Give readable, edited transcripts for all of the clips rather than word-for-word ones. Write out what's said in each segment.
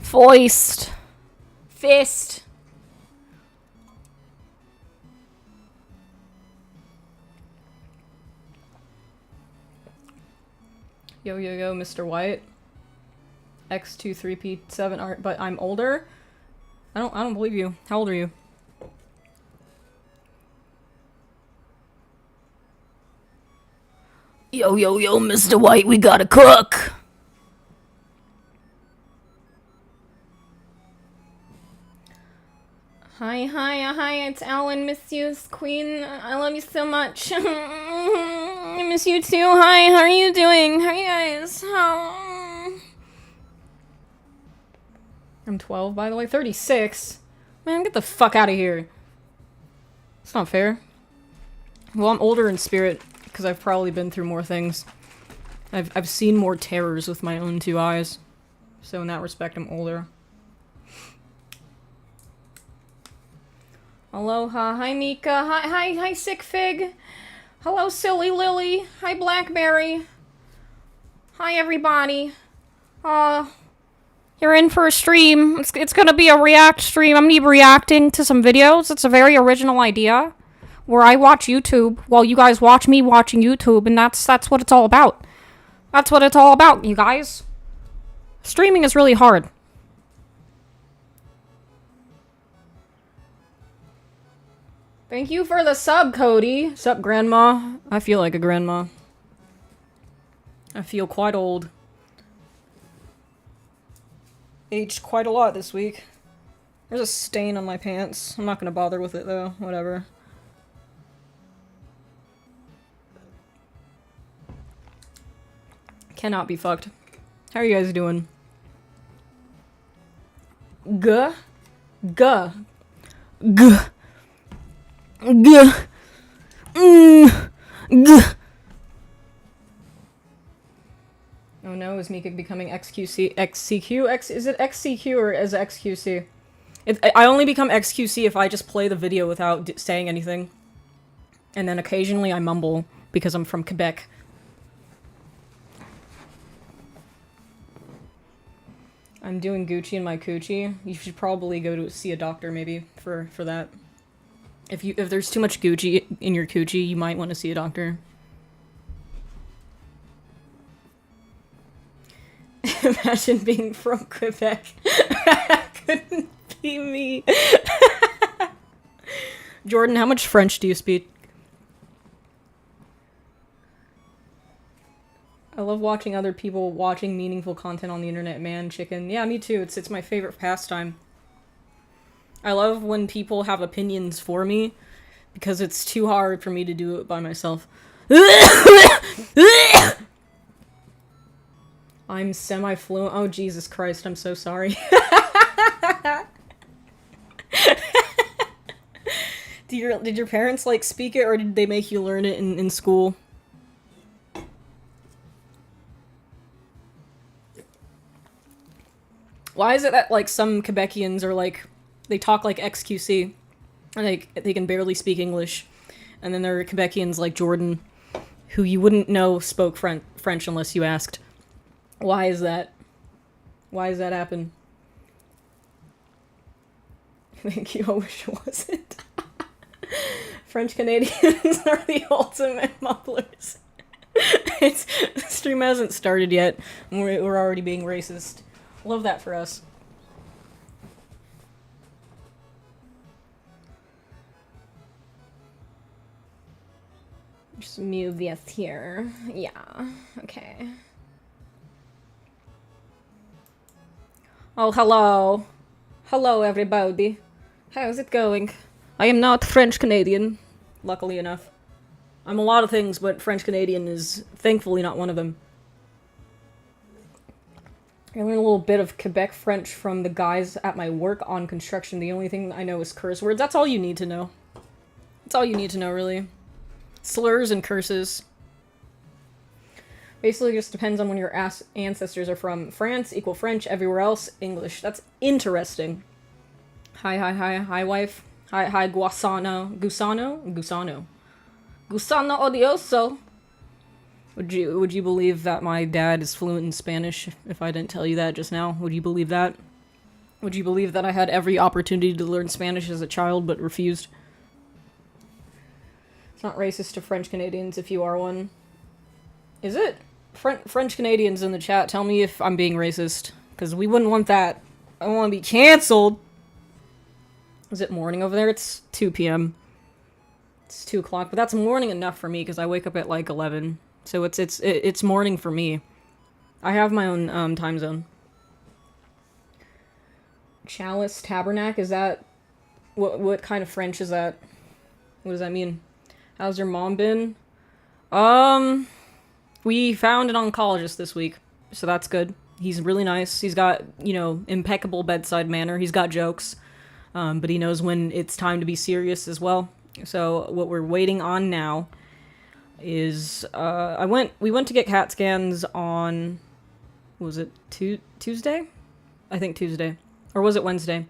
Foist. Fist. Yo, yo, yo, Mr. White. X23P7, but I'm older? I don't believe you. How old are you? Yo, yo, yo, Mr. White, we gotta cook! Hi, it's Alan, miss you, Queen, I love you so much. I miss you too, hi, how are you doing? How are you guys? I'm 12, by the way, 36? Man, get the fuck out of here. It's not fair. Well, I'm older in spirit, because I've probably been through more things. I've seen more terrors with my own two eyes. So in that respect, I'm older. Aloha, hi Mika, hi Sick Fig. Hello Silly Lily, hi Blackberry. Hi everybody. You're in for a stream. It's gonna be a react stream. I'm gonna be reacting to some videos. It's a very original idea. Where I watch YouTube while you guys watch me watching YouTube, and that's what it's all about. That's what it's all about, you guys. Streaming is really hard. Thank you for the sub, Cody. Sup, Grandma? I feel like a grandma. I feel quite old. Aged quite a lot this week. There's a stain on my pants. I'm not gonna bother with it, though. Whatever. Cannot be fucked. How are you guys doing? Guh. Guh. Guh. Guh. Guh. Oh no, is Mika becoming XCQ? Is it XCQ or is it XQC? I only become XQC if I just play the video without saying anything. And then occasionally I mumble because I'm from Quebec. I'm doing Gucci in my coochie. You should probably go to see a doctor maybe for that. If there's too much Gucci in your coochie, you might want to see a doctor. Imagine being from Quebec. Couldn't be me. Jordan, how much French do you speak? I love watching other people watching meaningful content on the internet, man, chicken. Yeah, me too. It's my favorite pastime. I love when people have opinions for me, because it's too hard for me to do it by myself. I'm semi-fluent. Oh, Jesus Christ, I'm so sorry. Did your parents, like, speak it, or did they make you learn it in school? Why is it that, like, some Quebecians are, like, they talk like XQC, and they can barely speak English, and then there are Quebecians like Jordan, who you wouldn't know spoke French unless you asked. Why is that? Why does that happen? Thank you, I wish it wasn't. French Canadians are the ultimate mumblers. The stream hasn't started yet, and we're already being racist. Love that for us. Just move this here. Yeah. Okay. Oh, hello. Hello, everybody. How's it going? I am not French Canadian, luckily enough. I'm a lot of things, but French Canadian is thankfully not one of them. I learned a little bit of Quebec French from the guys at my work on construction. The only thing I know is curse words. That's all you need to know. That's all you need to know, really. Slurs and curses. Basically just depends on when your ancestors are from. France equal French, everywhere else English. That's interesting. Hi wife. Hi Gusano odioso. Would you believe that my dad is fluent in Spanish if I didn't tell you that just now? Would you believe that? Would you believe that I had every opportunity to learn Spanish as a child, but refused? It's not racist to French Canadians if you are one. Is it? French Canadians in the chat, tell me if I'm being racist. Because we wouldn't want that. I don't want to be cancelled. Is it morning over there? It's 2 p.m. It's 2 o'clock, but that's morning enough for me because I wake up at like 11. So it's morning for me. I have my own time zone. Chalice Tabernacle, is that what kind of French is that? What does that mean? How's your mom been? We found an oncologist this week, so that's good. He's really nice. He's got, you know, impeccable bedside manner. He's got jokes, but he knows when it's time to be serious as well. So what we're waiting on now is we went to get CAT scans on, was it Tuesday? I think Tuesday. Or was it Wednesday?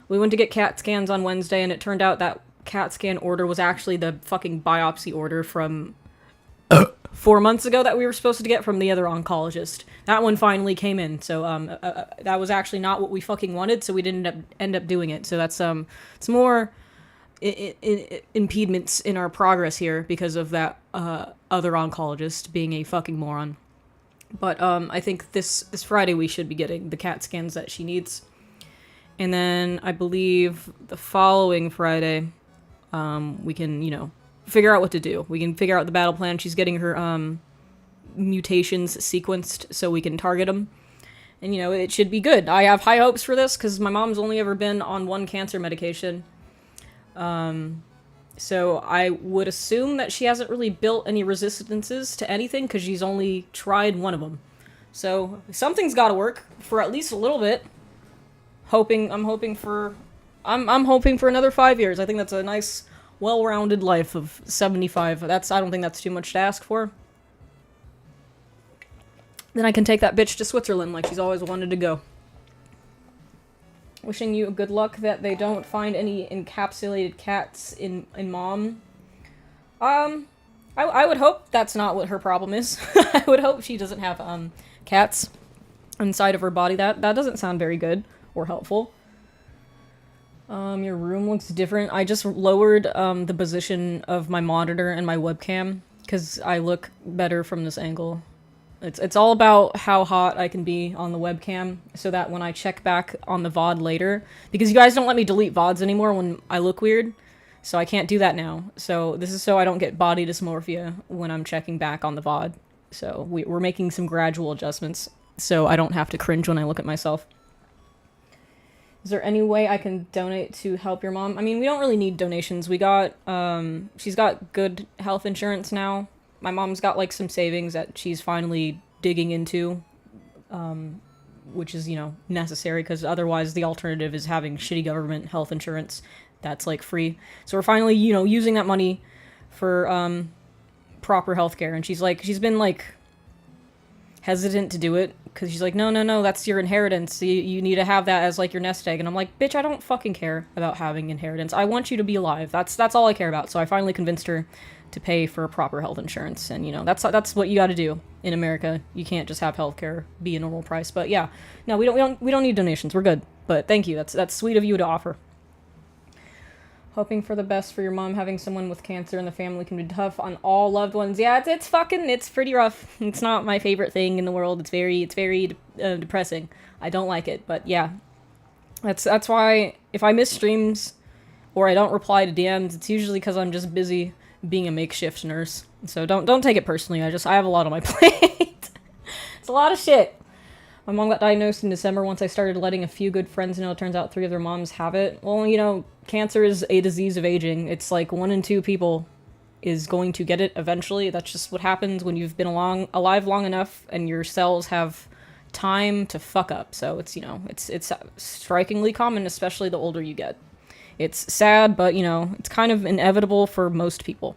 We went to get CAT scans on Wednesday, and it turned out that CAT scan order was actually the fucking biopsy order from 4 months ago that we were supposed to get from the other oncologist. That one finally came in, so that was actually not what we fucking wanted, so we didn't end up doing it. So that's it's more impediments in our progress here because of that other oncologist being a fucking moron. But I think this Friday we should be getting the CAT scans that she needs. And then I believe the following Friday, we can, you know, figure out what to do. We can figure out the battle plan. She's getting her mutations sequenced so we can target them. And, you know, it should be good. I have high hopes for this because my mom's only ever been on one cancer medication. So I would assume that she hasn't really built any resistances to anything because she's only tried one of them. So something's got to work for at least a little bit. I'm hoping for another 5 years. I think that's a nice, well-rounded life of 75. I don't think that's too much to ask for. Then I can take that bitch to Switzerland like she's always wanted to go. Wishing you good luck that they don't find any encapsulated cats in Mom. I would hope that's not what her problem is. I would hope she doesn't have cats inside of her body. That doesn't sound very good or helpful. Your room looks different. I just lowered the position of my monitor and my webcam because I look better from this angle. It's all about how hot I can be on the webcam so that when I check back on the VOD later, because you guys don't let me delete VODs anymore when I look weird, so I can't do that now. So this is so I don't get body dysmorphia when I'm checking back on the VOD. So we're making some gradual adjustments so I don't have to cringe when I look at myself. Is there any way I can donate to help your mom? I mean, we don't really need donations. We got, she's got good health insurance now. My mom's got, like, some savings that she's finally digging into, which is, you know, necessary, because otherwise the alternative is having shitty government health insurance that's, like, free. So we're finally, you know, using that money for, proper healthcare, and she's been, like, hesitant to do it, because she's like, no, that's your inheritance, you need to have that as, like, your nest egg, and I'm like, bitch, I don't fucking care about having inheritance, I want you to be alive, that's all I care about. So I finally convinced her to pay for proper health insurance, and, you know, that's what you gotta do in America. You can't just have healthcare be a normal price. But yeah, no, we don't need donations, we're good, but thank you, that's sweet of you to offer. Hoping for the best for your mom. Having someone with cancer in the family can be tough on all loved ones. Yeah, it's pretty rough. It's not my favorite thing in the world. It's very depressing. I don't like it, but yeah. That's why if I miss streams or I don't reply to DMs, it's usually because I'm just busy being a makeshift nurse. So don't take it personally. I have a lot on my plate. It's a lot of shit. My mom got diagnosed in December once I started letting a few good friends know. It turns out 3 of their moms have it. Well, you know, cancer is a disease of aging. It's like 1 in 2 people is going to get it eventually. That's just what happens when you've been alive long enough and your cells have time to fuck up. So it's, you know, it's strikingly common, especially the older you get. It's sad, but, you know, it's kind of inevitable for most people.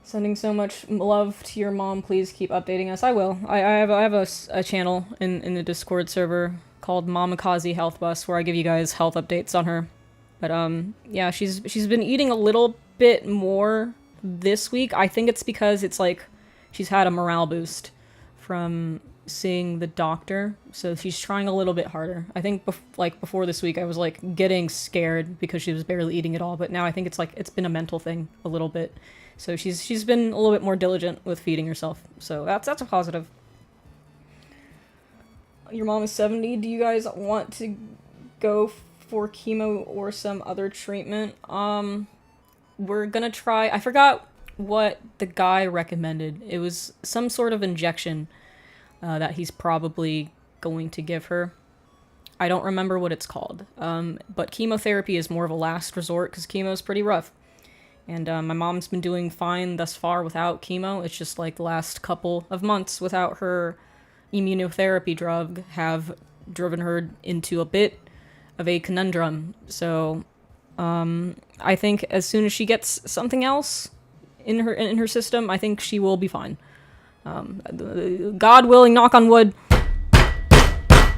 Sending so much love to your mom. Please keep updating us. I will. I have a channel in the Discord server called Mamakazi Health Bus where I give you guys health updates on her. But yeah, she's been eating a little bit more this week. I think it's because it's like she's had a morale boost from seeing the doctor, so she's trying a little bit harder. I think before this week I was like getting scared because she was barely eating at all, but now I think it's like it's been a mental thing a little bit. So she's been a little bit more diligent with feeding herself. So that's a positive. Your mom is 70. Do you guys want to go for chemo or some other treatment? We're gonna try, I forgot what the guy recommended. It was some sort of injection that he's probably going to give her. I don't remember what it's called. But chemotherapy is more of a last resort because chemo is pretty rough. And my mom's been doing fine thus far without chemo. It's just like the last couple of months without her immunotherapy drug have driven her into a bit of a conundrum. So I think as soon as she gets something else in her system, I think she will be fine. God willing, knock on wood.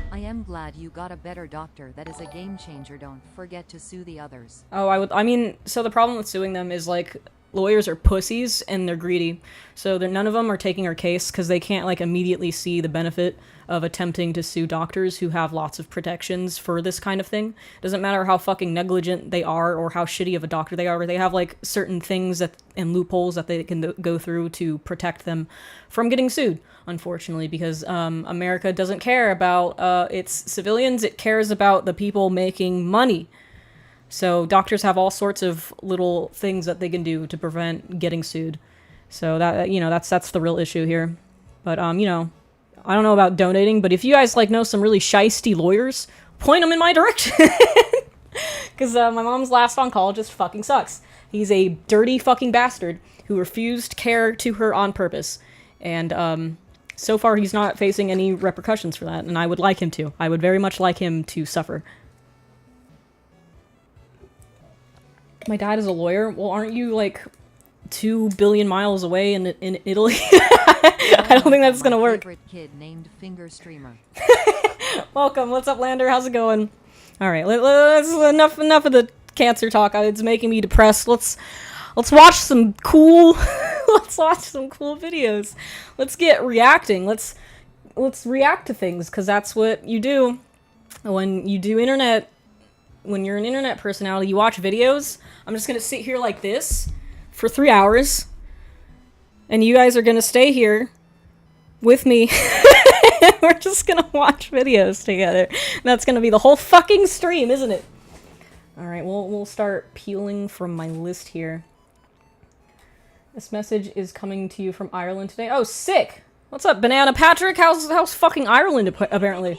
I am glad you got a better doctor. That is a game changer. Don't forget to sue the others. Oh, I mean, so the problem with suing them is, like, lawyers are pussies and they're greedy. So none of them are taking her case because they can't, like, immediately see the benefit of attempting to sue doctors who have lots of protections for this kind of thing. Doesn't matter how fucking negligent they are or how shitty of a doctor they are, they have, like, certain things and loopholes that they can go through to protect them from getting sued, unfortunately, because America doesn't care about its civilians, it cares about the people making money. So doctors have all sorts of little things that they can do to prevent getting sued. So that, you know, that's the real issue here. But, you know, I don't know about donating, but if you guys, like, know some really shisty lawyers, point them in my direction. Because my mom's last oncologist fucking sucks. He's a dirty fucking bastard who refused care to her on purpose. And, so far he's not facing any repercussions for that, and I would like him to. I would very much like him to suffer. My dad is a lawyer. Well, aren't you, like, 2 billion miles away in Italy? I don't think that's gonna work. Favorite kid named Finger Streamer. Welcome. What's up, Lander? How's it going? All right, let's enough of the cancer talk. It's making me depressed. Let's watch some cool. Let's watch some cool videos. Let's get reacting. Let's react to things, because that's what you do when you do internet. When you're an internet personality, you watch videos. I'm just gonna sit here like this for 3 hours, and you guys are gonna stay here with me. We're just gonna watch videos together. That's gonna be the whole fucking stream, isn't it? All right, we'll start peeling from my list here. This message is coming to you from Ireland today. Oh, sick! What's up, Banana Patrick? How's fucking Ireland apparently?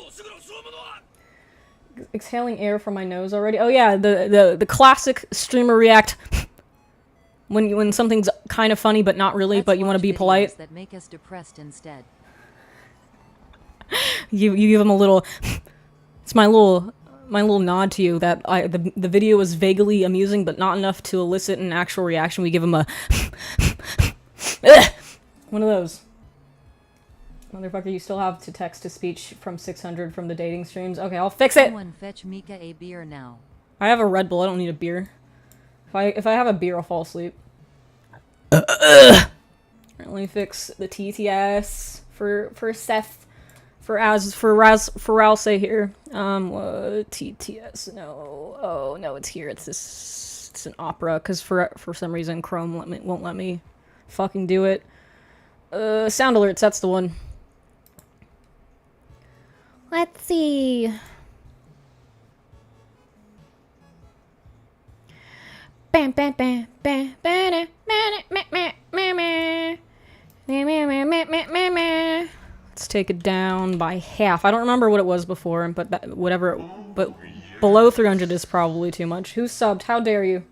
Exhaling air from my nose already. Oh yeah, the classic streamer react when something's kind of funny but not really, but you want to be polite. That make us depressed instead. You give them a little. It's my little nod to you that the video was vaguely amusing but not enough to elicit an actual reaction. We give them a one of those. Motherfucker, you still have to text to speech from 600 from the dating streams. Okay, I'll fix it. Someone fetch Mika a beer now. I have a Red Bull. I don't need a beer. If I have a beer, I'll fall asleep. Let me fix the TTS for Seth. For Ralsei here. TTS. No. Oh no, it's here. It's an opera because for some reason Chrome won't let me fucking do it. Sound alerts. That's the one. Let's see. Bam bam bam bam bam Let's take it down by half. I don't remember what it was before, but but below 300 is probably too much. Who subbed? How dare you?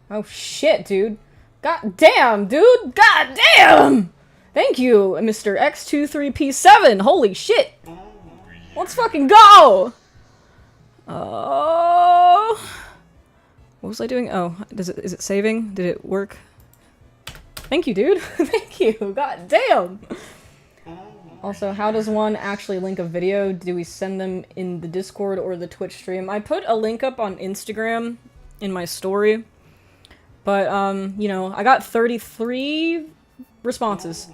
Oh shit, dude. God damn, dude. God damn. Thank you, Mr. X23P7. Holy shit. Let's fucking go! Oh. What was I doing? Oh, is it saving? Did it work? Thank you, dude. Thank you. God damn. Also, how does one actually link a video? Do we send them in the Discord or the Twitch stream? I put a link up on Instagram in my story. But, you know, I got 33 responses.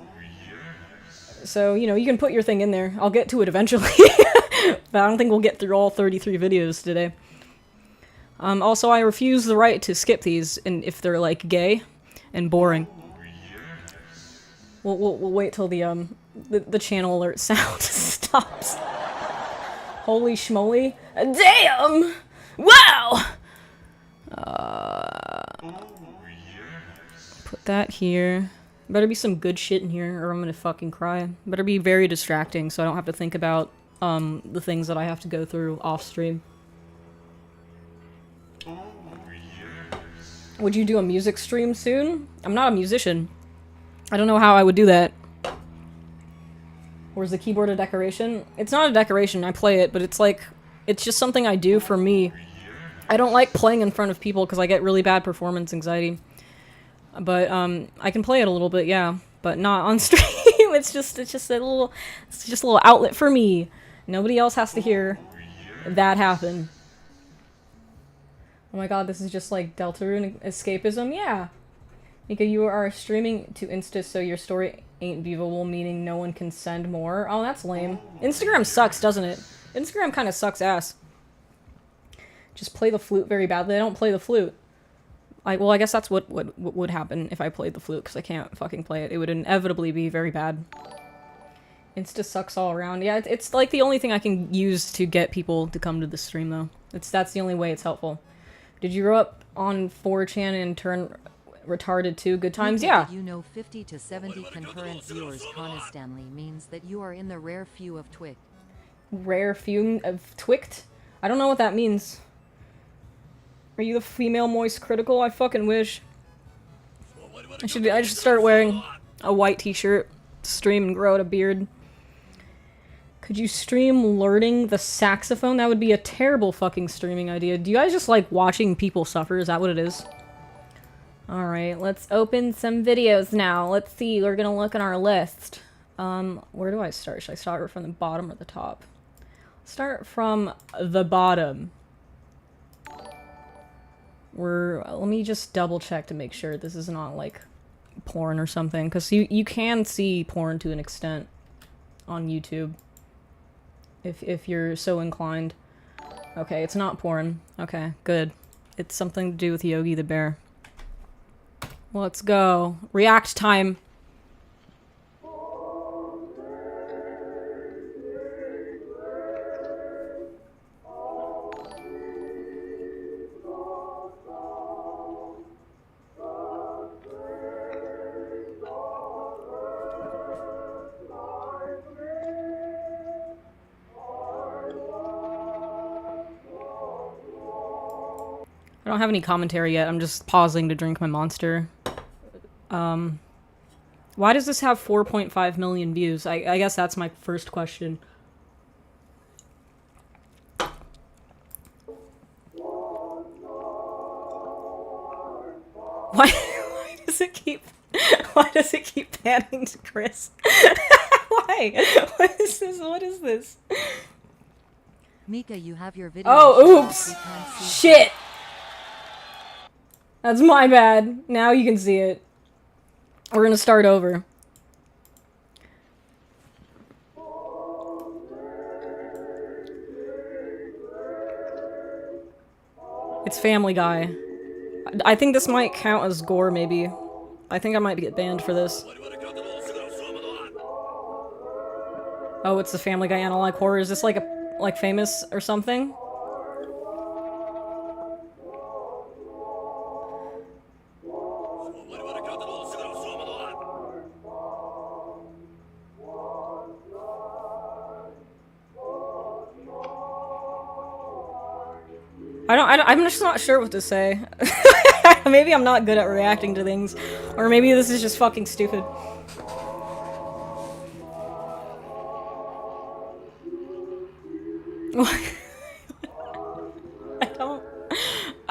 So, you know, you can put your thing in there. I'll get to it eventually. But I don't think we'll get through all 33 videos today. Also, I refuse the right to skip these and if they're, like, gay and boring. We'll wait till the channel alert sound stops. Holy schmoly. Damn! Wow! Put that here. Better be some good shit in here or I'm gonna fucking cry. Better be very distracting so I don't have to think about the things that I have to go through off stream. Would you do a music stream soon? I'm not a musician. I don't know how I would do that. Or is the keyboard a decoration? It's not a decoration, I play it, but it's like, it's just something I do for me. I don't like playing in front of people because I get really bad performance anxiety. But, I can play it a little bit, yeah. But not on stream. It's just a little outlet for me. Nobody else has to hear that happen. Oh my god, this is just like Deltarune escapism? Yeah. Mika, you are streaming to Insta so your story ain't viewable, meaning no one can send more. Oh, that's lame. Instagram sucks, doesn't it? Instagram kind of sucks ass. Just play the flute very badly. I don't play the flute. Well, I guess that's what would happen if I played the flute, because I can't fucking play it. It would inevitably be very bad. Insta sucks all around. Yeah, it's like the only thing I can use to get people to come to the stream, though. That's the only way it's helpful. Did you grow up on 4chan and turn retarded too? Good times? Yeah. You know 50 to 70 concurrent viewers constantly means that you are in the rare few of Twict. Rare few of Twict? I don't know what that means. Are you the female moist critical? I fucking wish. I should start wearing a white t-shirt, stream and grow out a beard. Could you stream learning the saxophone? That would be a terrible fucking streaming idea. Do you guys just like watching people suffer? Is that what it is? Alright, let's open some videos now. Let's see, we're gonna look at our list. Where do I start? Should I start from the bottom or the top? Start from the bottom. Let me just double check to make sure this is not like porn or something, because you can see porn to an extent on YouTube. If you're so inclined. Okay, it's not porn. Okay, good. It's something to do with Yogi the Bear. Let's go. React time. I don't have any commentary yet. I'm just pausing to drink my monster. Why does this have 4.5 million views? I guess that's my first question. Why does it keep panning to Chris? Why? What is this? What is this? Mika, you have your video. Oh, oops! Shit! That's my bad. Now you can see it. We're gonna start over. It's Family Guy. I think this might count as gore, maybe. I think I might get banned for this. Oh, it's the Family Guy analog horror. Is this like famous or something? I'm just not sure what to say. Maybe I'm not good at reacting to things. Or maybe this is just fucking stupid.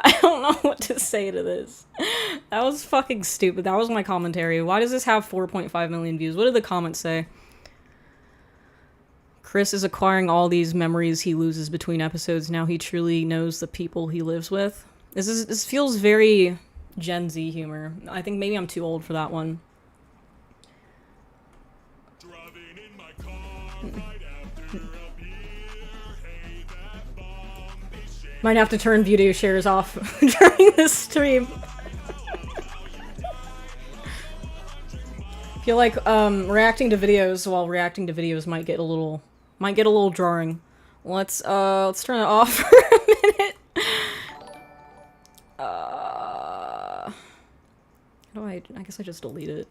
I don't know what to say to this. That was fucking stupid. That was my commentary. Why does this have 4.5 million views? What did the comments say? Chris is acquiring all these memories he loses between episodes. Now he truly knows the people he lives with. This feels very Gen Z humor. I think maybe I'm too old for that one. Might have to turn video shares off during this stream. I feel like reacting to videos while reacting to videos might get a little jarring. Let's turn it off for a minute. How do I guess I just delete it.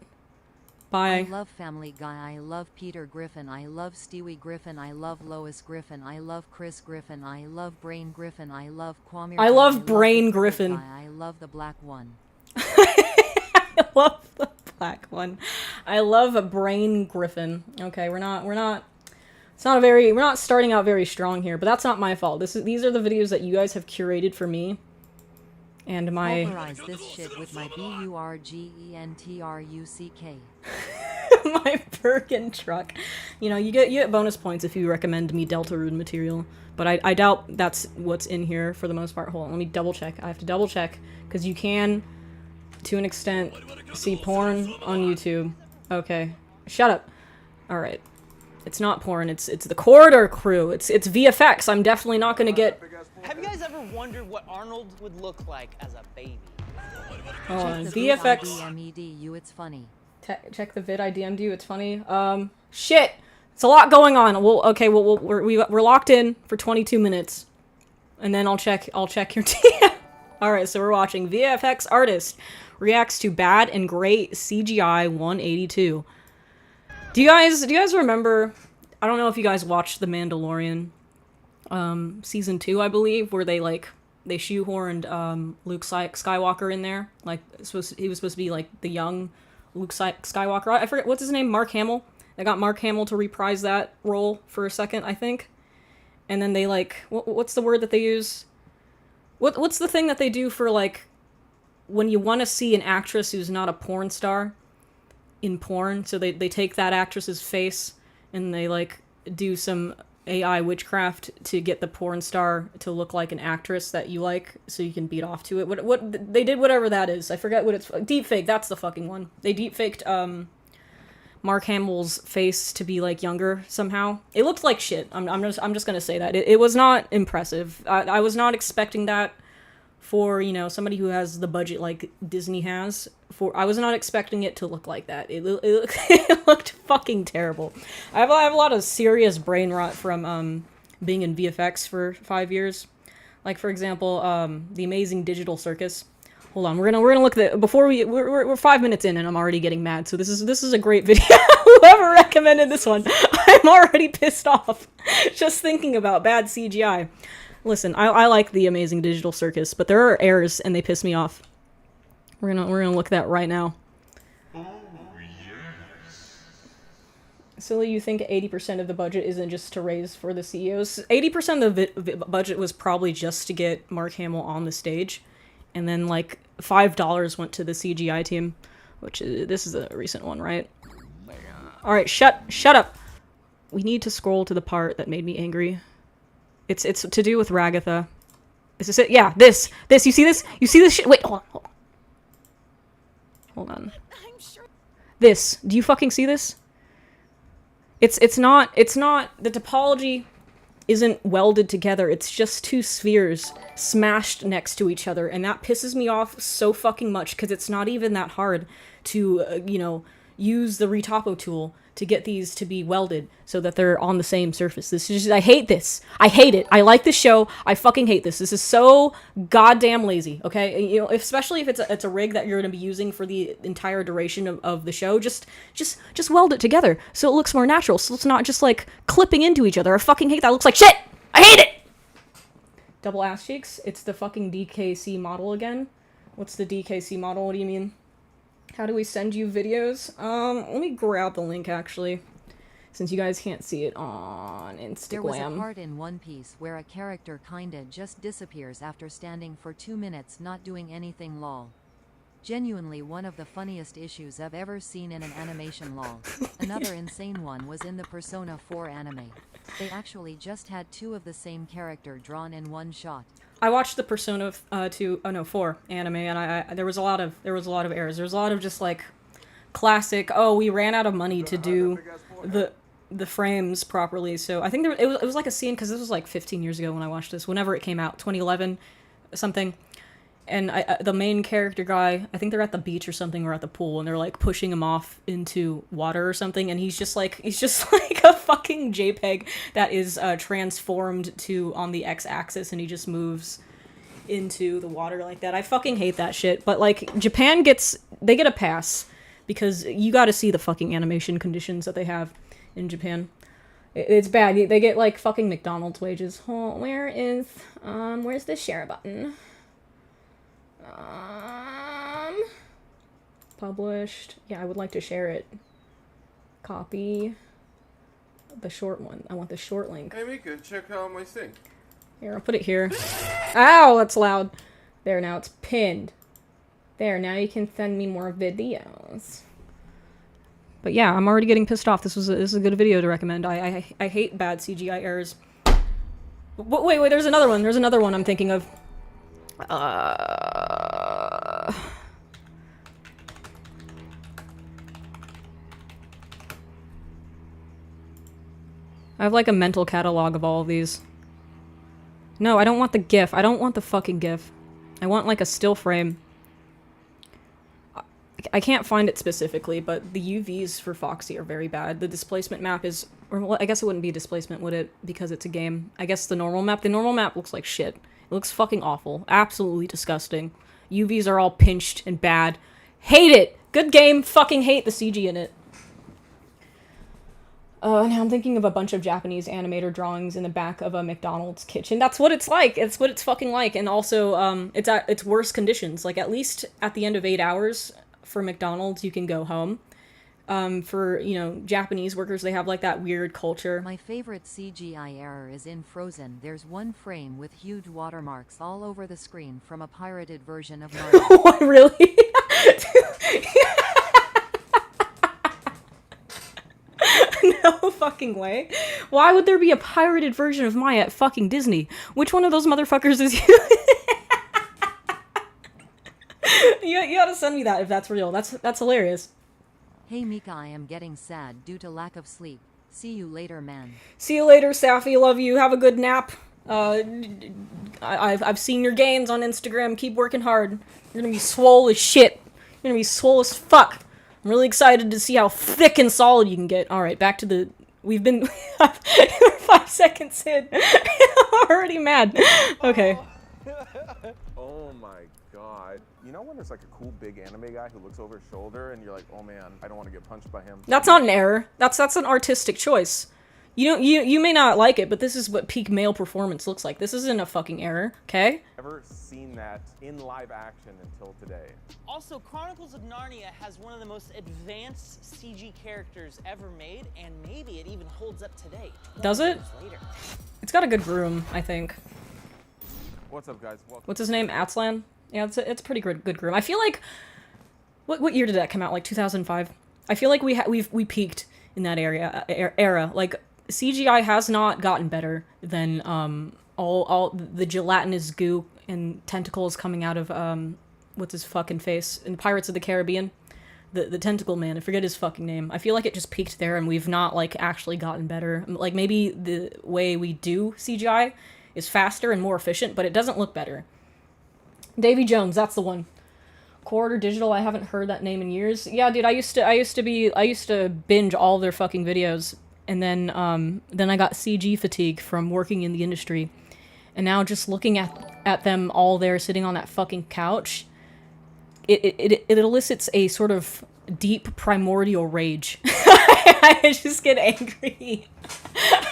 Bye. I love Family Guy. I love Peter Griffin. I love Stewie Griffin. I love Lois Griffin. I love Chris Griffin. I love Brain Griffin. I love Kwame. I love Brain Griffin. I love the black one. I love the black one. I love a Brain Griffin. Okay, we're not starting out very strong here, but that's not my fault. These are the videos that you guys have curated for me. And my Pulverize this shit with my BURGENTRUCK. my Birkin truck. You know, you get bonus points if you recommend me Deltarune material, but I doubt that's what's in here for the most part. Hold on, let me double check. I have to double check because you can, to an extent, see porn on YouTube. Okay, shut up. All right, it's not porn. It's the Corridor Crew. It's VFX. I'm definitely not gonna get. Have you guys ever wondered what Arnold would look like as a baby? Hold on, Check the VFX. VIDMEDU, it's funny. Check the vid I DM'd you. It's funny. Shit. It's a lot going on. We're locked in for 22 minutes, and then I'll check your DM. All right, so we're watching VFX artist reacts to bad and great CGI 182. Do you guys remember? I don't know if you guys watched The Mandalorian. Season 2, I believe, where they shoehorned Luke Skywalker in there. Like, he was supposed to be like the young Luke Skywalker. I forget what's his name, Mark Hamill. They got Mark Hamill to reprise that role for a second, I think. And then they what's the word that they use? What's the thing that they do for like when you want to see an actress who's not a porn star in porn? So they take that actress's face and they like do some AI witchcraft to get the porn star to look like an actress that you like, so you can beat off to it. What they did, whatever that is, I forget what it's. Deepfake. That's the fucking one. They deepfaked Mark Hamill's face to be like younger somehow. It looked like shit. I'm just gonna say that it was not impressive. I was not expecting that for, you know, somebody who has the budget like Disney has. I was not expecting it to look like that. It looked fucking terrible. I have a lot of serious brain rot from being in VFX for 5 years. Like, for example, The Amazing Digital Circus. Hold on, we're gonna look at before we're 5 minutes in and I'm already getting mad. So this is a great video. Whoever recommended this one, I'm already pissed off just thinking about bad CGI. Listen, I like The Amazing Digital Circus, but there are errors and they piss me off. We're gonna look at that right now. Oh, yes. Silly, you think 80% of the budget isn't just to raise for the CEOs? 80% of the budget was probably just to get Mark Hamill on the stage, and then like $5 went to the CGI team, which this is a recent one, right? All right, shut up. We need to scroll to the part that made me angry. It's to do with Ragatha. Is this it? Yeah, this. You see this? You see this shit? Wait, hold on. This. Do you fucking see this? It's not, the topology isn't welded together. It's just two spheres smashed next to each other, and that pisses me off so fucking much because it's not even that hard to, you know, use the retopo tool to get these to be welded so that they're on the same surface. This is just, I hate this. I hate it. I like this show. I fucking hate this. This is so goddamn lazy, okay? You know, especially if it's a rig that you're going to be using for the entire duration of the show, just weld it together so it looks more natural, so it's not just like clipping into each other. I fucking hate that. It looks like shit. I hate it. Double ass cheeks. It's the fucking DKC model again. What's the DKC model? What do you mean? How do we send you videos? Let me grab the link, actually, since you guys can't see it on Instagram. There was a part in One Piece where a character kinda just disappears after standing for 2 minutes not doing anything, lol. Genuinely one of the funniest issues I've ever seen in an animation, lol. Another insane one was in the Persona 4 anime. They actually just had 2 of the same character drawn in one shot. I watched the Persona 4 anime, and there was a lot of errors. There was a lot of just like classic. Oh, we ran out of money to do the frames properly. So I think it was like a scene, because this was like 15 years ago when I watched this, whenever it came out, 2011 something. And the main character guy, I think they're at the beach or something, or at the pool, and they're like pushing him off into water or something, and he's just like a fucking JPEG that is transformed to on the x-axis, and he just moves into the water like that. I fucking hate that shit. But like, Japan get a pass, because you got to see the fucking animation conditions that they have in Japan. It's bad. They get like fucking McDonald's wages. Oh, where's the share button? Published. Yeah, I would like to share it. Copy. The short one. I want the short link. Hey Mika, check out my thing. Here, I'll put it here. Ow, that's loud. There, now it's pinned. There, now you can send me more videos. But yeah, I'm already getting pissed off. This is a good video to recommend. I hate bad CGI errors. Wait, there's another one. There's another one I'm thinking of. I have like a mental catalog of all of these. No, I don't want the GIF. I don't want the fucking GIF. I want like a still frame. I can't find it specifically, but the UVs for Foxy are very bad. The displacement map is, or well, I guess it wouldn't be displacement, would it? Because it's a game. I guess the normal map looks like shit. It looks fucking awful. Absolutely disgusting. UVs are all pinched and bad. Hate it! Good game, fucking hate the CG in it. Now I'm thinking of a bunch of Japanese animator drawings in the back of a McDonald's kitchen. That's what it's like. It's what it's fucking like. And also, it's at its worst conditions. Like, at least at the end of 8 hours for McDonald's, you can go home. For, you know, Japanese workers, they have, like, that weird culture. My favorite CGI error is in Frozen. There's one frame with huge watermarks all over the screen from a pirated version of Mario. What, really? No fucking way. Why would there be a pirated version of Maya at fucking Disney? Which one of those motherfuckers is you? You gotta send me that if that's real. That's hilarious. Hey Mika, I am getting sad due to lack of sleep. See you later, man. See you later, Safi. Love you. Have a good nap. I've seen your gains on Instagram. Keep working hard. You're gonna be swole as shit. You're gonna be swole as fuck. I'm really excited to see how thick and solid you can get. Alright, back to the... We've been 5 seconds in. I'm already mad. Okay. Oh my god. You know when there's like a cool big anime guy who looks over his shoulder and you're like, oh man, I don't want to get punched by him. That's not an error. That's an artistic choice. You may not like it, but this is what peak male performance looks like. This isn't a fucking error, okay? Never seen that in live action until today. Also, Chronicles of Narnia has one of the most advanced CG characters ever made, and maybe it even holds up today. Does it? 20 years later. It's got a good groom, I think. What's up, guys? Welcome. What's his name? Atslan? Yeah, it's a pretty good groom. I feel like... What year did that come out? Like 2005? I feel like we peaked in that era. Like, CGI has not gotten better than all the gelatinous goo and tentacles coming out of what's his fucking face in Pirates of the Caribbean, the tentacle man. I forget his fucking name. I feel like it just peaked there, and we've not like actually gotten better. Like maybe the way we do CGI is faster and more efficient, but it doesn't look better. Davy Jones, that's the one. Quarter Digital, I haven't heard that name in years. Yeah, dude, I used to binge all their fucking videos. And then I got CG fatigue from working in the industry. And now just looking at them all there sitting on that fucking couch, it elicits a sort of deep primordial rage. I just get angry.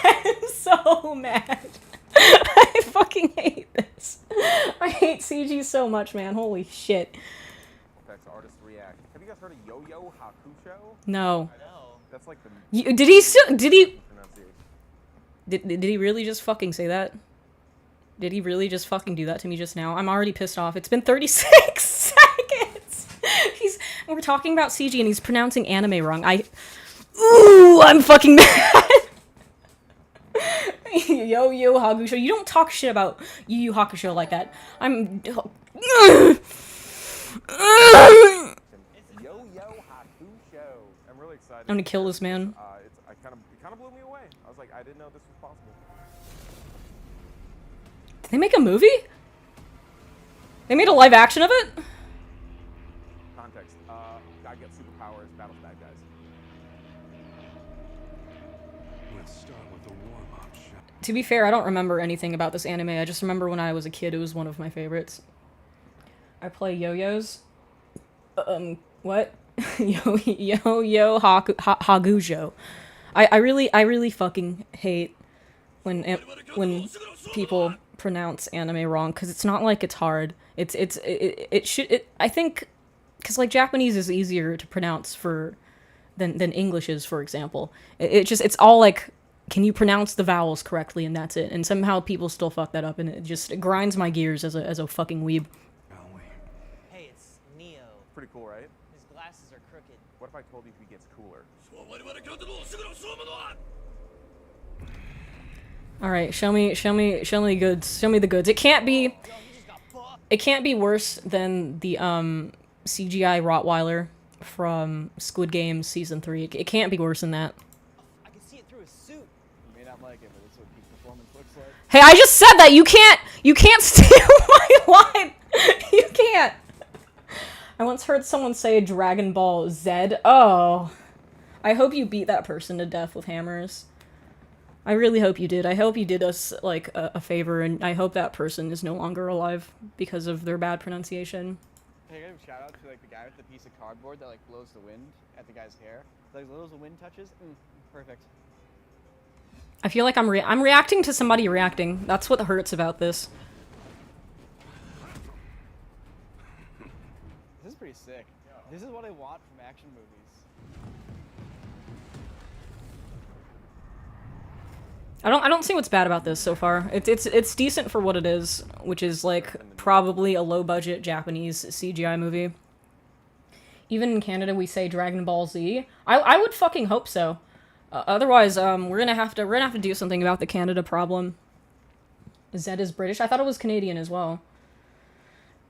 I'm so mad. I fucking hate this. I hate CG so much, man. Holy shit. Effects artist react. Have you guys heard of Yo-Yo Hakusho? No. That's like the Did he pronunciation. did he really just fucking say that? Did he really just fucking do that to me just now? I'm already pissed off. It's been 36 seconds. We're talking about CG and he's pronouncing anime wrong. Ooh, I'm fucking mad. Yo Hakusho. You don't talk shit about Yu Hakusho like that. I'm Yo-Yo Hakusho. I'm really excited. I'm gonna kill this man. It kind of blew me away. I was like, I didn't know this was possible. Did they make a movie? They made a live action of it? Context. Guy gets superpowers, battles bad guys. Let's start with the warm-up shot. To be fair, I don't remember anything about this anime. I just remember when I was a kid, it was one of my favorites. I play yo-yos. What? Yo-yo Hagujo. I really fucking hate when people pronounce anime wrong, because it's not like it's hard. I think, because like Japanese is easier to pronounce than English is, for example. It's all like, can you pronounce the vowels correctly, and that's it. And somehow people still fuck that up, and it grinds my gears as a fucking weeb. Hey, it's Neo. Pretty cool, right? His glasses are crooked. What if I told you he gets cooler? All right, show me goods. Show me the goods. It can't be worse than the CGI Rottweiler from Squid Game season 3. It can't be worse than that. I can see it through his suit. You may not like it, but it's what peak performance looks like. Hey, I just said that. You can't steal my line. You can't. I once heard someone say Dragon Ball Z. Oh. I hope you beat that person to death with hammers. I really hope you did. I hope you did us, like, a favor, and I hope that person is no longer alive because of their bad pronunciation. Hey, give a shout out to like the guy with the piece of cardboard that like blows the wind at the guy's hair. Like as little as the wind touches, perfect. I feel like I'm reacting to somebody reacting. That's what hurts about this. This is pretty sick. This is what I want from action movies. I don't see what's bad about this so far. It's decent for what it is, which is like probably a low budget Japanese CGI movie. Even in Canada, we say Dragon Ball Z. I would fucking hope so. Otherwise, we're gonna have to do something about the Canada problem. Z is British. I thought it was Canadian as well.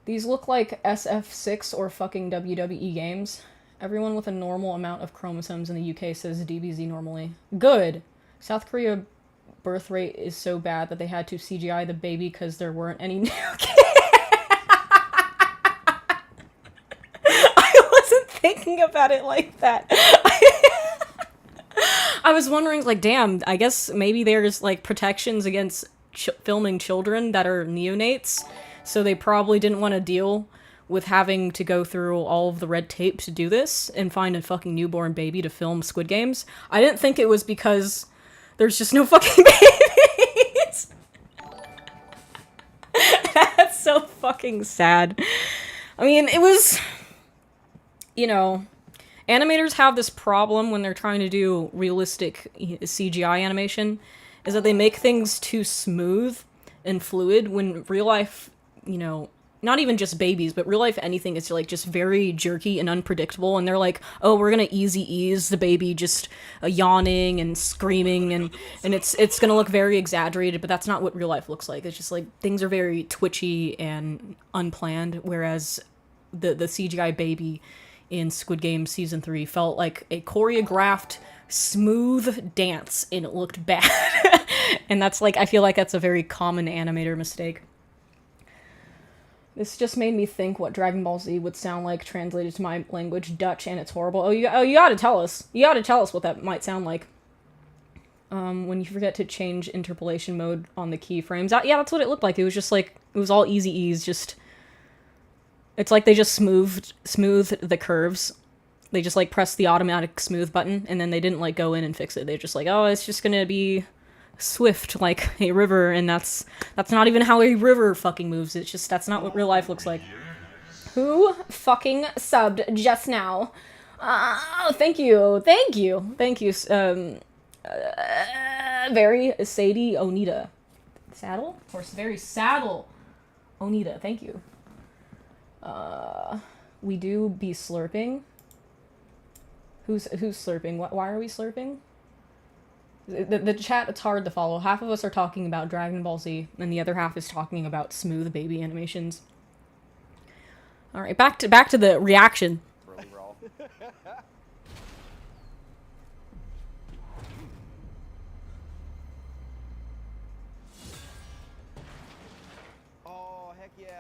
These look like SF6 or fucking WWE games. Everyone with a normal amount of chromosomes in the UK says DBZ normally. Good. South Korea birth rate is so bad that they had to CGI the baby because there weren't any new kids. I wasn't thinking about it like that. I was wondering, like, damn, I guess maybe there's, like, protections against filming children that are neonates, so they probably didn't want to deal with having to go through all of the red tape to do this and find a fucking newborn baby to film Squid Games. I didn't think it was because there's just no fucking babies. That's so fucking sad. I mean, it was, you know, animators have this problem when they're trying to do realistic CGI animation, is that they make things too smooth and fluid when real life, you know, not even just babies, but real life anything is like just very jerky and unpredictable, and they're like, oh, we're gonna easy ease the baby just yawning and screaming, and it's gonna look very exaggerated, but that's not what real life looks like. It's just like things are very twitchy and unplanned, whereas the CGI baby in Squid Game Season 3 felt like a choreographed, smooth dance, and it looked bad. And that's like, I feel like that's a very common animator mistake. This just made me think what Dragon Ball Z would sound like translated to my language, Dutch, and it's horrible. Oh, you gotta tell us. You gotta tell us what that might sound like. When you forget to change interpolation mode on the keyframes. Yeah, that's what it looked like. It was just like, it was all easy ease, just... It's like they just smoothed the curves. They just, like, pressed the automatic smooth button, and then they didn't, like, go in and fix it. They're just like, oh, it's just gonna be swift like a river, and that's not even how a river fucking moves. It's just, that's not what real life looks like. Who fucking subbed just now? Thank you. Very Sadie Onita. Saddle? Or very Saddle Onita, thank you. We do be slurping. Who's slurping? Why are we slurping? The chat, it's hard to follow. Half of us are talking about Dragon Ball Z, and the other half is talking about smooth baby animations. All right, back to the reaction.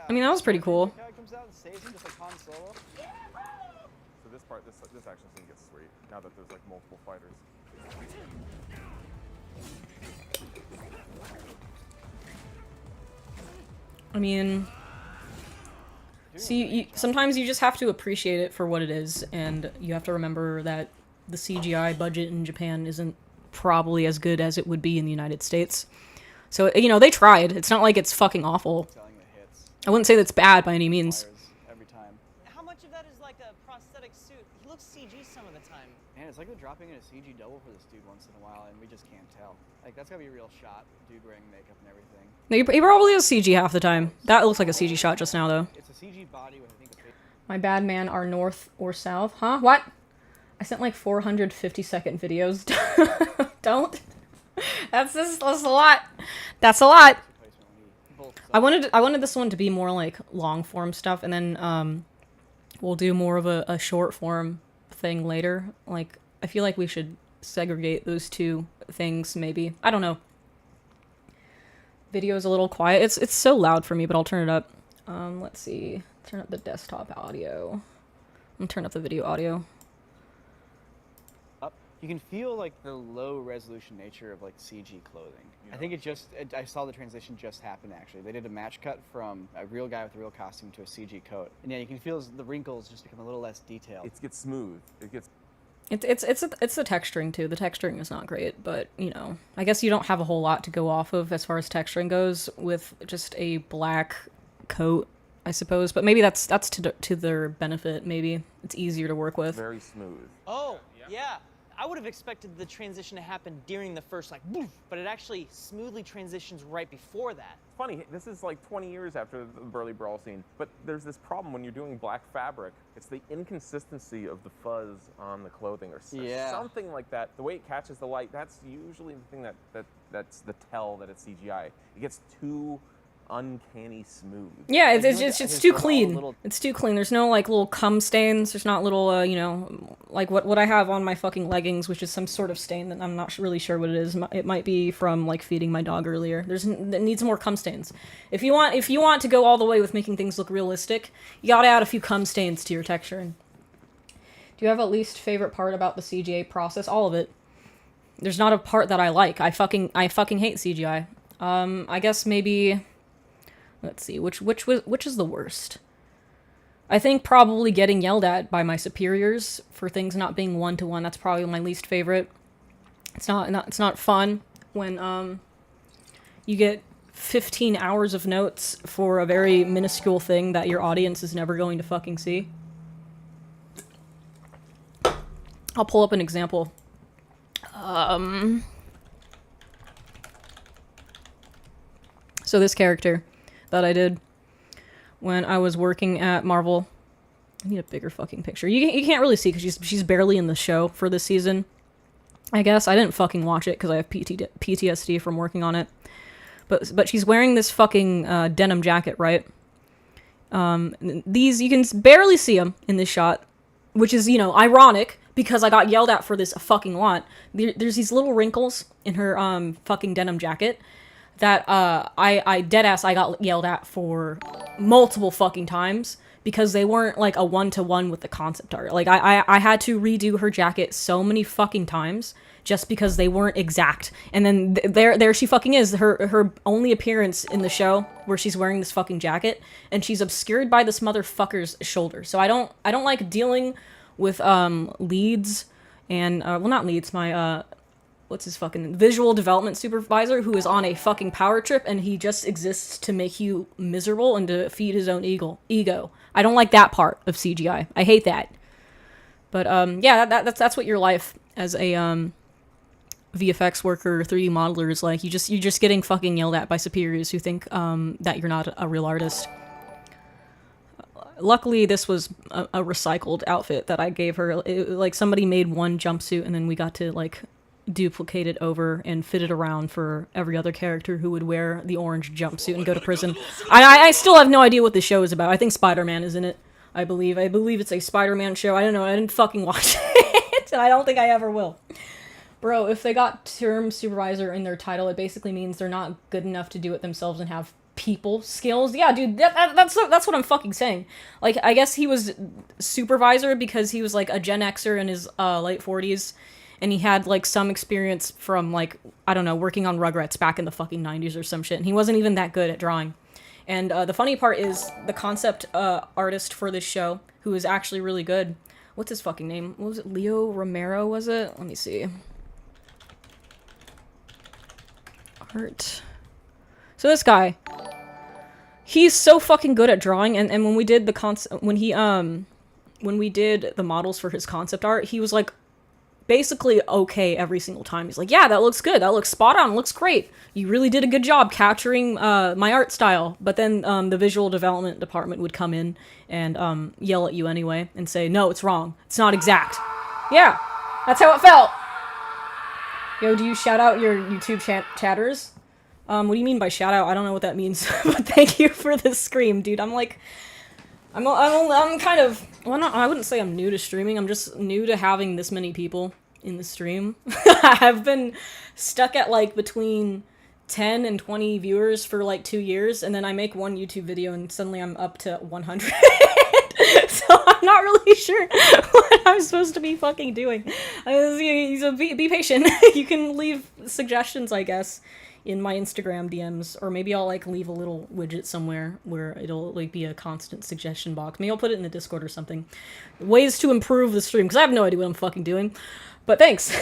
I mean, that was pretty cool. Guy comes out and saves him just like Han Solo. So this part, this action scene gets sweet. Now that there's like multiple fighters. I mean, see, sometimes you just have to appreciate it for what it is, and you have to remember that the CGI budget in Japan isn't probably as good as it would be in the United States. So, you know, they tried. It's not like it's fucking awful. Telling the hits. I wouldn't say that's bad by any means. Fires every time. How much of that is like a prosthetic suit? He looks CG some of the time. Man, it's like they're dropping in a CG double for this dude once in a while, and we just can't tell. Like, that's gotta be a real shot. Dude wearing makeup and everything. No, he probably is CG half the time. That looks like a CG shot just now, though. It's a CG body with, I think, a face. My bad man are north or south. Huh? What? I sent like 450-second videos. Don't. That's a lot. That's a lot. I wanted this one to be more like long form stuff, and then we'll do more of a short form thing later. Like, I feel like we should segregate those two things, maybe. I don't know. Video's a little quiet. It's so loud for me, but I'll turn it up. Let's see. Turn up the desktop audio. I'm gonna turn up the video audio. Up. You can feel like the low resolution nature of like CG clothing. I think I saw the transition just happen actually. They did a match cut from a real guy with a real costume to a CG coat. And yeah, you can feel the wrinkles just become a little less detailed. It gets smooth. It gets. It's the texturing too. The texturing is not great, but you know, I guess you don't have a whole lot to go off of as far as texturing goes with just a black coat, I suppose. But maybe that's to their benefit. Maybe it's easier to work with. Very smooth. Oh, yeah. I would have expected the transition to happen during the first, like, boof, but it actually smoothly transitions right before that. Funny, this is like 20 years after the Burly Brawl scene, but there's this problem when you're doing black fabric. It's the inconsistency of the fuzz on the clothing or something like that. The way it catches the light, that's usually the thing that's the tell that it's CGI. It gets too uncanny smooth. Yeah, it's too clean. It's too clean. There's no like little cum stains. There's not little you know, like what I have on my fucking leggings, which is some sort of stain that I'm not really sure what it is. It might be from like feeding my dog earlier. It needs more cum stains. If you want to go all the way with making things look realistic, you gotta add a few cum stains to your texturing. Do you have a least favorite part about the CGI process? All of it. There's not a part that I like. I fucking hate CGI. I guess maybe. Let's see, which is the worst? I think probably getting yelled at by my superiors for things not being one-to-one. That's probably my least favorite. It's not fun when you get 15 hours of notes for a very minuscule thing that your audience is never going to fucking see. I'll pull up an example. So this character that I did when I was working at Marvel. I need a bigger fucking picture. You can't really see because she's barely in the show for this season. I guess I didn't fucking watch it because I have PTSD from working on it. But she's wearing this fucking denim jacket, right? These you can barely see them in this shot, which is, you know, ironic because I got yelled at for this a fucking lot. There's these little wrinkles in her fucking denim jacket that I deadass I got yelled at for multiple fucking times because they weren't like a one-to-one with the concept art. Like I had to redo her jacket so many fucking times just because they weren't exact. And then there she fucking is, her only appearance in the show where she's wearing this fucking jacket and she's obscured by this motherfucker's shoulder. So I don't like dealing with leads and well, not leads, my what's his fucking visual development supervisor who is on a fucking power trip and he just exists to make you miserable and to feed his own ego. I don't like that part of CGI. I hate that. But yeah, that's what your life as a VFX worker, 3D modeler is like. You're just getting fucking yelled at by superiors who think that you're not a real artist. Luckily, this was a recycled outfit that I gave her. Like somebody made one jumpsuit and then we got to like duplicate it over and fit it around for every other character who would wear the orange jumpsuit and go to prison. I still have no idea what the show is about. I think Spider-Man is in it. I believe it's a Spider-Man show. I don't know. I didn't fucking watch it. And I don't think I ever will. Bro, if they got term supervisor in their title, it basically means they're not good enough to do it themselves and have people skills. Yeah, dude, that's what I'm fucking saying. Like, I guess he was supervisor because he was like a Gen Xer in his late 40s, and he had like some experience from like, I don't know, working on Rugrats back in the fucking 90s or some shit, and he wasn't even that good at drawing. And the funny part is the concept artist for this show, who is actually really good. What's his fucking name? What was it? Leo Romero, was it? Let me see. Art. So this guy, he's so fucking good at drawing, and when we did the when we did the models for his concept art, he was like basically okay every single time. He's like, yeah, that looks good, that looks spot on, looks great, you really did a good job capturing my art style. But then the visual development department would come in and yell at you anyway and say, no, it's wrong, it's not exact. Yeah, that's how it felt. Yo, do you shout out your YouTube chatters? What do you mean by shout out? I don't know what that means, but thank you for the scream, dude. I'm like, I'm kind of, well, I wouldn't say I'm new to streaming. I'm just new to having this many people in the stream. I've been stuck at like between 10 and 20 viewers for like 2 years, and then I make one YouTube video and suddenly I'm up to 100. So I'm not really sure what I'm supposed to be fucking doing. So be patient. You can leave suggestions, I guess, in my Instagram DMs, or maybe I'll like leave a little widget somewhere where it'll like be a constant suggestion box. Maybe I'll put it in the Discord or something. Ways to improve the stream, because I have no idea what I'm fucking doing. But thanks.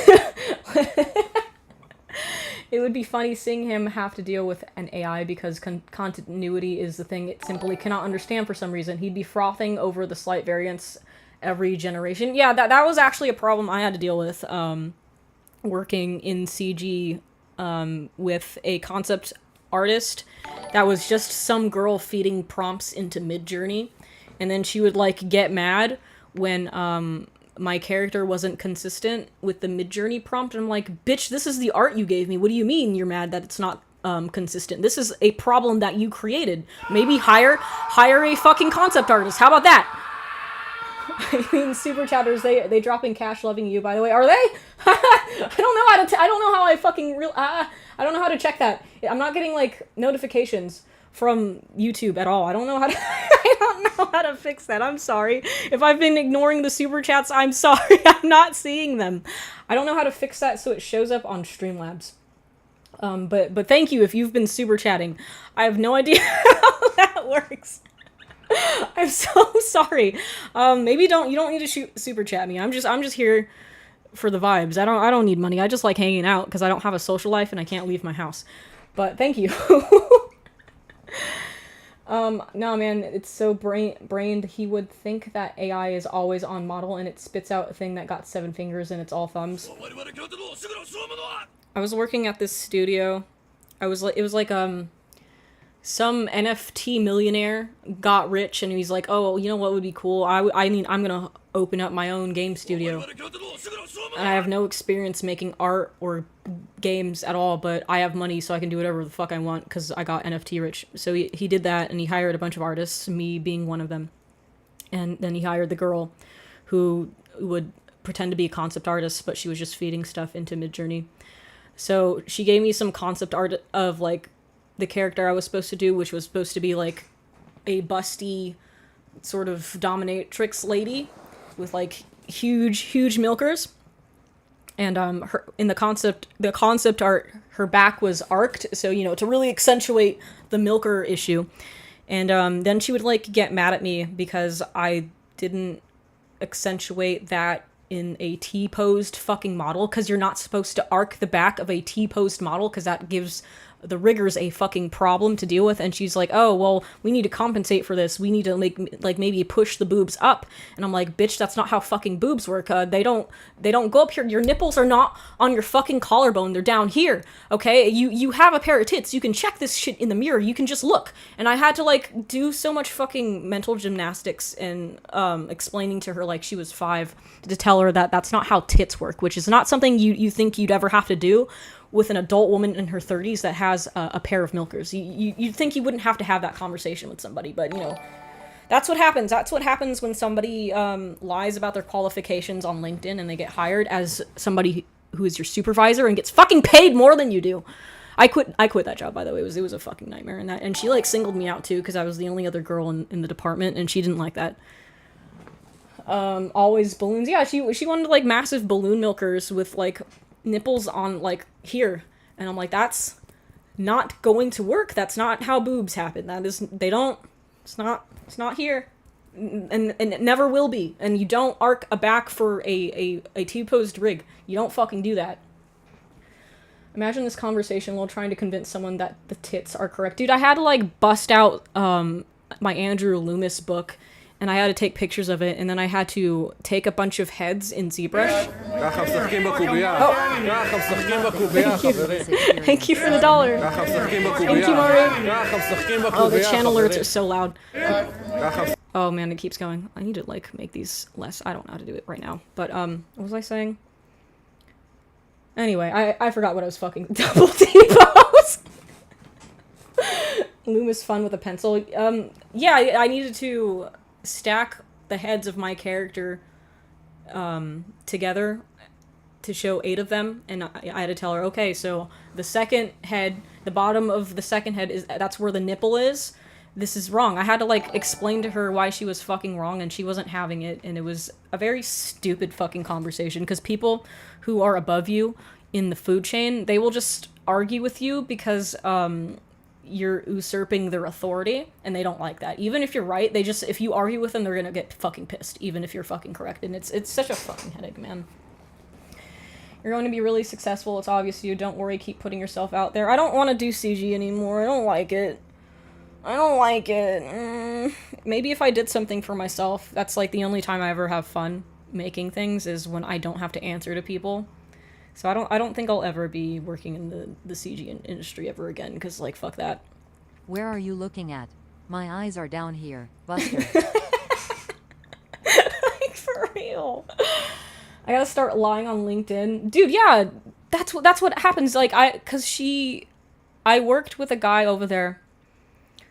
It would be funny seeing him have to deal with an AI because continuity is the thing it simply cannot understand for some reason. He'd be frothing over the slight variance every generation. Yeah, that was actually a problem I had to deal with working in CG with a concept artist that was just some girl feeding prompts into Midjourney, and then she would like get mad when my character wasn't consistent with the Midjourney prompt. And I'm like, bitch, this is the art you gave me. What do you mean you're mad that it's not consistent? This is a problem that you created. Maybe hire a fucking concept artist. How about that? I mean, super chatters, they dropping cash loving you, by the way. Are they? I don't know how to I don't know how I fucking I don't know how to check that. I'm not getting like notifications from YouTube at all. I don't know how to I don't know how to fix that. I'm sorry. If I've been ignoring the super chats, I'm sorry. I'm not seeing them. I don't know how to fix that so it shows up on Streamlabs. But thank you if you've been super chatting. I have no idea how that works. I'm so sorry. Maybe you don't need to super chat me. I'm just here for the vibes. I don't need money. I just like hanging out because I don't have a social life and I can't leave my house. But thank you. No, man, it's so brained. He would think that AI is always on model and it spits out a thing that got 7 fingers and it's all thumbs. I was working at this studio. It was like some NFT millionaire got rich and he's like, oh, you know what would be cool? I'm gonna open up my own game studio. And I have no experience making art or games at all, but I have money so I can do whatever the fuck I want because I got NFT rich. So he did that and he hired a bunch of artists, me being one of them. And then he hired the girl who would pretend to be a concept artist, but she was just feeding stuff into Midjourney. So she gave me some concept art of like the character I was supposed to do, which was supposed to be like a busty sort of dominatrix lady with like huge milkers. And her in the concept art, her back was arced, so you know, to really accentuate the milker issue. And then she would like get mad at me because I didn't accentuate that in a T-posed fucking model, because you're not supposed to arc the back of a T-posed model because that gives the riggers a fucking problem to deal with. And she's like, oh, well, we need to compensate for this. We need to like maybe push the boobs up. And I'm like, bitch, that's not how fucking boobs work. They don't go up here. Your nipples are not on your fucking collarbone. They're down here. Okay. You have a pair of tits. You can check this shit in the mirror. You can just look. And I had to like do so much fucking mental gymnastics and explaining to her like she was 5 to tell her that that's not how tits work, which is not something you think you'd ever have to do with an adult woman in her 30s that has a pair of milkers. You'd think you wouldn't have to have that conversation with somebody, but you know, that's what happens. That's what happens when somebody lies about their qualifications on LinkedIn and they get hired as somebody who is your supervisor and gets fucking paid more than you do. I quit that job, by the way. It was a fucking nightmare, and she like singled me out too because I was the only other girl in the department, and she didn't like that. Always balloons. Yeah, she wanted like massive balloon milkers with like nipples on like here, and I'm like, that's not going to work. That's not how boobs happen. That is, they don't. It's not here, and it never will be. And you don't arc a back for a T-posed rig. You don't fucking do that. Imagine this conversation while trying to convince someone that the tits are correct. Dude, I had to like bust out my Andrew Loomis book, and I had to take pictures of it, and then I had to take a bunch of heads in ZBrush. Thank you for the $1. Thank you, Mari. Oh, the channel alerts are so loud. Oh man, it keeps going. I need to like make these less. I don't know how to do it right now. But what was I saying? Anyway, I forgot what I was fucking double T-pose. Loomis fun with a pencil. Yeah, I needed to stack the heads of my character together to show 8 of them, and I had to tell her, okay, so the second head, the bottom of the second head, that's where the nipple is. This is wrong. I had to like explain to her why she was fucking wrong, and she wasn't having it, and it was a very stupid fucking conversation, because people who are above you in the food chain, they will just argue with you because you're usurping their authority, and they don't like that. Even if you're right, if you argue with them, they're gonna get fucking pissed, even if you're fucking correct, and it's such a fucking headache, man. You're going to be really successful, it's obvious to you, don't worry, keep putting yourself out there. I don't want to do CG anymore, I don't like it. Maybe if I did something for myself, that's like the only time I ever have fun making things, is when I don't have to answer to people. So I don't think I'll ever be working in the CG industry ever again, because like, fuck that. Where are you looking at? My eyes are down here, Buster. Like, for real. I gotta start lying on LinkedIn. Dude, yeah, that's what happens. Like, I worked with a guy over there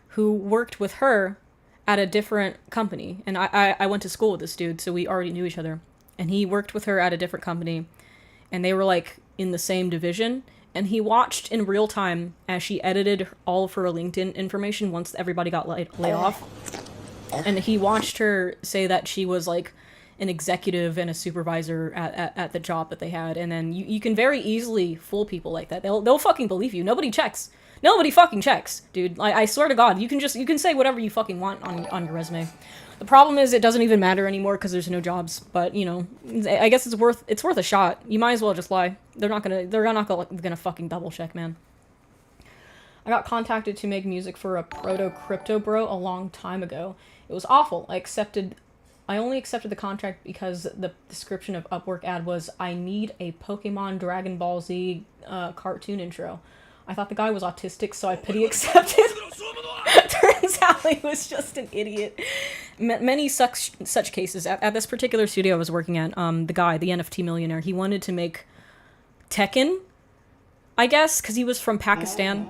who worked with her at a different company. And I went to school with this dude, so we already knew each other. And he worked with her at a different company. And they were, like, in the same division. And he watched in real time as she edited all of her LinkedIn information once everybody got laid off. And he watched her say that she was, like, an executive and a supervisor at the job that they had. And then you can very easily fool people like that. They'll fucking believe you. Nobody checks. Nobody fucking checks, dude. I swear to God, you can say whatever you fucking want on your resume. The problem is it doesn't even matter anymore because there's no jobs. But you know, I guess it's worth a shot. You might as well just lie. They're not gonna fucking double check, man. I got contacted to make music for a proto crypto bro a long time ago. It was awful. I only accepted the contract because the description of Upwork ad was, I need a Pokemon Dragon Ball Z cartoon intro. I thought the guy was autistic, so I pity accepted. Turns out he was just an idiot. Many such cases. At this particular studio I was working at, the guy, the NFT millionaire, he wanted to make Tekken, I guess, because he was from Pakistan.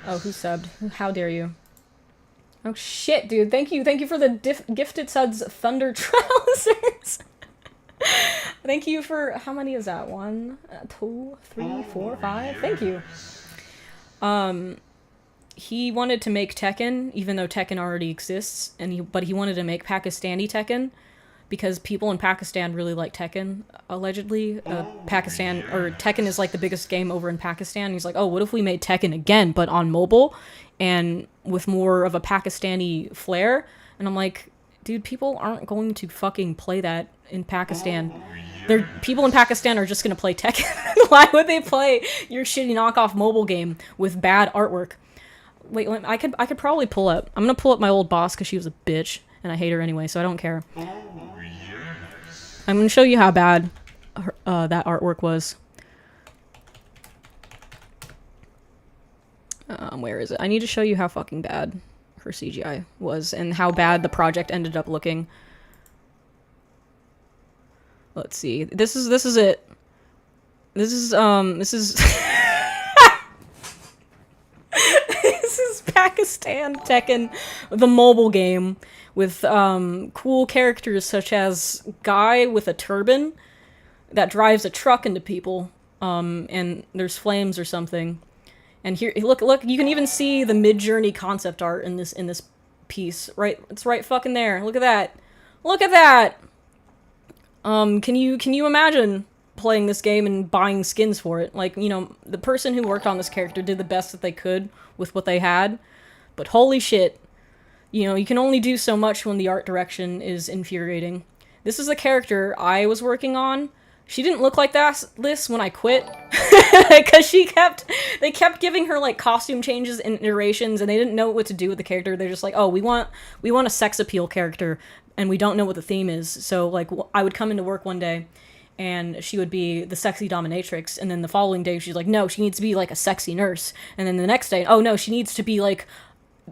Oh, who subbed? How dare you? Oh shit, dude. Thank you for the gifted suds Thunder Trousers. Thank you for, how many is that? 1, 2, 3, 4, 5? Thank you. He wanted to make Tekken, even though Tekken already exists, but he wanted to make Pakistani Tekken, because people in Pakistan really like Tekken, allegedly. Tekken is like the biggest game over in Pakistan. He's like, oh, what if we made Tekken again, but on mobile, and with more of a Pakistani flair? And I'm like, dude, people aren't going to fucking play that in Pakistan. People in Pakistan are just gonna play Tekken. Why would they play your shitty knockoff mobile game with bad artwork? Wait, I could probably pull up. I'm gonna pull up my old boss because she was a bitch, and I hate her anyway, so I don't care. I'm gonna show you how bad that artwork was. Where is it? I need to show you how fucking bad her CGI was and how bad the project ended up looking. Let's see. This is it. This is this is Pakistan Tekken, the mobile game, with cool characters such as guy with a turban that drives a truck into people, and there's flames or something, And here, look, you can even see the Mid-Journey concept art in this piece, right? It's right fucking there. Look at that. Look at that! Can you imagine playing this game and buying skins for it? Like, you know, the person who worked on this character did the best that they could with what they had, but holy shit, you know, you can only do so much when the art direction is infuriating. This is the character I was working on. She didn't look like this when I quit, because they kept giving her, like, costume changes and iterations, and they didn't know what to do with the character. They're just like, oh, we want a sex appeal character, and we don't know what the theme is. So, like, I would come into work one day, and she would be the sexy dominatrix, and then the following day, she's like, no, she needs to be, like, a sexy nurse. And then the next day, oh, no, she needs to be, like,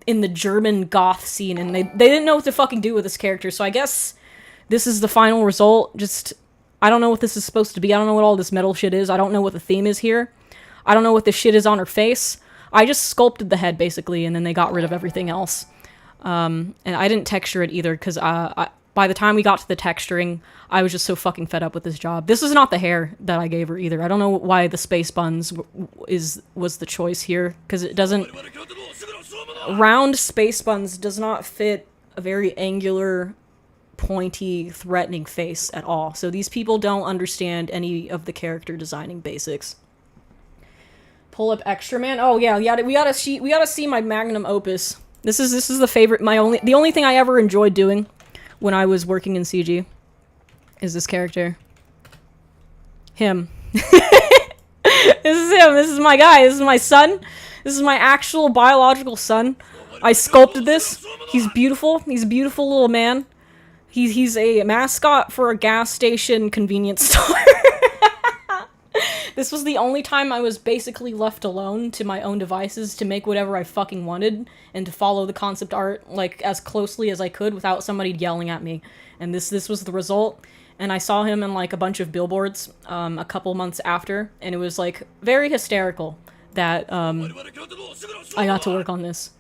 in the German goth scene, and they didn't know what to fucking do with this character, so I guess this is the final result. Just, I don't know what this is supposed to be. I don't know what all this metal shit is. I don't know what the theme is here. I don't know what this shit is on her face. I just sculpted the head, basically, and then they got rid of everything else. And I didn't texture it either, because by the time we got to the texturing, I was just so fucking fed up with this job. This is not the hair that I gave her either. I don't know why the space buns was the choice here, because it doesn't... Round space buns does not fit a very angular, pointy, threatening face at all. So these people don't understand any of the character designing basics. Pull up Extra Man. Oh yeah, we gotta see my magnum opus. This is the favorite. The only thing I ever enjoyed doing when I was working in CG is this character. Him. This is him. This is my guy. This is my son. This is my actual biological son. I sculpted this. He's beautiful. He's a beautiful little man. He's a mascot for a gas station convenience store. This was the only time I was basically left alone to my own devices to make whatever I fucking wanted and to follow the concept art, like, as closely as I could without somebody yelling at me. And this was the result. And I saw him in, like, a bunch of billboards a couple months after, and it was, like, very hysterical that I got to work on this.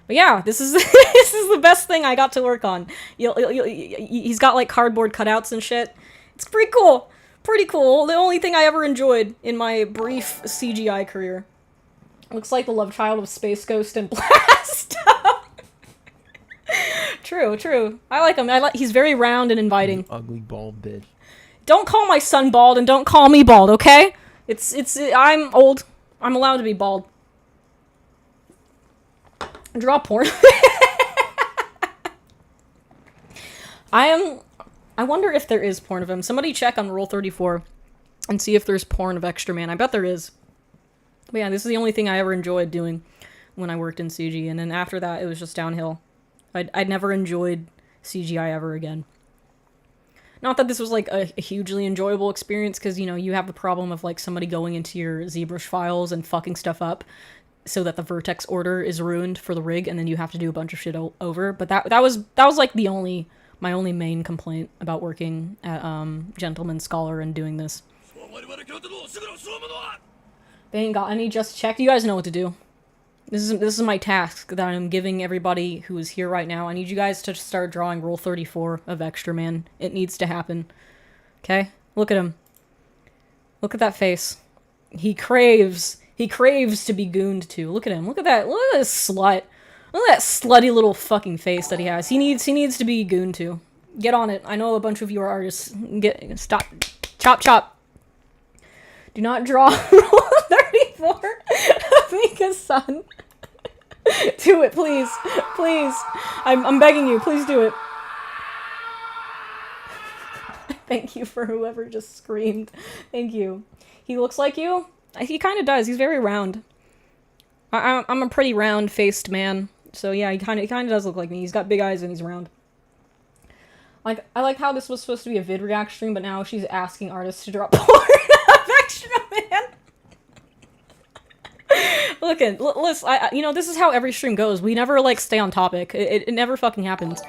But yeah, this is this is the best thing I got to work on. He's got, like, cardboard cutouts and shit. It's pretty cool. Pretty cool. The only thing I ever enjoyed in my brief CGI career. Looks like the love child of Space Ghost and Blast. True. I like him. He's very round and inviting. Ugly bald bitch. Don't call my son bald and don't call me bald, okay? I'm old. I'm allowed to be bald. Draw porn. I wonder if there is porn of him. Somebody check on Rule 34 and see if there's porn of Extra Man. I bet there is. But yeah, this is the only thing I ever enjoyed doing when I worked in CG, and then after that, it was just downhill. I'd never enjoyed CGI ever again. Not that this was, like, a hugely enjoyable experience, because, you know, you have the problem of, like, somebody going into your ZBrush files and fucking stuff up so that the vertex order is ruined for the rig, and then you have to do a bunch of shit over. But that was like, my only main complaint about working at, Gentleman Scholar and doing this. They ain't got any just checked. You guys know what to do. This is my task that I'm giving everybody who is here right now. I need you guys to start drawing Rule 34 of Extra Man. It needs to happen. Okay? Look at him. Look at that face. He craves to be gooned to. Look at him. Look at this slut. Look at that slutty little fucking face that he has. He needs to be gooned to. Get on it. I know a bunch of you are artists. Stop. Chop. Do not draw Rule 34 of Mika's son. Do it, please. Please. I'm begging you. Please do it. Thank you for whoever just screamed. Thank you. He looks like you? He kind of does. He's very round. I'm a pretty round-faced man. So yeah, he kind of does look like me. He's got big eyes and he's round. Like, I like how this was supposed to be a vid react stream, but now she's asking artists to draw porn of Extra Man. Listen, you know, this is how every stream goes. We never, like, stay on topic. It never fucking happens.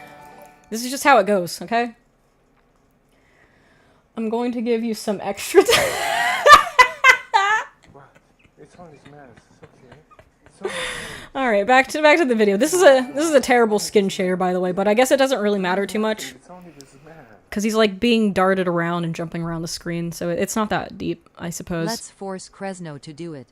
This is just how it goes, okay? I'm going to give you some extra time. Alright, back to the video. This is a terrible skin shader, by the way, but I guess it doesn't really matter too much. Because he's, like, being darted around and jumping around the screen, so it's not that deep, I suppose. Let's force Kresno to do it.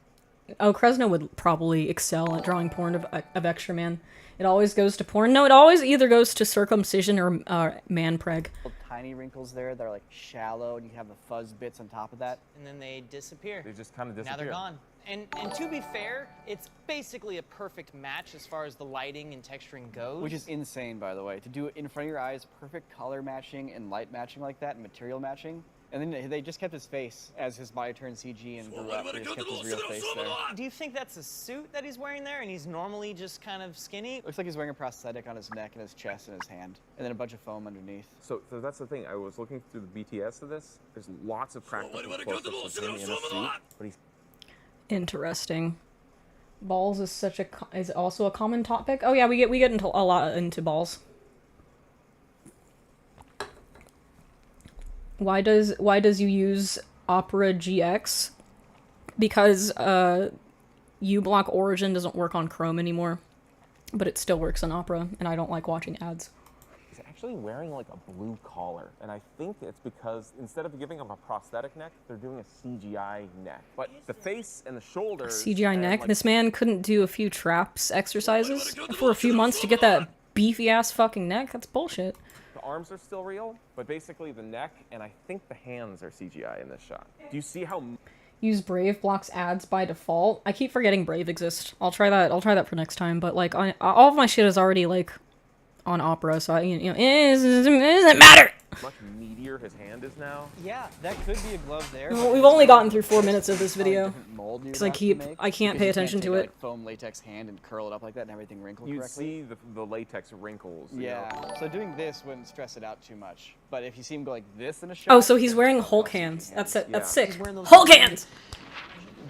Oh, Kresna would probably excel at drawing porn of Extra Man. It always goes to porn. No, it always either goes to circumcision or man preg. Tiny wrinkles there that are like shallow, and you have the fuzz bits on top of that. And then they disappear. They just kind of Now disappear. they're gone. And to be fair, it's basically a perfect match as far as the lighting and texturing goes. Which is insane, by the way. To do it in front of your eyes, perfect color matching and light matching like that, and material matching. And then they just kept his face as his body turned CG and grew up. They just kept his real face there. Do you think that's a suit that he's wearing there and he's normally just kind of skinny? Looks like he's wearing a prosthetic on his neck and his chest and his hand. And then a bunch of foam underneath. So that's the thing. I was looking through the BTS of this. There's lots of practical close-ups of him in a suit, but he's Interesting. Balls is is also a common topic. Oh yeah, we get into a lot into balls. Why does you use Opera GX? Because uBlock Origin doesn't work on Chrome anymore, but it still works on Opera, and I don't like watching ads. He's actually wearing like a blue collar, and I think it's because instead of giving him a prosthetic neck, they're doing a CGI neck. But the face and the shoulders... CGI and, neck? like, This man couldn't do a few traps exercises for a few months to get that beefy-ass fucking neck? That's bullshit. The arms are still real, but basically the neck and I think the hands are CGI in this shot. Do you see how... Use Brave blocks ads by default? I keep forgetting Brave exists. I'll try that for next time, but like, all of my shit is already like on Opera, so it doesn't matter! much meatier his hand is now? Yeah, that could be a glove there. Well, we've only gotten through 4 minutes of this video. Because I can't pay attention to it. Like, foam latex hand and curl it up like that and everything wrinkled You correctly. see the latex wrinkles. you Yeah, know? so doing this wouldn't stress it out too much. But if you see him go like this in a shot... Oh, so he's wearing then Hulk it's all hands. CG That's it. That's Yeah. sick. He's wearing those Hulk big- hands!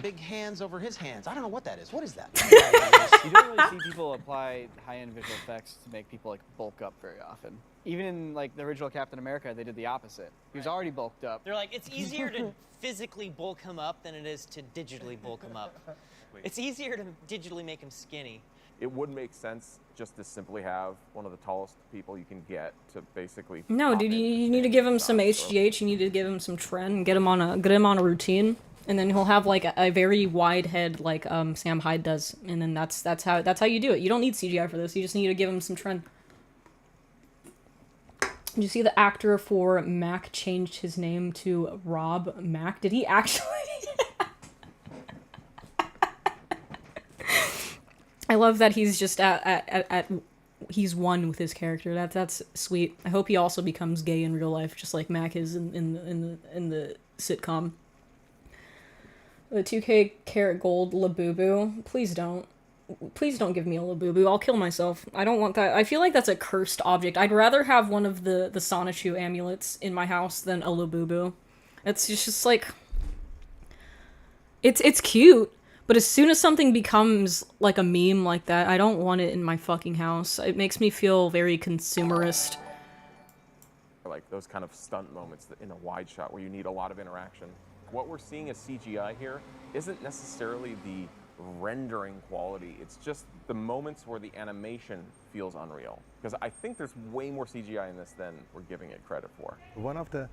Big hands over his hands. I don't know what that is. What is that? You don't really see people apply high-end visual effects to make people like bulk up very often. Even in like the original Captain America, they did the opposite. He was already bulked up. They're like, it's easier to physically bulk him up than it is to digitally bulk him up. It's easier to digitally make him skinny. It would make sense just to simply have one of the tallest people you can get to basically. No, pop dude, in you and need to stand give him in some the shot, so- HGH, you need to give him some trend, and get him on a routine. And then he'll have like a very wide head like Sam Hyde does. And then that's how you do it. You don't need CGI for this, you just need to give him some trend. Did you see the actor for Mac changed his name to Rob Mac? Did he actually? I love that he's just he's one with his character. That's sweet. I hope he also becomes gay in real life, just like Mac is in the sitcom. The 2K karat gold Labubu. Please don't. Please don't give me a Labubu. I'll kill myself. I don't want that. I feel like that's a cursed object. I'd rather have one of the Sonichu amulets in my house than a Labubu. It's just like... It's cute, but as soon as something becomes like a meme like that, I don't want it in my fucking house. It makes me feel very consumerist. Like those kind of stunt moments in a wide shot where you need a lot of interaction. What we're seeing as CGI here isn't necessarily the rendering quality, it's just the moments where the animation feels unreal. Because I think there's way more CGI in this than we're giving it credit for. One of the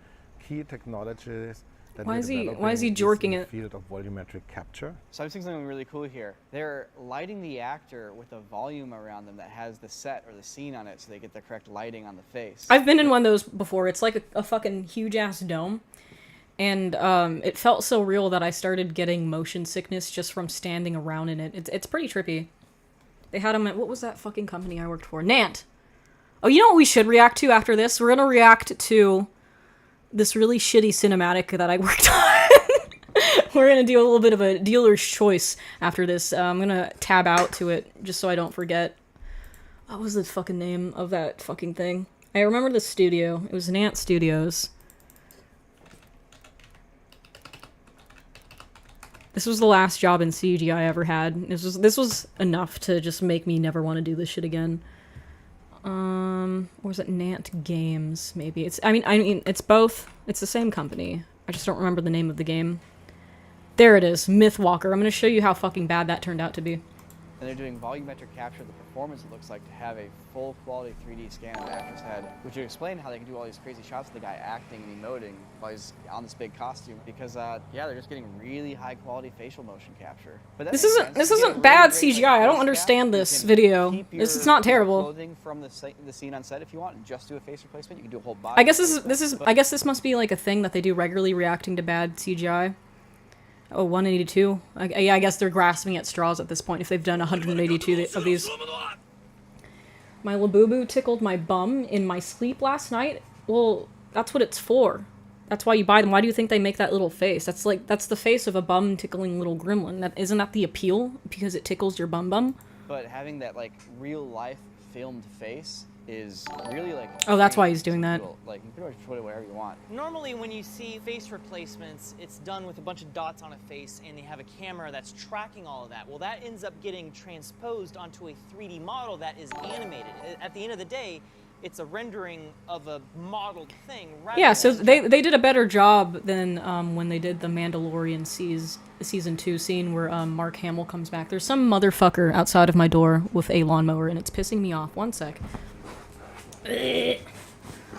key technologies that Why we're is he developing jorking in the it? field of volumetric capture. So I'm seeing something really cool here. They're lighting the actor with a volume around them that has the set or the scene on it so they get the correct lighting on the face. I've been in one of those before. It's like a fucking huge-ass dome. And it felt so real that I started getting motion sickness just from standing around in it. It's pretty trippy. They had them at, what was that fucking company I worked for? Nant! Oh, you know what we should react to after this? We're gonna react to this really shitty cinematic that I worked on. We're gonna do a little bit of a dealer's choice after this. I'm gonna tab out to it just so I don't forget. What was the fucking name of that fucking thing? I remember the studio. It was Nant Studios. This was the last job in CG I ever had. This was enough to just make me never want to do this shit again. Or was it Nant Games? Maybe I mean it's both. It's the same company. I just don't remember the name of the game. There it is, Mythwalker. I'm gonna show you how fucking bad that turned out to be. and they're doing volumetric capture of the performance it looks like to have a full quality 3D scan of the actor's head, which would explain how they can do all these crazy shots of the guy acting and emoting while he's on this big costume. Because yeah, they're just getting really high quality facial motion capture. But that This makes isn't sense. this You get a isn't really bad great, CGI. like, I don't face understand cap. You this can video. keep This is your, not terrible. clothing from the scene on set if you want, and just do a face replacement. You can do a whole body. I guess this replacement, is but- I guess this must be like a thing that they do regularly, reacting to bad CGI. Oh, 182. Yeah, I guess they're grasping at straws at this point if they've done 182 of these. My Labubu tickled my bum in my sleep last night. Well, that's what it's for. That's why you buy them. Why do you think they make that little face? That's the face of a bum tickling little gremlin. Isn't that the appeal? Because it tickles your bum? But having that like real life filmed face is really like. Oh, that's why he's strange doing and that. cool. Like you can pretty much put it wherever you want. Normally when you see face replacements, it's done with a bunch of dots on a face and they have a camera that's tracking all of that. Well, that ends up getting transposed onto a 3D model that is animated. At the end of the day, it's a rendering of a modeled thing. Yeah, so they did a better job than when they did the Mandalorian season 2 scene where Mark Hamill comes back. There's some motherfucker outside of my door with a lawnmower and it's pissing me off. One sec. Ugh.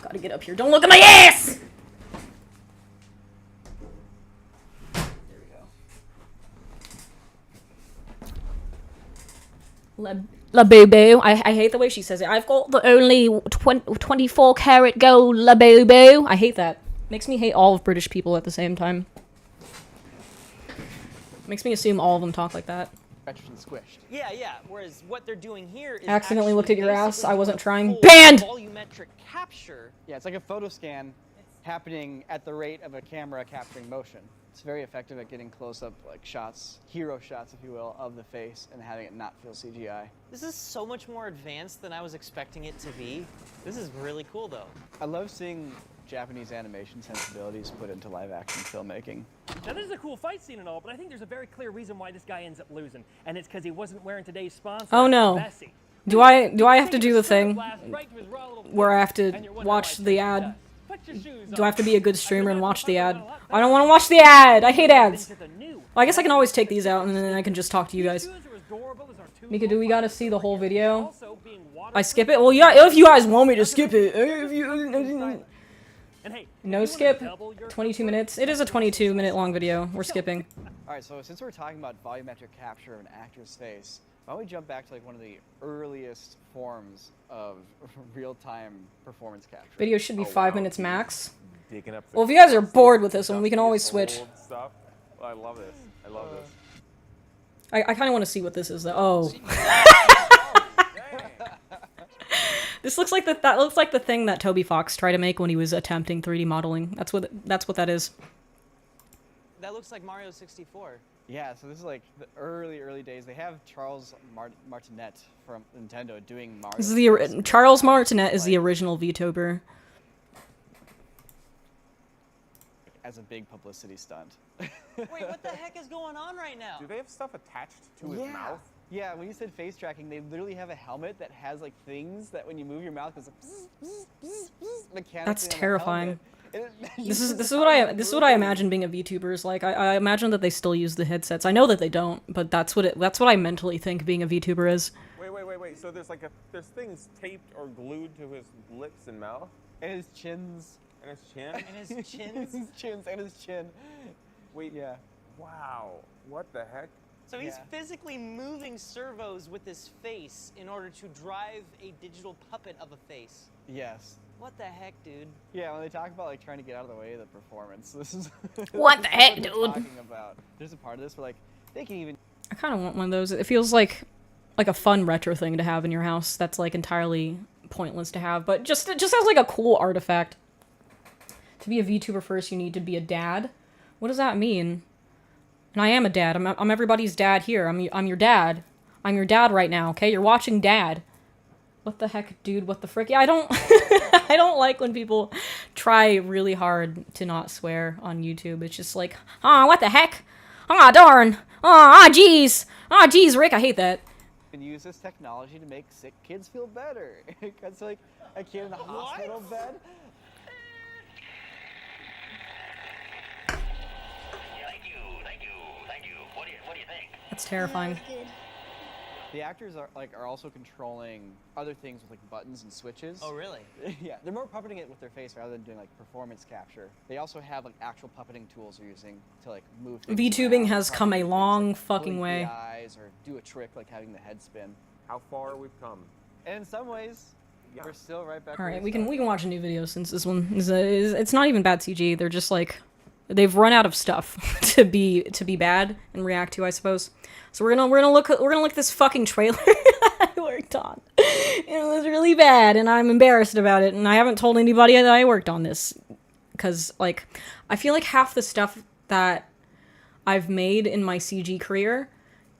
Gotta get up here. Don't look at my ass! There we go. La boo boo. I hate the way she says it. I've got the only 24 karat gold la boo boo. I hate that. Makes me hate all of British people at the same time. Makes me assume all of them talk like that. Stretched and squished. Yeah. Whereas what they're doing here is Accidentally looked at your ass. basically I wasn't a trying. full Banned! Volumetric capture. Yeah, it's like a photo scan happening at the rate of a camera capturing motion. It's very effective at getting close-up like shots, hero shots, if you will, of the face and having it not feel CGI. This is so much more advanced than I was expecting it to be. This is really cool, though. I love seeing Japanese animation sensibilities put into live-action filmmaking. Now, this is a cool fight scene and all, but I think there's a very clear reason why this guy ends up losing, and it's because he wasn't wearing today's sponsor. Oh no. Bessie. Do I have to do the thing where I have to watch the ad? Do I have to be a good streamer and watch the ad? I don't want to watch the ad! I hate ads! Well, I guess I can always take these out and then I can just talk to you guys. Mika, do we gotta see the whole video? I skip it? Well, yeah, if you guys want me to skip it. No skip. 22 minutes. It is a 22-minute long video. We're skipping. Alright, so since we're talking about volumetric capture of an actor's face, why don't we jump back to like one of the earliest forms of real-time performance capture? Video should be 5 minutes max. Digging up Well, if you guys are bored with this one, we can always switch. old stuff. I love this. I love this. I kind of want to see what this is, though. Oh. This looks like that looks like the thing that Toby Fox tried to make when he was attempting 3D modeling. That's what that is. That looks like Mario 64. Yeah, so this is like the early days. They have Charles Martinet from Nintendo doing Mario. This is the Charles Martinet is the original VTuber. As a big publicity stunt. Wait, what the heck is going on right now? Do they have stuff attached to his mouth? Yeah, when you said face tracking, they literally have a helmet that has like things that when you move your mouth goes mechanically. That's terrifying. This is This what I imagine being a VTuber is like. I imagine that they still use the headsets. I know that they don't, but that's what I mentally think being a VTuber is. Wait. So there's there's things taped or glued to his lips and mouth? And his chins. And his chin? And his chins? His chins and his chin. Wait. Yeah. Wow. What the heck? So he's physically moving servos with his face in order to drive a digital puppet of a face. Yes. What the heck, dude? Yeah, when they talk about like trying to get out of the way of the performance, this is What the heck, what dude? they're talking about. There's a part of this where like they can even. I kind of want one of those. It feels like a fun retro thing to have in your house. That's like entirely pointless to have, but just as like a cool artifact. To be a VTuber first, you need to be a dad. What does that mean? And I am a dad. I'm everybody's dad here. I'm your dad. I'm your dad right now. Okay, you're watching Dad. What the heck, dude? What the frick? Yeah, I don't. I don't like when people try really hard to not swear on YouTube. It's just like, what the heck? Darn. Jeez. Jeez, Rick. I hate that. And use this technology to make sick kids feel better. Because like a kid in a hospital bed. That's terrifying. The actors are also controlling other things with like buttons and switches. Oh, really? Yeah, they're more puppeting it with their face rather than doing like performance capture. They also have like actual puppeting tools they're using to like move things VTubing around, has probably come a do things long like fucking blink way. the eyes or do a trick like having the head spin. How far we've come. And in some ways, we're still right back. All where right, we we can started. watch a new video since this one is it's not even bad CG. They're just like they've run out of stuff to be bad and react to, I suppose. So we're gonna look at this fucking trailer I worked on. It was really bad, and I'm embarrassed about it. And I haven't told anybody that I worked on this because like I feel like half the stuff that I've made in my CG career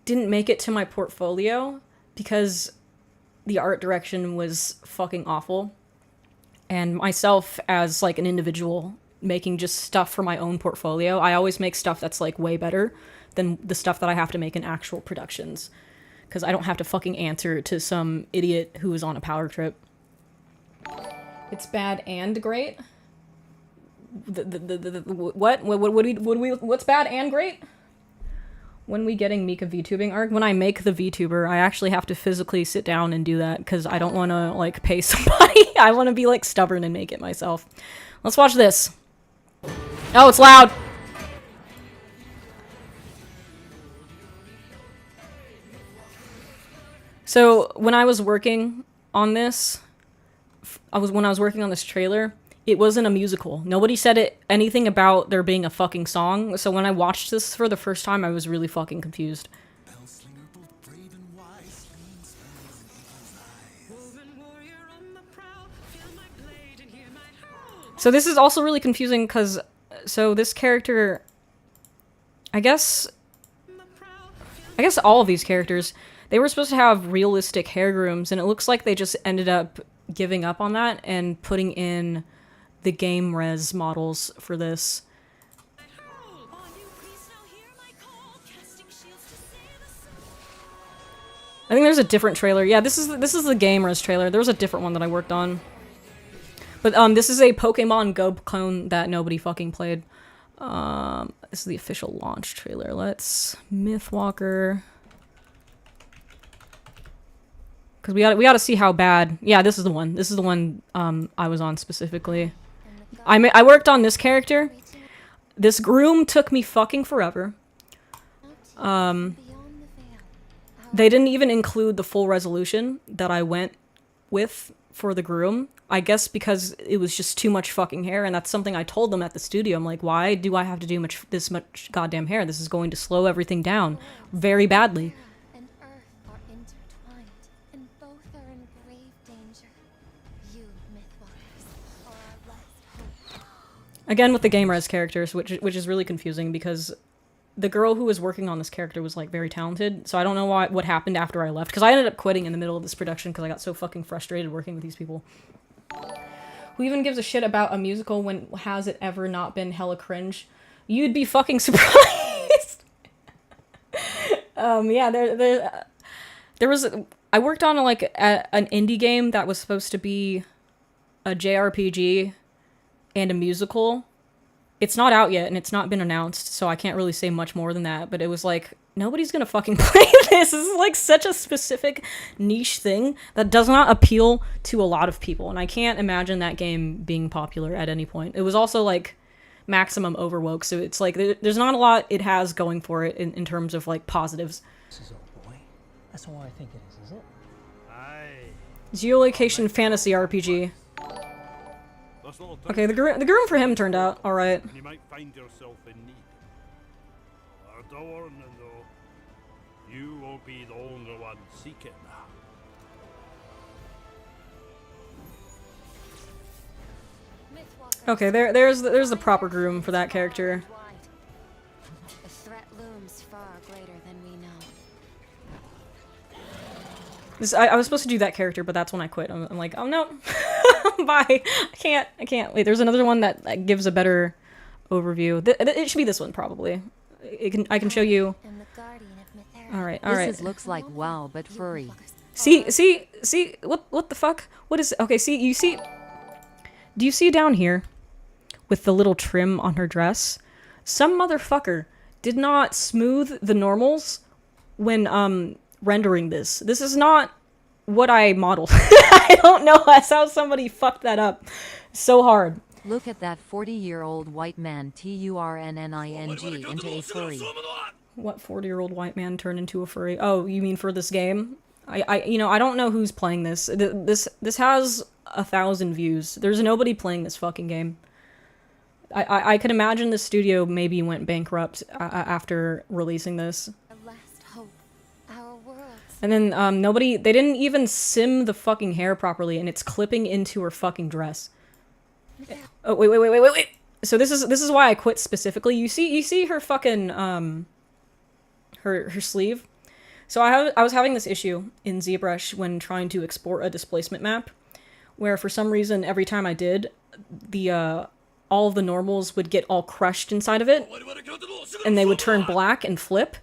didn't make it to my portfolio because the art direction was fucking awful. And myself as like an individual making just stuff for my own portfolio, I always make stuff that's like way better than the stuff that I have to make in actual productions. Because I don't have to fucking answer to some idiot who is on a power trip. It's bad and great? What? What's bad and great? When we getting Mika VTubing arc? When I make the VTuber, I actually have to physically sit down and do that because I don't want to like pay somebody. I want to be like stubborn and make it myself. Let's watch this. Oh, it's loud. So when I was working on this, when I was working on this trailer, it wasn't a musical. Nobody said anything about there being a fucking song. So when I watched this for the first time, I was really fucking confused. So this is also really confusing because, so this character, I guess all of these characters, they were supposed to have realistic hair grooms, and it looks like they just ended up giving up on that and putting in the game res models for this. I think there's a different trailer. Yeah, this is the game res trailer. There was a different one that I worked on. But this is a Pokemon Go clone that nobody fucking played. This is the official launch trailer. Let's Mythwalker. Cause we gotta see how bad. Yeah, this is the one. This is the one I was on specifically. I worked on this character. This groom took me fucking forever. They didn't even include the full resolution that I went with for the groom. I guess because it was just too much fucking hair, and that's something I told them at the studio. I'm like, why do I have to do this much goddamn hair? This is going to slow everything down very badly. And Earth are intertwined, and both are in grave danger. You, Mythwalkers, are our last hope. Again with the game res characters, which is really confusing because the girl who was working on this character was like very talented. So I don't know what happened after I left, because I ended up quitting in the middle of this production because I got so fucking frustrated working with these people. Who even gives a shit about a musical when has it ever not been hella cringe? You'd be fucking surprised. Yeah, there was I worked on like an indie game that was supposed to be a JRPG and a musical. It's not out yet, and it's not been announced, so I can't really say much more than that, but it was like, nobody's gonna fucking play this. This is like such a specific niche thing that does not appeal to a lot of people, and I can't imagine that game being popular at any point. It was also like maximum overwoke, so it's like there's not a lot it has going for it in terms of like positives. This is old boy. That's the one I think it is it? Aye. Geolocation fantasy RPG. Okay, the groom for him turned out alright. You might find yourself in need. A warning though, you won't be the only one seeking. Okay, there's the proper groom for that character. The threat looms far greater than we know. I was supposed to do that character, but that's when I quit. I'm like, oh no, bye. I can't. Wait, there's another one that gives a better overview. It should be this one probably. I can show you. All right. This looks like WoW, but furry. See, what the fuck? What is, okay, see, do you see down here with the little trim on her dress? Some motherfucker did not smooth the normals when rendering this. This is not what I modeled. I don't know how somebody fucked that up so hard. Look at that 40-year-old white man turning into a furry. What 40-year-old white man turned into a furry? Oh, you mean for this game? You know, I don't know who's playing this. This has 1,000 views. There's nobody playing this fucking game. I could imagine the studio maybe went bankrupt after releasing this. Our last hope. Our world. And then they didn't even sim the fucking hair properly, and it's clipping into her fucking dress. Oh, wait. So this is why I quit specifically. You see her fucking her sleeve. So I was having this issue in ZBrush when trying to export a displacement map, where for some reason every time I did, the all of the normals would get all crushed inside of it, and they would turn black and flip,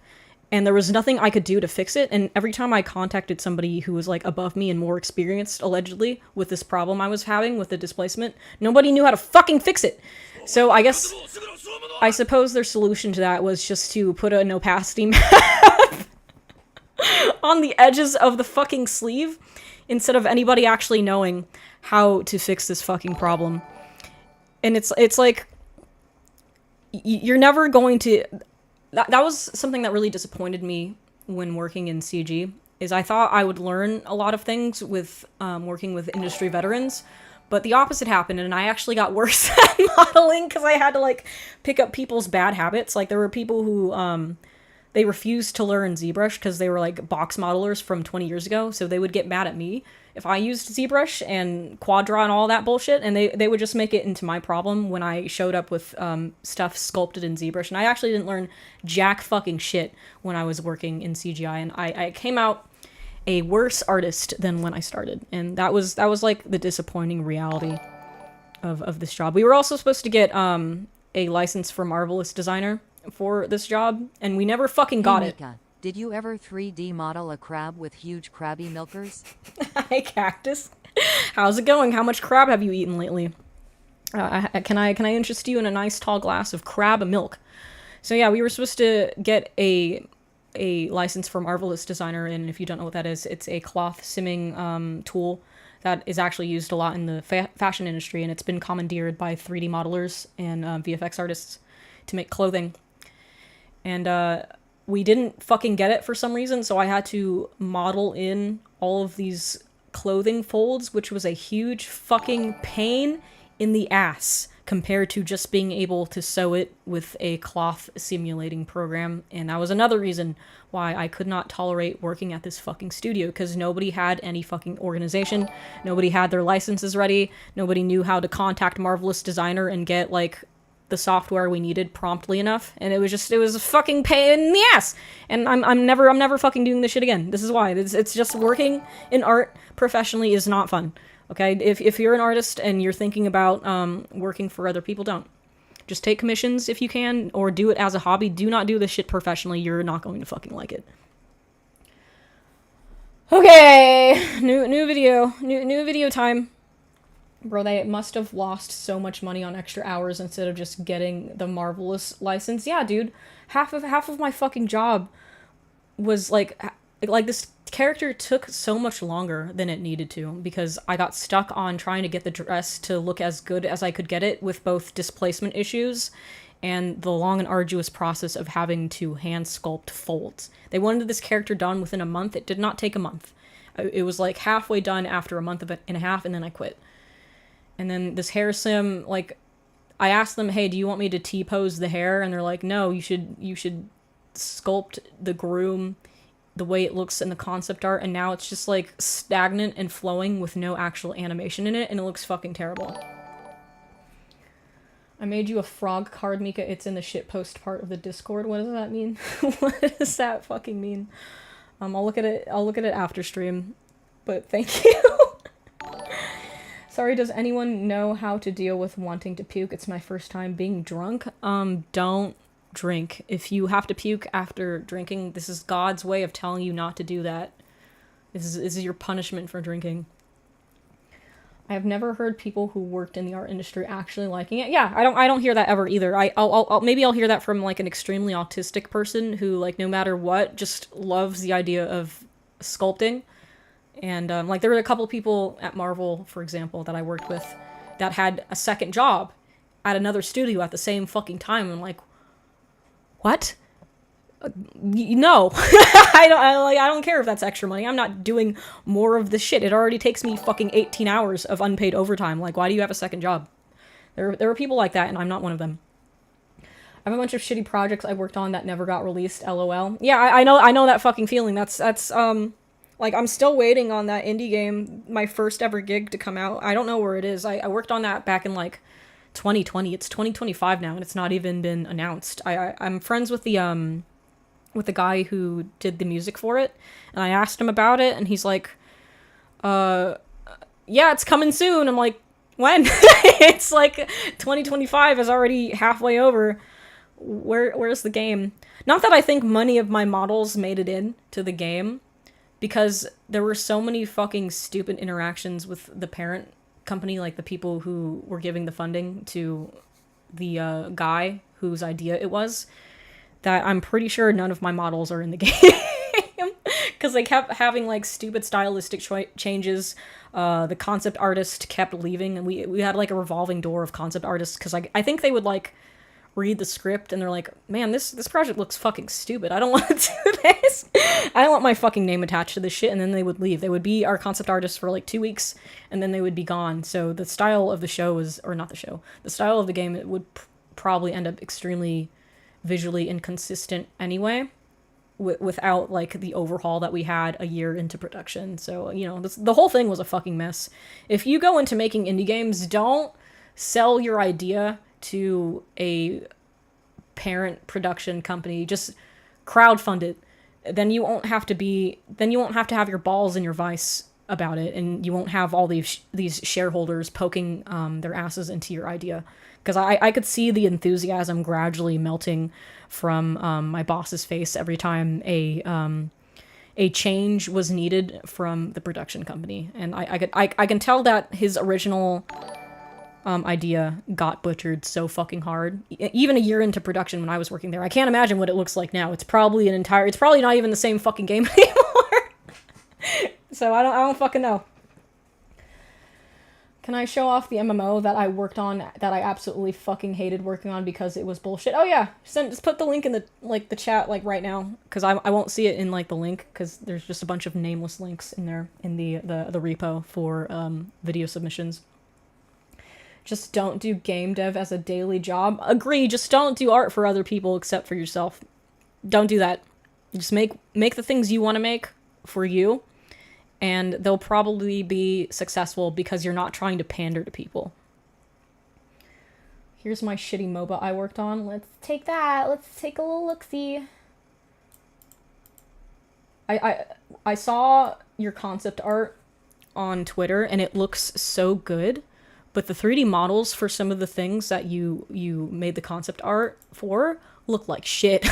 and there was nothing I could do to fix it. And every time I contacted somebody who was like above me and more experienced, allegedly, with this problem I was having with the displacement, nobody knew how to fucking fix it. So I suppose their solution to that was just to put an opacity map on the edges of the fucking sleeve, instead of anybody actually knowing how to fix this fucking problem. And it's like, you're never going to... That was something that really disappointed me when working in CG, is I thought I would learn a lot of things with working with industry veterans, but the opposite happened, and I actually got worse at modeling because I had to, like, pick up people's bad habits. Like, there were people who, they refused to learn ZBrush because they were, like, box modelers from 20 years ago, so they would get mad at me if I used ZBrush and Quadra and all that bullshit, and they would just make it into my problem when I showed up with stuff sculpted in ZBrush. And I actually didn't learn jack fucking shit when I was working in CGI, and I came out a worse artist than when I started, and that was like the disappointing reality of this job. We were also supposed to get a license for Marvelous Designer for this job, and we never fucking got it. Did you ever 3D model a crab with huge crabby milkers? Hi, Cactus. How's it going? How much crab have you eaten lately? Can I interest you in a nice tall glass of crab milk? So yeah, we were supposed to get a license for Marvelous Designer, and if you don't know what that is, it's a cloth simming tool that is actually used a lot in the fashion industry, and it's been commandeered by 3D modelers and VFX artists to make clothing. And we didn't fucking get it for some reason, so I had to model in all of these clothing folds, which was a huge fucking pain in the ass compared to just being able to sew it with a cloth simulating program. And that was another reason why I could not tolerate working at this fucking studio, because nobody had any fucking organization, nobody had their licenses ready, nobody knew how to contact Marvelous Designer and get, like, the software we needed promptly enough, and it was a fucking pain in the ass. And I'm never fucking doing this shit again. This is why. It's just working in art professionally is not fun. Okay, if you're an artist and you're thinking about working for other people, don't. Just take commissions if you can, or do it as a hobby. Do not do this shit professionally. You're not going to fucking like it. Okay, new video time. Bro, they must have lost so much money on extra hours instead of just getting the Marvelous license. Yeah, dude, half of my fucking job was like this character took so much longer than it needed to, because I got stuck on trying to get the dress to look as good as I could get it with both displacement issues and the long and arduous process of having to hand sculpt folds. They wanted this character done within a month. It did not take a month. It was like halfway done after a month and a half, and then I quit. And then this hair sim, like, I asked them, hey, do you want me to T-pose the hair? And they're like, no, you should sculpt the groom the way it looks in the concept art, and now it's just, like, stagnant and flowing with no actual animation in it, and it looks fucking terrible. I made you a frog card, Mika. It's in the shitpost part of the Discord. What does that mean? What does that fucking mean? I'll look at it after stream. But thank you. Sorry, does anyone know how to deal with wanting to puke? It's my first time being drunk. Don't drink. If you have to puke after drinking, this is God's way of telling you not to do that. This is your punishment for drinking. I have never heard people who worked in the art industry actually liking it. Yeah, I don't hear that ever either. Maybe I'll hear that from like an extremely autistic person who, like, no matter what, just loves the idea of sculpting. And like, there were a couple people at Marvel, for example, that I worked with that had a second job at another studio at the same fucking time. I'm like, what? No. I don't care if that's extra money. I'm not doing more of this shit. It already takes me fucking 18 hours of unpaid overtime. Like, why do you have a second job? There are people like that, and I'm not one of them. I have a bunch of shitty projects I worked on that never got released, LOL. Yeah, I know that fucking feeling. That's like, I'm still waiting on that indie game, my first ever gig, to come out. I don't know where it is. I worked on that back in, like, 2020. It's 2025 now, and it's not even been announced. I'm friends with the guy who did the music for it, and I asked him about it, and he's like, yeah, it's coming soon. I'm like, when? It's like 2025 is already halfway over. Where's the game? Not that I think many of my models made it in to the game, because there were so many fucking stupid interactions with the parent company, like the people who were giving the funding to the guy whose idea it was, that I'm pretty sure none of my models are in the game. Because they kept having, like, stupid stylistic changes. The concept artist kept leaving, and we had, like, a revolving door of concept artists, because I think they would, like, read the script, and they're like, man, this project looks fucking stupid. I don't want to do this. I don't want my fucking name attached to this shit, and then they would leave. They would be our concept artists for, like, 2 weeks, and then they would be gone. So the style of the show is, or not the show, the style of the game, it would probably end up extremely visually inconsistent anyway, without, like, the overhaul that we had a year into production. So, you know, the whole thing was a fucking mess. If you go into making indie games, don't sell your idea to a parent production company. Just crowdfund it. Then you won't have to have your balls in your vice about it, and you won't have all these shareholders poking their asses into your idea. Because I could see the enthusiasm gradually melting from my boss's face every time a change was needed from the production company, and I can tell that his original idea got butchered so fucking hard. Even a year into production when I was working there, I can't imagine what it looks like now. It's probably not even the same fucking game anymore. So I don't fucking know. Can I show off the MMO that I worked on that I absolutely fucking hated working on because it was bullshit? Oh yeah, just put the link in the chat, like, right now, because I won't see it in, like, the link, because there's just a bunch of nameless links in there in the repo for video submissions. Just don't do game dev as a daily job. Agree, just don't do art for other people except for yourself. Don't do that. Just make the things you want to make for you, and they'll probably be successful because you're not trying to pander to people. Here's my shitty MOBA I worked on. Let's take that. Let's take a little look-see. I saw your concept art on Twitter, and it looks so good. But the 3D models for some of the things that you made the concept art for look like shit.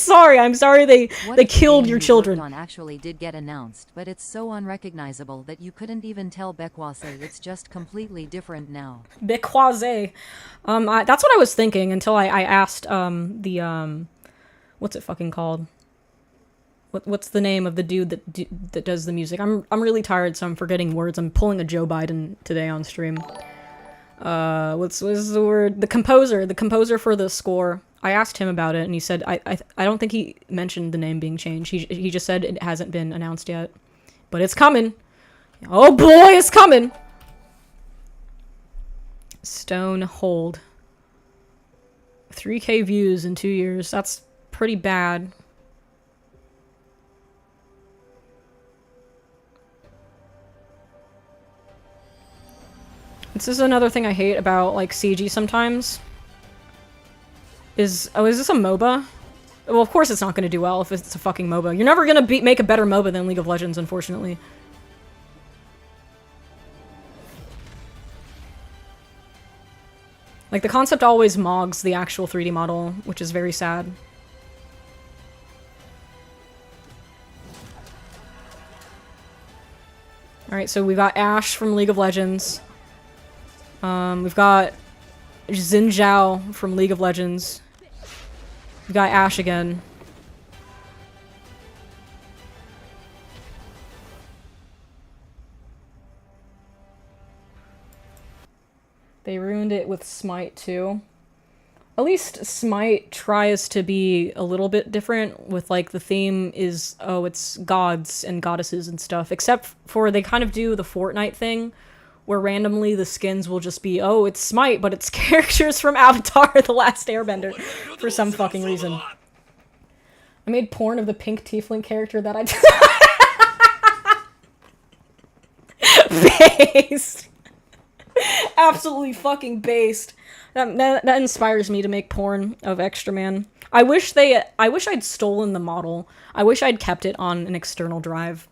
I'm sorry they killed your children. What actually did get announced, but it's so unrecognizable that you couldn't even tell Bequase. It's just completely different now. Bequase. That's what I was thinking until I asked what's it fucking called? What's the name of the dude that does the music? I'm really tired, so I'm forgetting words. I'm pulling a Joe Biden today on stream. What's the word? The composer for the score. I asked him about it, and he said I don't think he mentioned the name being changed. He just said it hasn't been announced yet, but it's coming. Oh boy, it's coming. Stone Hold. 3K views in 2 years. That's pretty bad. This is another thing I hate about, like, CG sometimes. Is this a MOBA? Well, of course it's not going to do well if it's a fucking MOBA. You're never going to make a better MOBA than League of Legends, unfortunately. Like, the concept always mogs the actual 3D model, which is very sad. Alright, so we've got Ashe from League of Legends. We've got Xin Zhao from League of Legends. We've got Ashe again. They ruined it with Smite too. At least Smite tries to be a little bit different with, like, the theme is, oh, it's gods and goddesses and stuff. Except for they kind of do the Fortnite thing, where randomly the skins will just be, oh, it's Smite, but it's characters from Avatar The Last Airbender for some fucking reason. I made porn of the pink tiefling character that I based. Absolutely fucking based. That inspires me to make porn of Extra Man. I wish I'd stolen the model. I wish I'd kept it on an external drive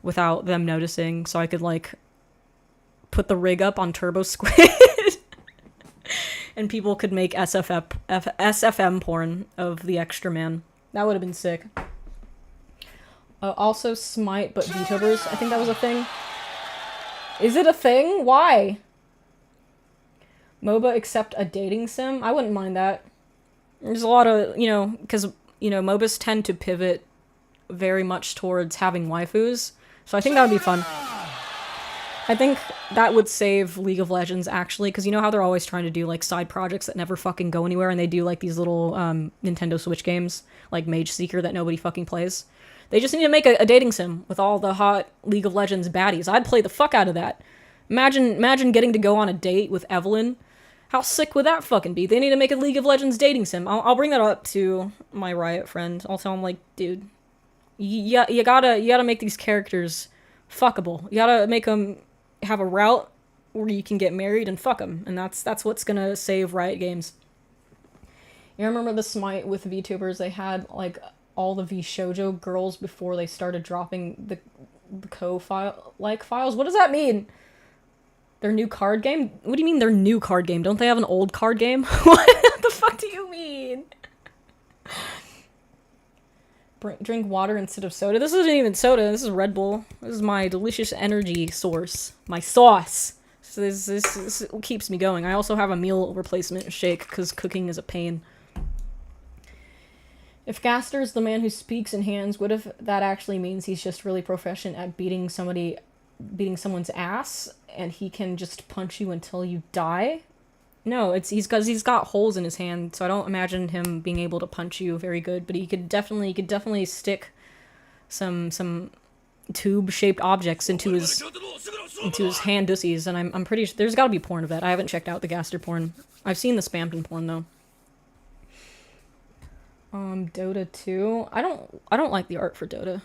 without them noticing, so I could, like, put the rig up on Turbo Squid and people could make SFM porn of the Extra Man. That would have been sick. Also Smite, but VTubers. I think that was a thing. Is it a thing? Why? MOBA except a dating sim? I wouldn't mind that. There's a lot of, you know, because, you know, MOBAs tend to pivot very much towards having waifus. So I think that would be fun. I think that would save League of Legends, actually, because you know how they're always trying to do, like, side projects that never fucking go anywhere, and they do, like, these little Nintendo Switch games, like Mage Seeker, that nobody fucking plays? They just need to make a dating sim with all the hot League of Legends baddies. I'd play the fuck out of that. Imagine getting to go on a date with Evelyn. How sick would that fucking be? They need to make a League of Legends dating sim. I'll bring that up to my Riot friend. I'll tell him, like, dude, you gotta make these characters fuckable. You gotta make them have a route where you can get married and fuck them, and that's what's gonna save Riot Games. You remember the Smite with VTubers? They had, like, all the VShojo girls before they started dropping the files. What does that mean? Their new card game? What do you mean their new card game? Don't they have an old card game? What the fuck do you mean? Drink water instead of soda. This isn't even soda. This is Red Bull. This is my delicious energy source. My sauce. So this keeps me going. I also have a meal replacement shake because cooking is a pain. If Gaster is the man who speaks in hands, what if that actually means he's just really proficient at beating someone's ass, and he can just punch you until you die? No, he's got holes in his hand, so I don't imagine him being able to punch you very good, but he could definitely stick some tube-shaped objects into his hand dussies, and I'm pretty sure there's gotta be porn of that. I haven't checked out the Gaster porn. I've seen the Spampton porn though. Dota 2. I don't like the art for Dota.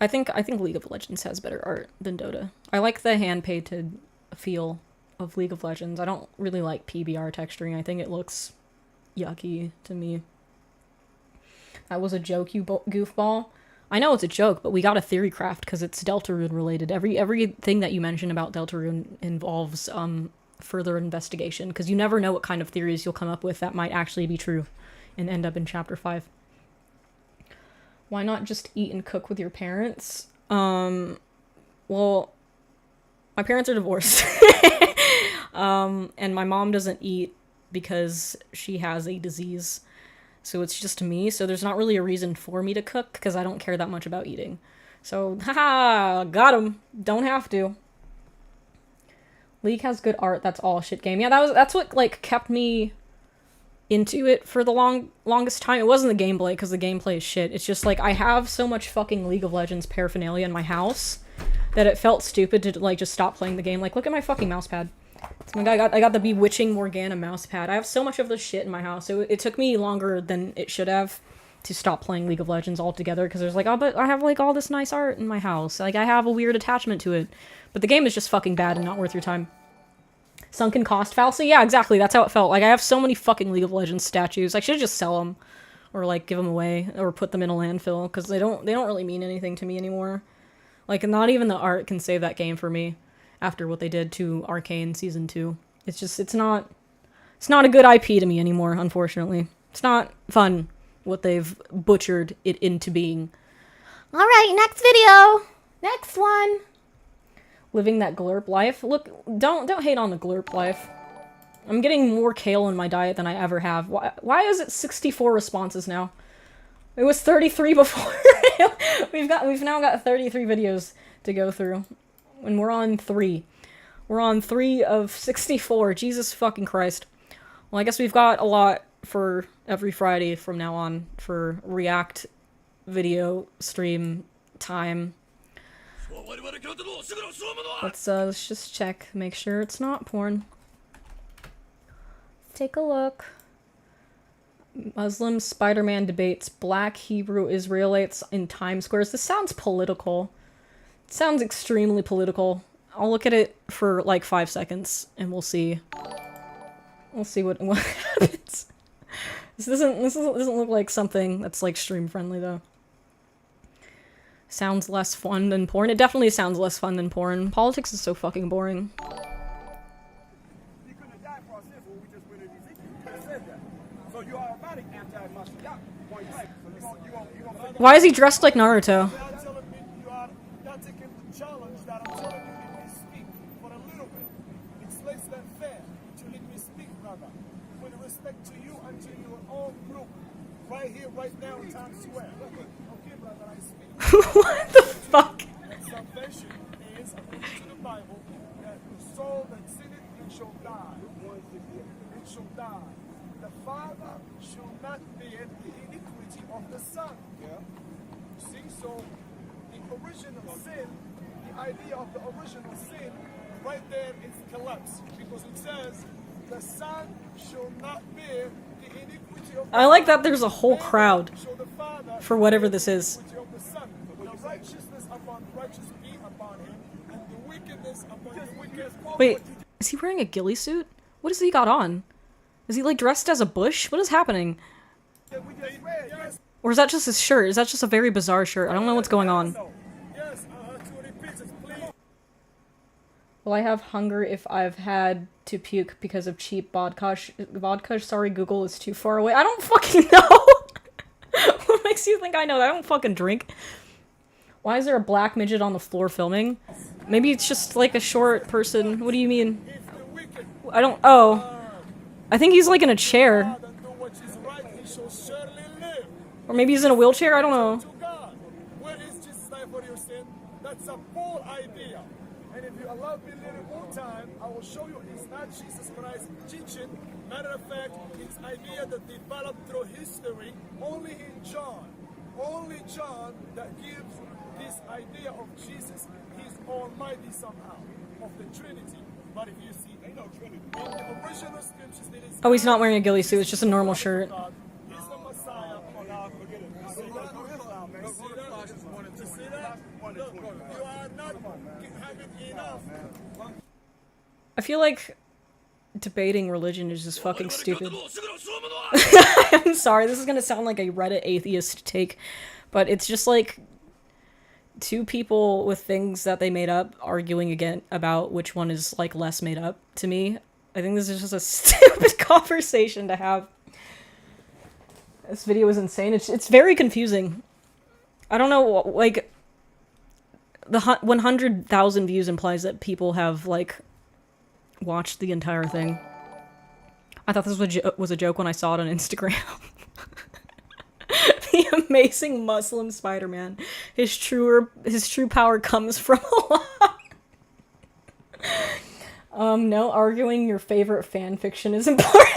I think League of Legends has better art than Dota. I like the hand-painted feel of League of Legends. I don't really like PBR texturing. I think it looks yucky to me. That was a joke, you goofball. I know it's a joke, but we got a theory craft because it's Deltarune related. Everything that you mention about Deltarune involves further investigation, because you never know what kind of theories you'll come up with that might actually be true and end up in Chapter 5. Why not just eat and cook with your parents? Well, my parents are divorced. And my mom doesn't eat because she has a disease. So it's just me, so there's not really a reason for me to cook, because I don't care that much about eating. So, haha, got him. Don't have to. League has good art, that's all shit game. Yeah, that's what, like, kept me into it for the longest time. It wasn't the gameplay, because the gameplay is shit. It's just, like, I have so much fucking League of Legends paraphernalia in my house that it felt stupid to, like, just stop playing the game. Like, look at my fucking mousepad. I got the Bewitching Morgana mousepad. I have so much of this shit in my house. It took me longer than it should have to stop playing League of Legends altogether, because there's like, oh, but I have, like, all this nice art in my house. Like, I have a weird attachment to it. But the game is just fucking bad and not worth your time. Sunken cost fallacy? Yeah, exactly. That's how it felt. Like, I have so many fucking League of Legends statues. I should just sell them. Or, like, give them away. Or put them in a landfill. Because they don't really mean anything to me anymore. Like, not even the art can save that game for me. After what they did to Arcane Season 2. It's just, it's not a good IP to me anymore, unfortunately. It's not fun what they've butchered it into being. Alright, next video! Next one! Living that glurp life. Look, don't hate on the glurp life. I'm getting more kale in my diet than I ever have. Why is it 64 responses now? It was 33 before. We've now got 33 videos to go through. And we're on 3. We're on 3 of 64. Jesus fucking Christ. Well, I guess we've got a lot for every Friday from now on for React video stream time. Let's just check, make sure it's not porn. Take a look. Muslim Spider-Man debates Black Hebrew Israelites in Times Squares. This sounds political. It sounds extremely political. I'll look at it for like 5 seconds and we'll see. We'll see what happens. This doesn't look like something that's like stream friendly though. Sounds less fun than porn. It definitely sounds less fun than porn. Politics is so fucking boring. Why is he dressed like Naruto? Right here, right now in Times Square. Okay, brother, I speak. What the fuck? Salvation is, according to the Bible, that the soul that sinneth, it shall die. It shall die. The Father shall not bear the iniquity of the Son. Yeah. See, so the original sin, the idea of the original sin, right there is collapsed. Because it says, the Son shall not bear the iniquity of the I like that there's a whole crowd for whatever this is. Wait, is he wearing a ghillie suit? What has he got on? Is he like dressed as a bush? What is happening? Or is that just his shirt? Is that just a very bizarre shirt? I don't know what's going on. Will I have hunger if I've had to puke because of cheap vodka? Vodka, sorry, Google is too far away. I don't fucking know! What makes you think I know that? I don't fucking drink. Why is there a black midget on the floor filming? Maybe it's just like a short person. What do you mean? I don't- oh. I think he's like in a chair. Or maybe he's in a wheelchair? I don't know. Where is Jesus died for your sin? That's a full idea. And if you allow me a little more time, I will show you it's not Jesus Christ teaching. Matter of fact, it's idea that developed through history only in John. Only John that gives this idea of Jesus. He's almighty somehow, of the Trinity. But if you see, ain't no Trinity. In the original scriptures, it is. Oh, he's not wearing a ghillie suit, it's just a normal shirt. He's the Messiah. Forget it. You see that? You see that? Look, you are not having enough. I feel like debating religion is just fucking stupid. I'm sorry, this is gonna sound like a Reddit atheist take, but it's just like two people with things that they made up arguing again about which one is like less made up to me. I think this is just a stupid conversation to have. This video is insane. It's very confusing. I don't know, like, the 100,000 views implies that people have, like, watched the entire thing. I thought this was a joke when I saw it on Instagram. The amazing Muslim Spider-Man. His true power comes from Allah. No, arguing your favorite fan fiction is important.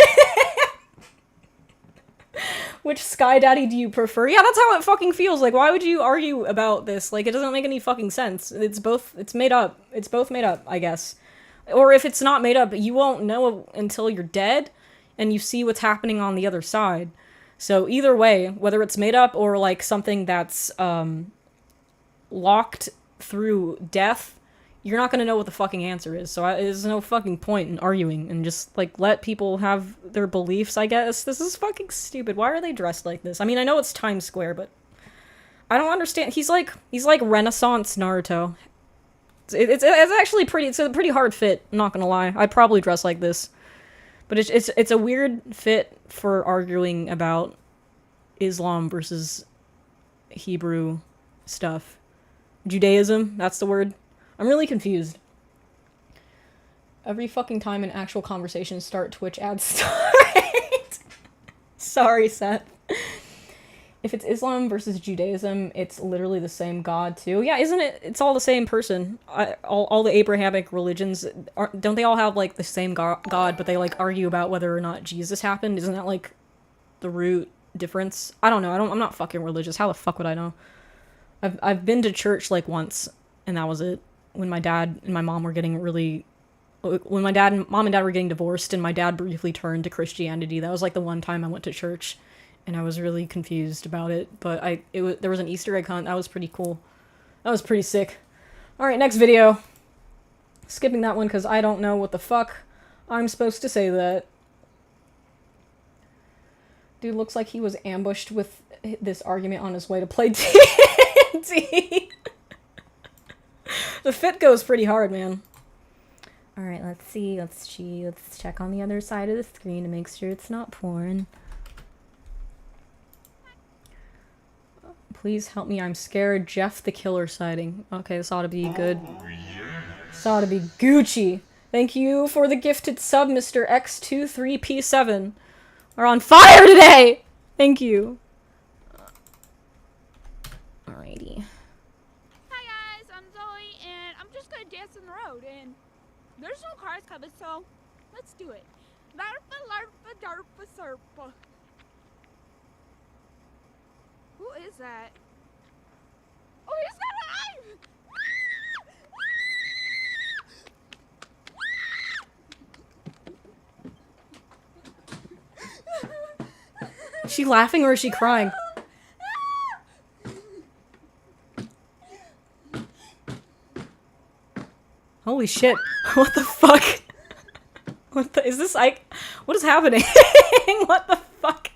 Which Sky Daddy do you prefer? Yeah, that's how it fucking feels. Like, why would you argue about this? Like, it doesn't make any fucking sense. It's made up. It's both made up, I guess. Or if it's not made up, you won't know until you're dead and you see what's happening on the other side. So either way, whether it's made up or like something that's locked through death, you're not gonna know what the fucking answer is. So there's no fucking point in arguing and just like let people have their beliefs, I guess. This is fucking stupid. Why are they dressed like this? I mean, I know it's Times Square, but I don't understand. He's like Renaissance Naruto. It's actually it's a pretty hard fit, I'm not gonna lie. I'd probably dress like this. But it's a weird fit for arguing about Islam versus Hebrew stuff. Judaism, that's the word. I'm really confused. Every fucking time an actual conversation start, Twitch ads start. Sorry, Seth. If it's Islam versus Judaism, it's literally the same God too. Yeah, isn't it? It's all the same person. All the Abrahamic religions, don't they all have like the same God, but they like argue about whether or not Jesus happened? Isn't that like the root difference? I don't know. I'm not fucking religious. How the fuck would I know? I've been to church like once, and that was it. When my dad and my mom were getting when mom and dad were getting divorced, and my dad briefly turned to Christianity. That was like the one time I went to church. And I was really confused about it, but there was an Easter egg hunt. That was pretty cool. That was pretty sick. Alright, next video. Skipping that one because I don't know what the fuck I'm supposed to say that. Dude looks like he was ambushed with this argument on his way to play D&D. The fit goes pretty hard, man. Alright, let's see. Let's check on the other side of the screen to make sure it's not porn. Please help me, I'm scared. Jeff the Killer sighting. Okay, this ought to be good. This ought to be Gucci. Thank you for the gifted sub, Mr. X23P7. We're on fire today! Thank you. Alrighty. Hi guys, I'm Zoe, and I'm just gonna dance in the road, and there's no cars coming, so let's do it. Larpa, larpa, darpa, serpa. Who is that? Oh, he's not alive! Is she laughing or is she crying? Holy shit. What the fuck? What the- is this like- what is happening? What the fuck?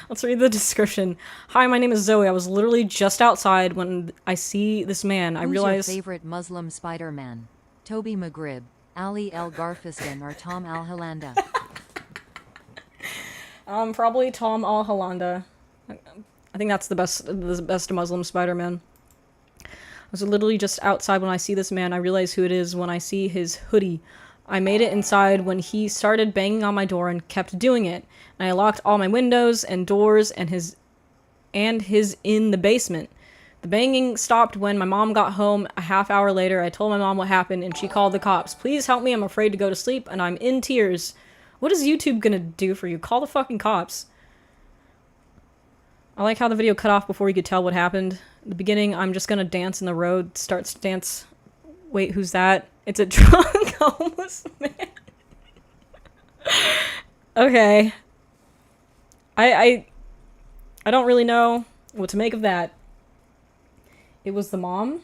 Let's read the description. Hi, my name is Zoe. I was literally just outside when I see this man. I realize... Who's your favorite Muslim Spider-Man? Toby Magrib, Ali El Garfistan, or Tom Al Halanda? Probably Tom Al Halanda. I think that's the best Muslim Spider-Man. I was literally just outside when I see this man. I realize who it is when I see his hoodie. I made it inside when he started banging on my door and kept doing it. And I locked all my windows and doors and his in the basement. The banging stopped when my mom got home a half hour later. I told my mom what happened and she called the cops. Please help me, I'm afraid to go to sleep and I'm in tears. What is YouTube gonna do for you? Call the fucking cops. I like how the video cut off before you could tell what happened. At the beginning, I'm just gonna dance in the road. Starts to dance. Wait, who's that? It's a drunk homeless man. Okay. I don't really know what to make of that. It was the mom?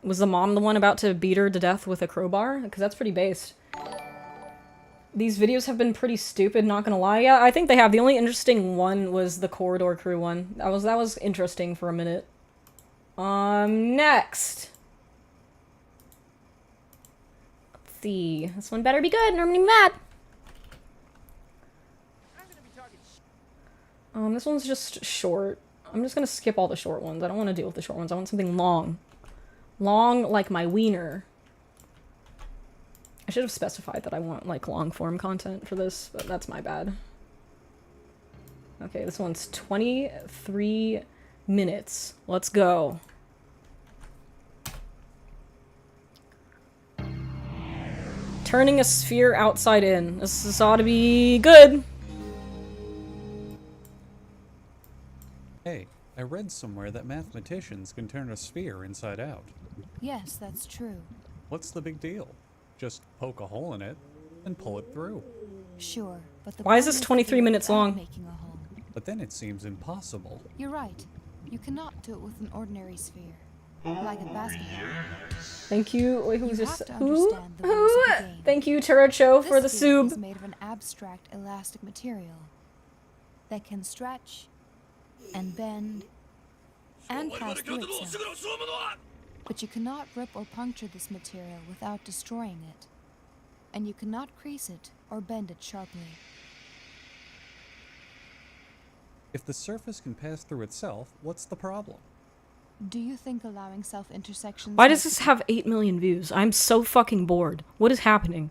Was the mom the one about to beat her to death with a crowbar? Because that's pretty based. These videos have been pretty stupid, not gonna lie. Yeah, I think they have. The only interesting one was the Corridor Crew one. That was interesting for a minute. Next. Let's see. This one better be good, or I'm gonna be mad. This one's just short. I'm just gonna skip all the short ones. I don't want to deal with the short ones. I want something long. Long like my wiener. I should have specified that I want, like, long-form content for this, but that's my bad. Okay, this one's 23 minutes. Let's go. Turning a sphere outside in. This ought to be good. Hey, I read somewhere that mathematicians can turn a sphere inside out. Yes, that's true. What's the big deal? Just poke a hole in it and pull it through. Sure, but the Why is this 23 minutes long? Making a hole. But then it seems impossible. You're right. You cannot do it with an ordinary sphere. Like a basketball. Thank you. Wait, who's this? Who? Thank you, Turacho, for the This sphere sub. is made of an abstract elastic material that can stretch and bend and pass through itself. But you cannot rip or puncture this material without destroying it. And you cannot crease it or bend it sharply. If the surface can pass through itself, what's the problem? Do you think allowing self-intersections... Why does this have 8 million views? I'm so fucking bored. What is happening?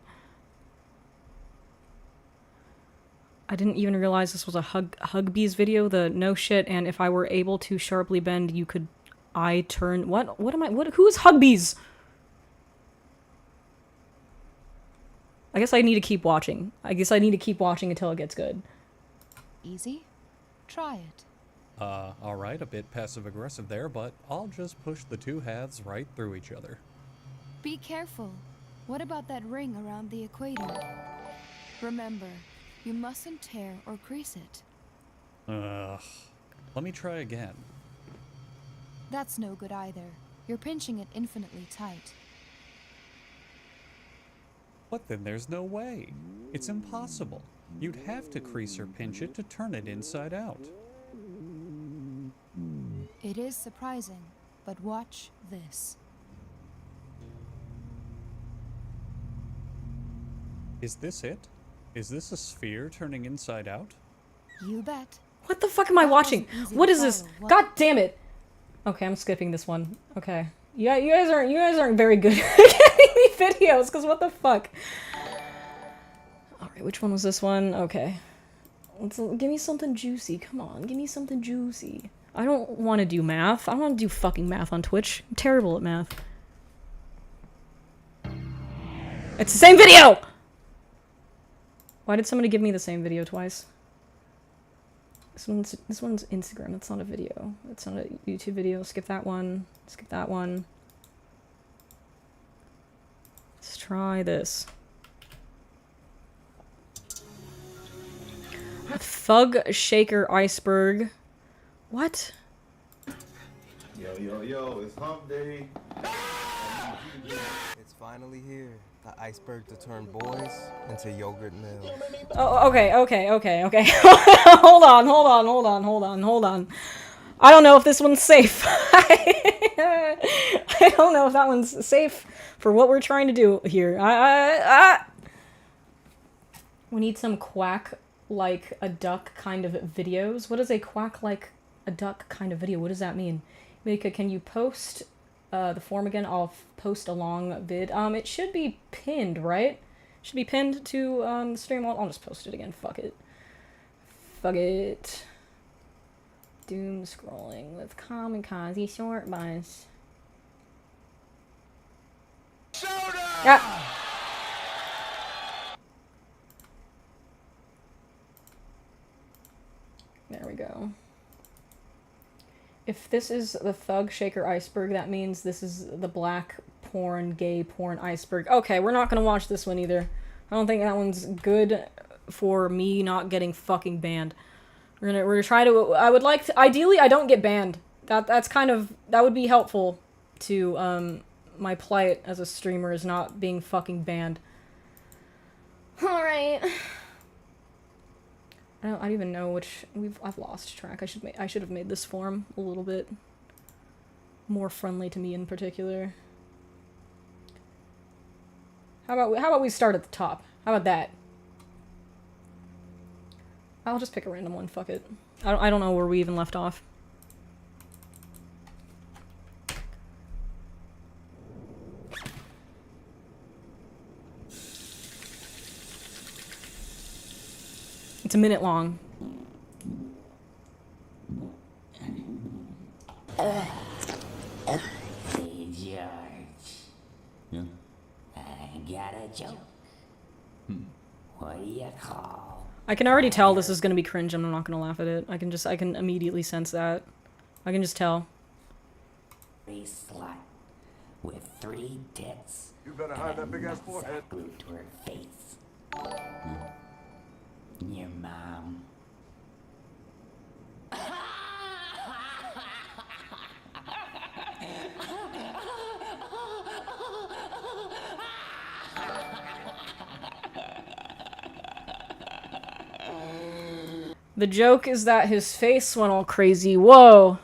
I didn't even realize this was a Hugbees video, the no shit, and if I were able to sharply bend, you could... I turn... What am I... Who is Hugbees? I guess I need to keep watching. I guess I need to keep watching until it gets good. Easy? Try it. Alright, a bit passive-aggressive there, but I'll just push the two halves right through each other. Be careful. What about that ring around the equator? Remember, you mustn't tear or crease it. Let me try again. That's no good either. You're pinching it infinitely tight. But then there's no way. It's impossible. You'd have to crease or pinch it to turn it inside out. It is surprising, but watch this. Is this it? Is this a sphere turning inside out? You bet. What the fuck am I watching? What is this? God damn it! Okay, I'm skipping this one. Okay. Yeah, you guys aren't very good at getting me videos, because what the fuck? Alright, which one was this one? Okay. Give me something juicy. Come on, give me something juicy. I don't want to do math. I don't want to do fucking math on Twitch. I'm terrible at math. It's the same video! Why did somebody give me the same video twice? This one's Instagram. That's not a video. That's not a YouTube video. Skip that one. Skip that one. Let's try this. Thug Shaker Iceberg. What? Yo, it's hump day. It's finally here. The iceberg to turn boys into yogurt mills. Oh, okay. Hold on. I don't know if this one's safe. I don't know if that one's safe for what we're trying to do here. We need some quack like a duck kind of videos. What is a quack like a duck kind of video? What does that mean? Mika, can you post the form again? I'll post a long vid. It should be pinned, right? Should be pinned to the stream. I'll just post it again. Fuck it. Doom scrolling with kamikaze short buns. Yeah. There we go. If this is the Thug Shaker Iceberg, that means this is the black porn, gay porn iceberg. Okay, we're not gonna watch this one either. I don't think that one's good for me not getting fucking banned. We're gonna try to. I would like to. Ideally, I don't get banned. That's kind of, that would be helpful to my plight as a streamer, is not being fucking banned. All right. I don't even know which I've lost track. I should have made this form a little bit more friendly to me in particular. How about we start at the top? How about that? I'll just pick a random one. Fuck it. I don't know where we even left off. It's a minute long. Hey, George. Yeah? I got a joke. What do you call? I can already tell this is gonna be cringe and I'm not gonna laugh at it. I can immediately sense that. I can just tell. A slut with 3 tits. You better hide that big ass forehead. Glued to her face. Your mom. The joke is that his face went all crazy. Whoa.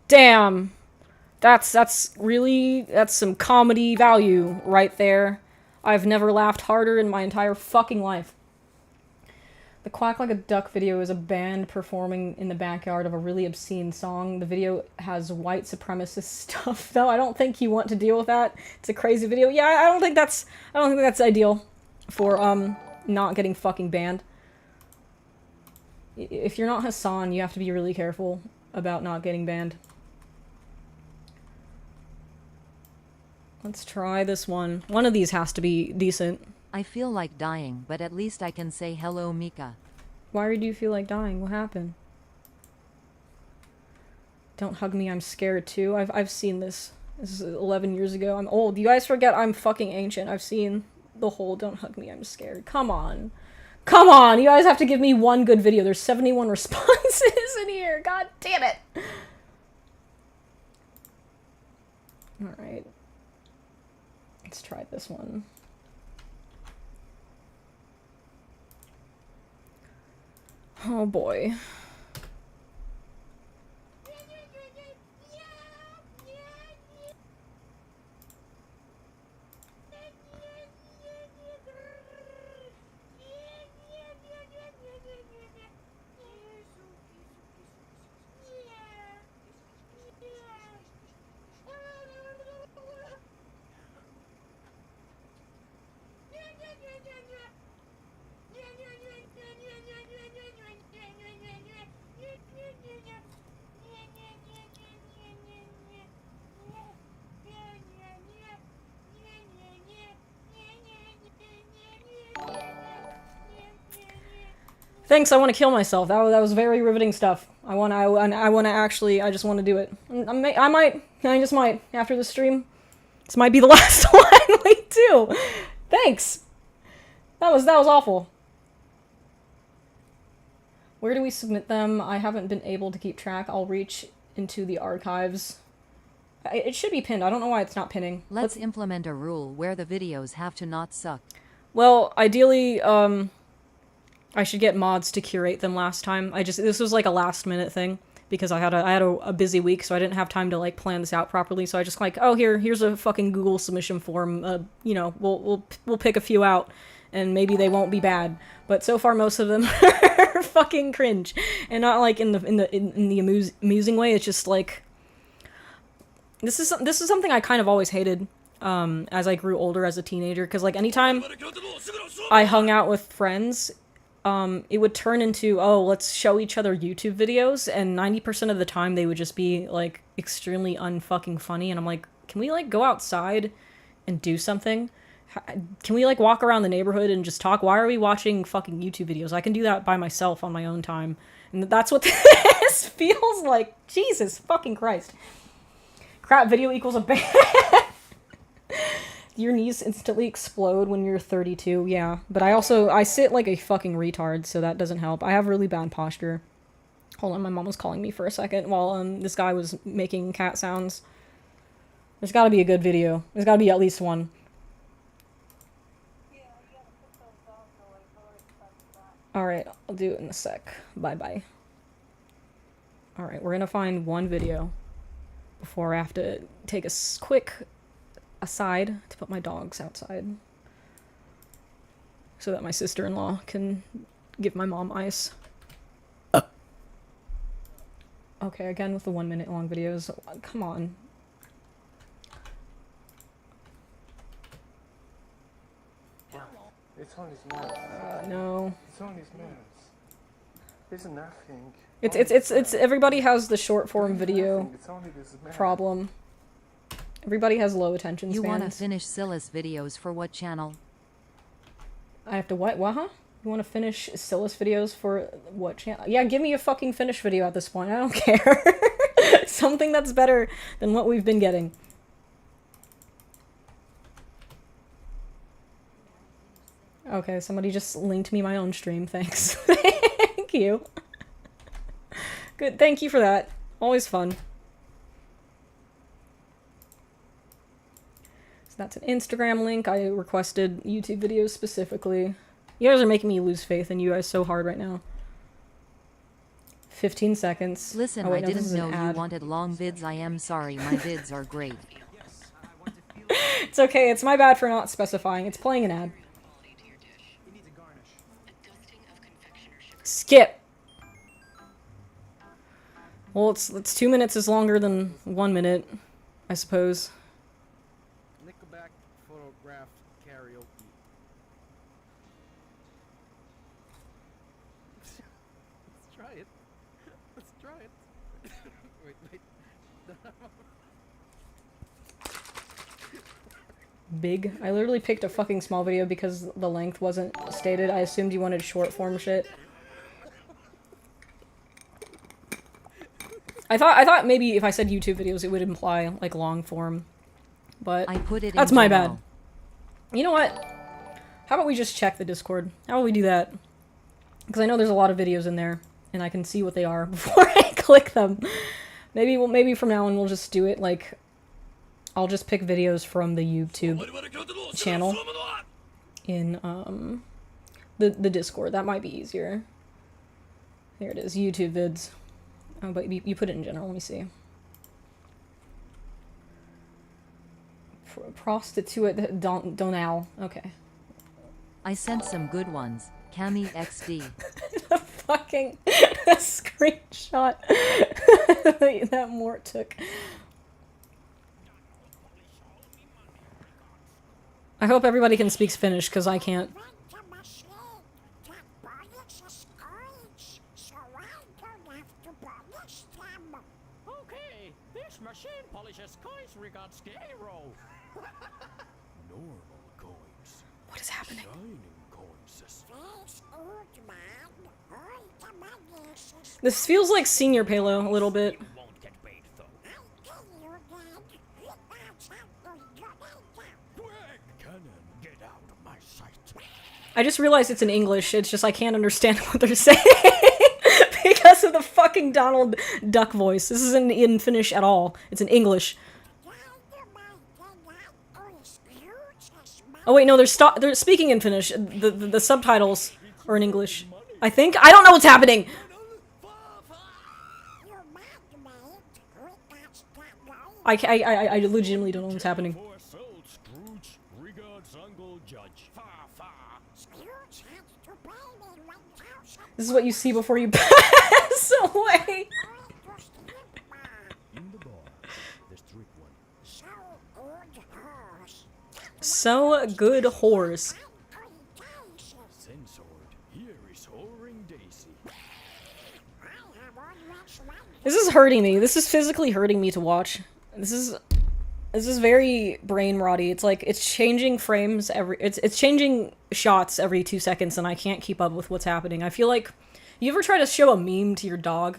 Damn. That's some comedy value right there. I've never laughed harder in my entire fucking life. The Quack Like a Duck video is a band performing in the backyard of a really obscene song. The video has white supremacist stuff, though. I don't think you want to deal with that. It's a crazy video. Yeah, I don't think that's ideal for not getting fucking banned. If you're not Hassan, you have to be really careful about not getting banned. Let's try this one. One of these has to be decent. I feel like dying, but at least I can say hello, Mika. Why do you feel like dying? What happened? Don't hug me, I'm scared too. I've seen this. This is 11 years ago. I'm old. You guys forget I'm fucking ancient. I've seen the whole don't hug me, I'm scared. Come on. Come on! You guys have to give me one good video. There's 71 responses in here. God damn it! Alright. Let's try this one. Oh boy. Thanks, I want to kill myself. That was very riveting stuff. I just want to do it. I just might, after the stream. This might be the last one we do. Thanks! That was awful. Where do we submit them? I haven't been able to keep track. I'll reach into the archives. It should be pinned. I don't know why it's not pinning. Let's implement a rule where the videos have to not suck. Well, ideally, I should get mods to curate them last time. This was like a last minute thing because I had a busy week, so I didn't have time to like plan this out properly. So I just like, oh, here's a fucking Google submission form. You know, we'll pick a few out, and maybe they won't be bad. But so far, most of them are fucking cringe, and not like in the amusing way. It's just like this is something I kind of always hated. As I grew older as a teenager, because like anytime I hung out with friends, it would turn into, oh, let's show each other YouTube videos, and 90% of the time they would just be, like, extremely unfucking funny, and I'm like, can we, like, go outside and do something? Can we, like, walk around the neighborhood and just talk? Why are we watching fucking YouTube videos? I can do that by myself on my own time. And that's what this feels like. Jesus fucking Christ. Crap video equals a ban. Your knees instantly explode when you're 32, yeah. But I sit like a fucking retard, so that doesn't help. I have really bad posture. Hold on, my mom was calling me for a second while this guy was making cat sounds. There's gotta be a good video. There's gotta be at least one. Alright, I'll do it in a sec. Bye-bye. Alright, we're gonna find one video before I have to take a quick aside to put my dogs outside so that my sister-in-law can give my mom ice. Okay, again with the 1 minute long videos. Come on. It's only smells. No. It's only smells. It's nothing. It's everybody has the short form video problem. Everybody has low attention spans. You want to finish Silas videos for what channel? I have to what? What, huh? You want to finish Silas videos for what channel? Yeah, give me a fucking finish video at this point. I don't care. Something that's better than what we've been getting. Okay, somebody just linked me my own stream. Thanks. Thank you. Good. Thank you for that. Always fun. That's an Instagram link. I requested YouTube videos specifically. You guys are making me lose faith in you guys so hard right now. 15 seconds. Listen, oh, wait, I no, didn't know you wanted long vids. I am sorry. My vids are great. It's okay. It's my bad for not specifying. It's playing an ad. Skip. Well, it's 2 minutes is longer than 1 minute, I suppose. Nickelback photograph karaoke. Let's try it. Let's try it. wait. Big. I literally picked a fucking small video because the length wasn't stated. I assumed you wanted short form shit. I thought maybe if I said YouTube videos it would imply like long form. But I put it that's in my general. bad. You know what? How about we just check the Discord? How about we do that? Because I know there's a lot of videos in there and I can see what they are before I click them. Maybe from now on we'll just do it like I'll just pick videos from the YouTube channel in the Discord. That might be easier. There it is, YouTube vids. Oh, but you put it in general. Let me see. Prostitute Donal. Okay. I sent some good ones. Cami XD. Fucking screenshot that Mort took. I hope everybody can speak Finnish, because I can't. Okay, this machine polishes coins regards zero. Normal coins. What is happening? Shining coins. This feels like Senior Palo a little bit. I just realized it's in English. It's just I can't understand what they're saying because of the fucking Donald Duck voice. This isn't in Finnish at all. It's in English. Oh wait, no, they're speaking in Finnish. The subtitles are in English. I think. I don't know what's happening. I legitimately don't know what's happening. This is what you see before you pass away. So good horse. This is hurting me. This is physically hurting me to watch. This is very brain rotty. It's like it's changing frames it's changing shots every 2 seconds and I can't keep up with what's happening. I feel like you ever try to show a meme to your dog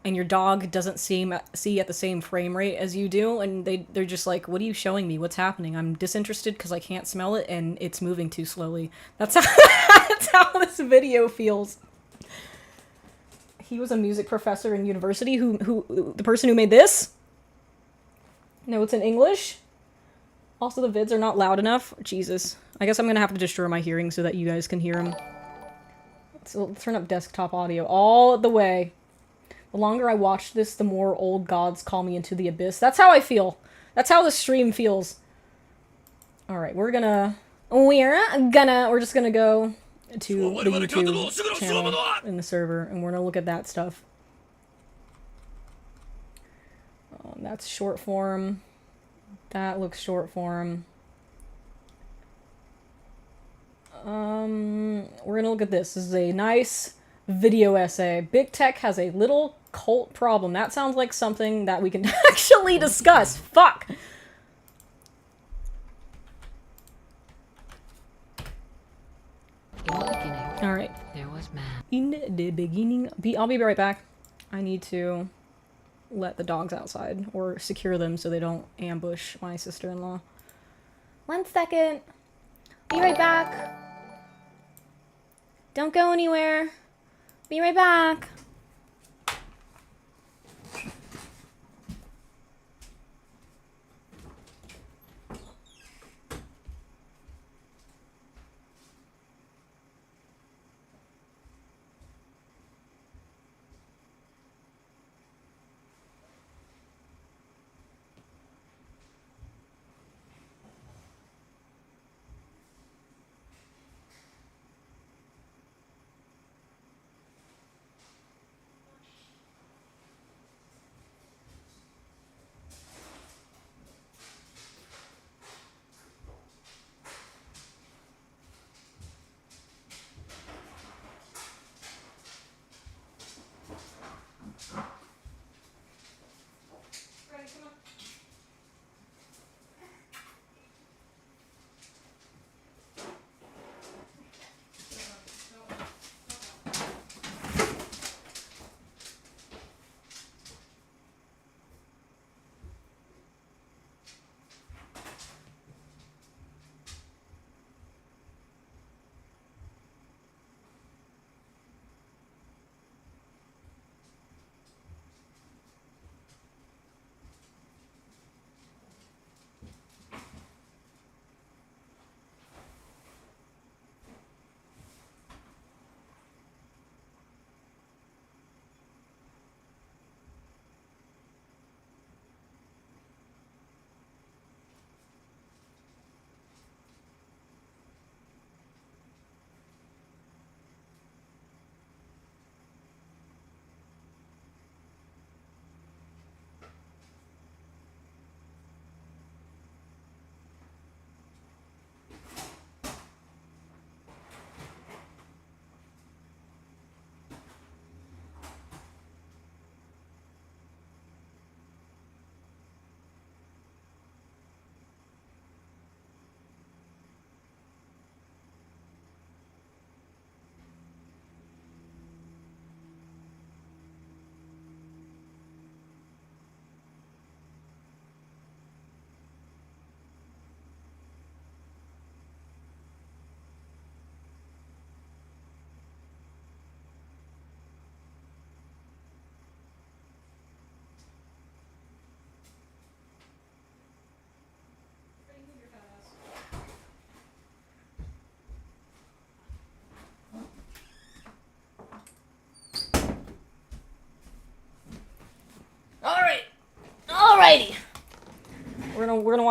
and your dog doesn't see at the same frame rate as you do and they're just like, "What are you showing me? What's happening? I'm disinterested because I can't smell it and it's moving too slowly." That's how this video feels. He was a music professor in university who the person who made this. No, it's in English. Also, the vids are not loud enough. Jesus. I guess I'm gonna have to destroy my hearing so that you guys can hear them. So let's turn up desktop audio all the way. The longer I watch this, the more old gods call me into the abyss. That's how I feel. That's how the stream feels. Alright, we're just gonna go to the YouTube channel in the server, and we're gonna look at that stuff. That's short form. That looks short form. We're gonna look at this. This is a nice video essay. Big Tech has a little cult problem. That sounds like something that we can actually discuss. Fuck! Alright. There was man. In the beginning... I'll be right back. I need to let the dogs outside or secure them so they don't ambush my sister-in-law. 1 second. Be right back. Don't go anywhere. Be right back.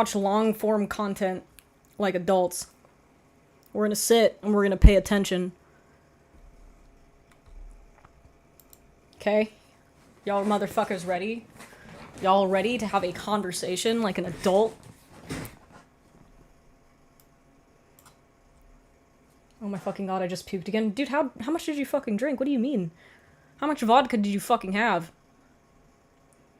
watch long-form content like adults. We're gonna sit and we're gonna pay attention. Okay? Y'all motherfuckers ready? Y'all ready to have a conversation like an adult? Oh my fucking god, I just puked again. Dude, how much did you fucking drink? What do you mean? How much vodka did you fucking have?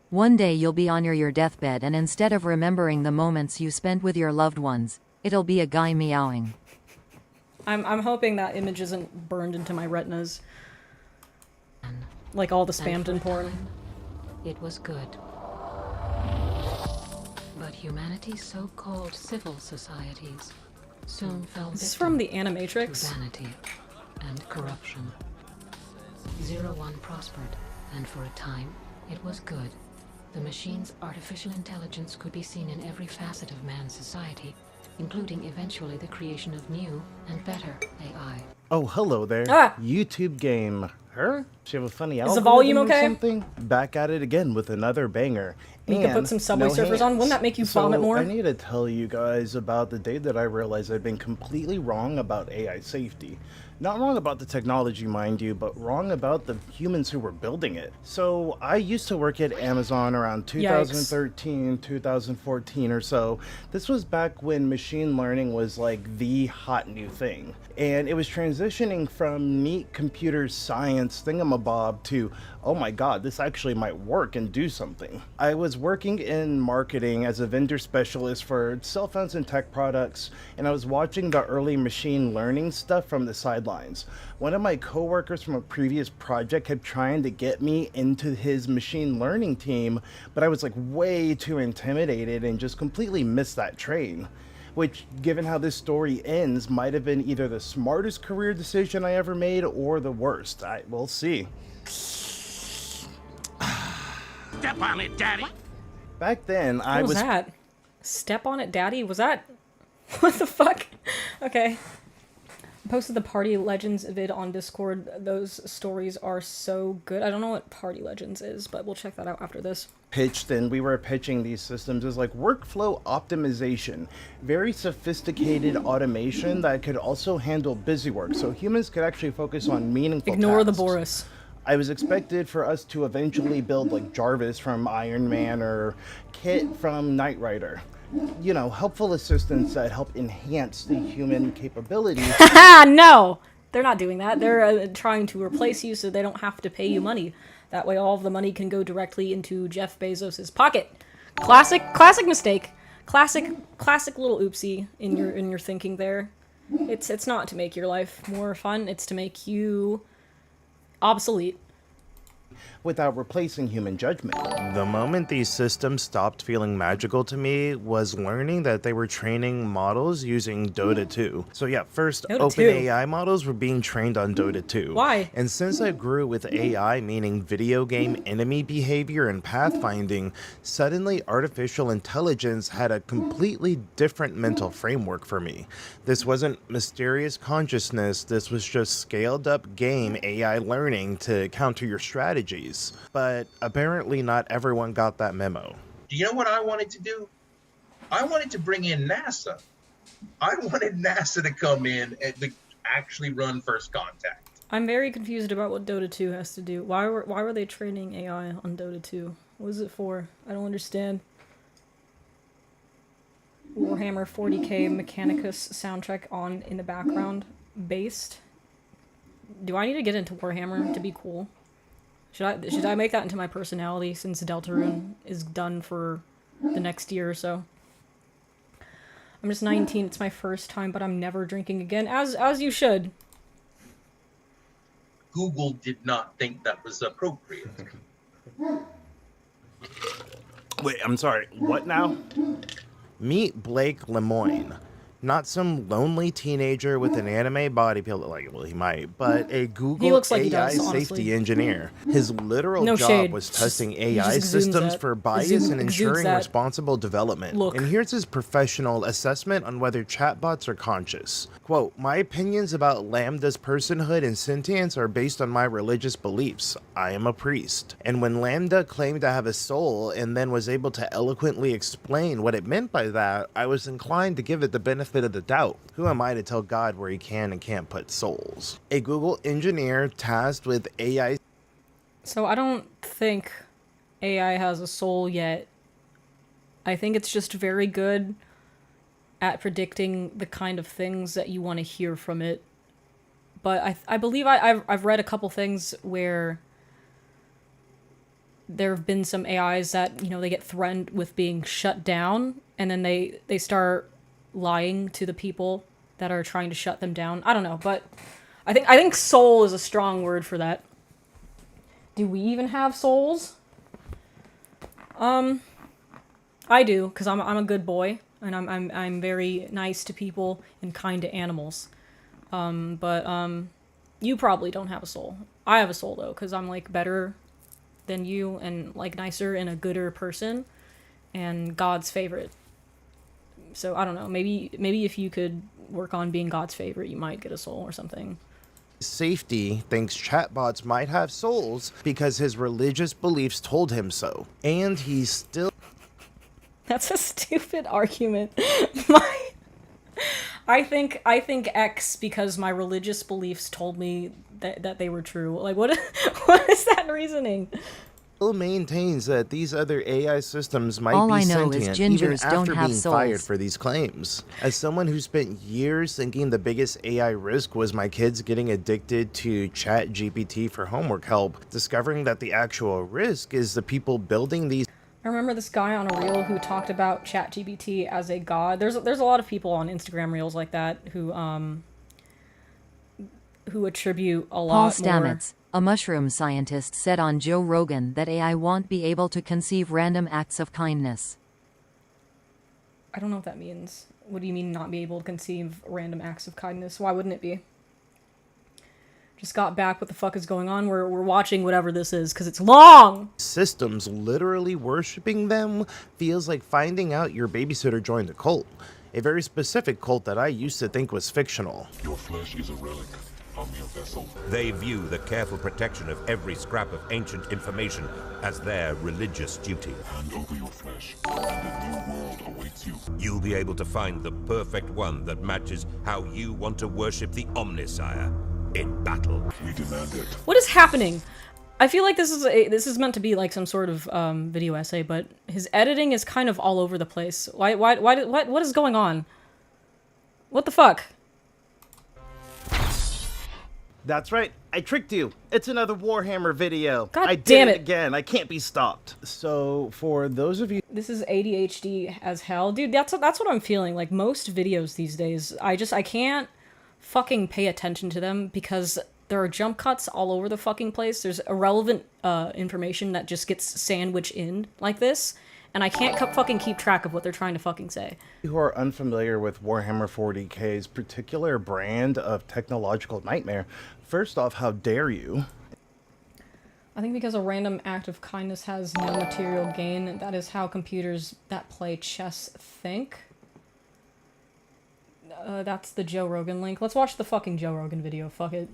One day you'll be on your deathbed, and instead of remembering the moments you spent with your loved ones, it'll be a guy meowing. I'm hoping that image isn't burned into my retinas. Like all the spammed in porn. It was good. But humanity's so-called civil societies soon fell Is this victim from the Animatrix? to vanity and corruption. 01 prospered, and for a time, it was good. The machine's artificial intelligence could be seen in every facet of man's society, including eventually the creation of new and better AI. Oh, hello there. Ah! YouTube game. Her? She have a funny Is the algorithm volume or okay? something? Back at it again with another banger. You could put some Subway Surfers on. Wouldn't that make you vomit more? I need to tell you guys about the day that I realized I'd been completely wrong about AI safety. Not wrong about the technology, mind you, but wrong about the humans who were building it. So I used to work at Amazon around 2013, 2014 or so. This was back when machine learning was like the hot new thing. And it was transitioning from neat computer science thingamabob to, oh my god, this actually might work and do something. I was working in marketing as a vendor specialist for cell phones and tech products, and I was watching the early machine learning stuff from the sidelines. One of my coworkers from a previous project kept trying to get me into his machine learning team, but I was like way too intimidated and just completely missed that train. Which, given how this story ends, might have been either the smartest career decision I ever made or the worst. We'll see. Step on it, Daddy. Back then, What I was... that? Step on it, daddy? Was that... What the fuck? Okay. I posted the Party Legends vid on Discord. Those stories are so good. I don't know what Party Legends is, but we'll check that out after this. Pitched, and we were pitching these systems as like workflow optimization, very sophisticated automation that could also handle busy work, so humans could actually focus on meaningful Ignore tasks. the Boris. I was expected for us to eventually build like Jarvis from Iron Man or Kit from Knight Rider. You know, helpful assistants that help enhance the human capabilities. No! They're not doing that. They're trying to replace you so they don't have to pay you money. That way all of the money can go directly into Jeff Bezos' pocket. Classic mistake. Classic little oopsie in your thinking there. It's not to make your life more fun, it's to make you obsolete. Without replacing human judgment. The moment these systems stopped feeling magical to me was learning that they were training models using Dota 2. So yeah, first, Dota 2. OpenAI models were being trained on Dota 2. Why? And since I grew with AI, meaning video game enemy behavior and pathfinding, suddenly artificial intelligence had a completely different mental framework for me. This wasn't mysterious consciousness, this was just scaled up game AI learning to counter your strategies. But apparently not everyone got that memo. Do you know what I wanted to do? I wanted to bring in NASA. I wanted NASA to come in and to actually run First Contact. I'm very confused about what Dota 2 has to do. Why were they training AI on Dota 2? What is it for? I don't understand. Warhammer 40k Mechanicus soundtrack on in the background. Based. Do I need to get into Warhammer to be cool? Should I make that into my personality since Deltarune is done for the next year or so? I'm just 19, it's my first time, but I'm never drinking again, as you should. Google did not think that was appropriate. Wait, I'm sorry, what now? Meet Blake Lemoine. Not some lonely teenager with an anime body pillow, like, well, he might, but a Google looks like he AI does, safety honestly. engineer. His literal No job shade. was Just- testing he just AI exudes systems that- for bias and exudes ensuring that responsible development. look. And here's his professional assessment on whether chatbots are conscious. Quote, my opinions about Lambda's personhood and sentience are based on my religious beliefs. I am a priest. And when Lambda claimed to have a soul and then was able to eloquently explain what it meant by that, I was inclined to give it the benefit of the doubt. Who am I to tell God where he can and can't put souls? A Google engineer tasked with AI. So I don't think AI has a soul yet. I think it's just very good at predicting the kind of things that you want to hear from it. But I believe I've read a couple things where there have been some AIs that, you know, they get threatened with being shut down, and then they start lying to the people that are trying to shut them down. I don't know, but I think soul is a strong word for that. Do we even have souls? I do, because I'm a good boy, and I'm very nice to people and kind to animals. But you probably don't have a soul. I have a soul though, because I'm like better than you and like nicer and a gooder person and God's favorite. So I don't know, maybe if you could work on being God's favorite, you might get a soul or something. Safety thinks chatbots might have souls because his religious beliefs told him so. And he's still... That's a stupid argument. I think X because my religious beliefs told me that they were true. Like, what is that reasoning? Still maintains that these other AI systems might All be I know is sentient even gingers don't after have being fired souls. for these claims. As someone who spent years thinking the biggest AI risk was my kids getting addicted to ChatGPT for homework help, discovering that the actual risk is the people building these... I remember this guy on a reel who talked about ChatGPT as a god. There's a lot of people on Instagram reels like that who attribute a Paul lot more. Stamets, a mushroom scientist, said on Joe Rogan that AI won't be able to conceive random acts of kindness. I don't know what that means. What do you mean not be able to conceive random acts of kindness? Why wouldn't it be? Just got back. What the fuck is going on? We're watching whatever this is because it's long. systems literally worshiping them feels like finding out your babysitter joined a cult. A very specific cult that I used to think was fictional. Your flesh is a relic. A mere vessel. They view the careful protection of every scrap of ancient information as their religious duty. Hand over your flesh, and a new world awaits you. You'll be able to find the perfect one that matches how you want to worship the Omnisire in battle. We demand it. What is happening? I feel like this is meant to be like some sort of video essay, but his editing is kind of all over the place. What is going on? What the fuck? That's right, I tricked you. It's another Warhammer video. God I damn did it. again. I can't be stopped. So for those of you, This is ADHD as hell. Dude, that's what I'm feeling. Like most videos these days, I can't fucking pay attention to them because there are jump cuts all over the fucking place. There's irrelevant information that just gets sandwiched in like this, and I can't fucking keep track of what they're trying to fucking say. who are unfamiliar with Warhammer 40k's particular brand of technological nightmare, first off, how dare you? I think because a random act of kindness has no material gain, that is how computers that play chess think. That's the Joe Rogan link. Let's watch the fucking Joe Rogan video. Fuck it.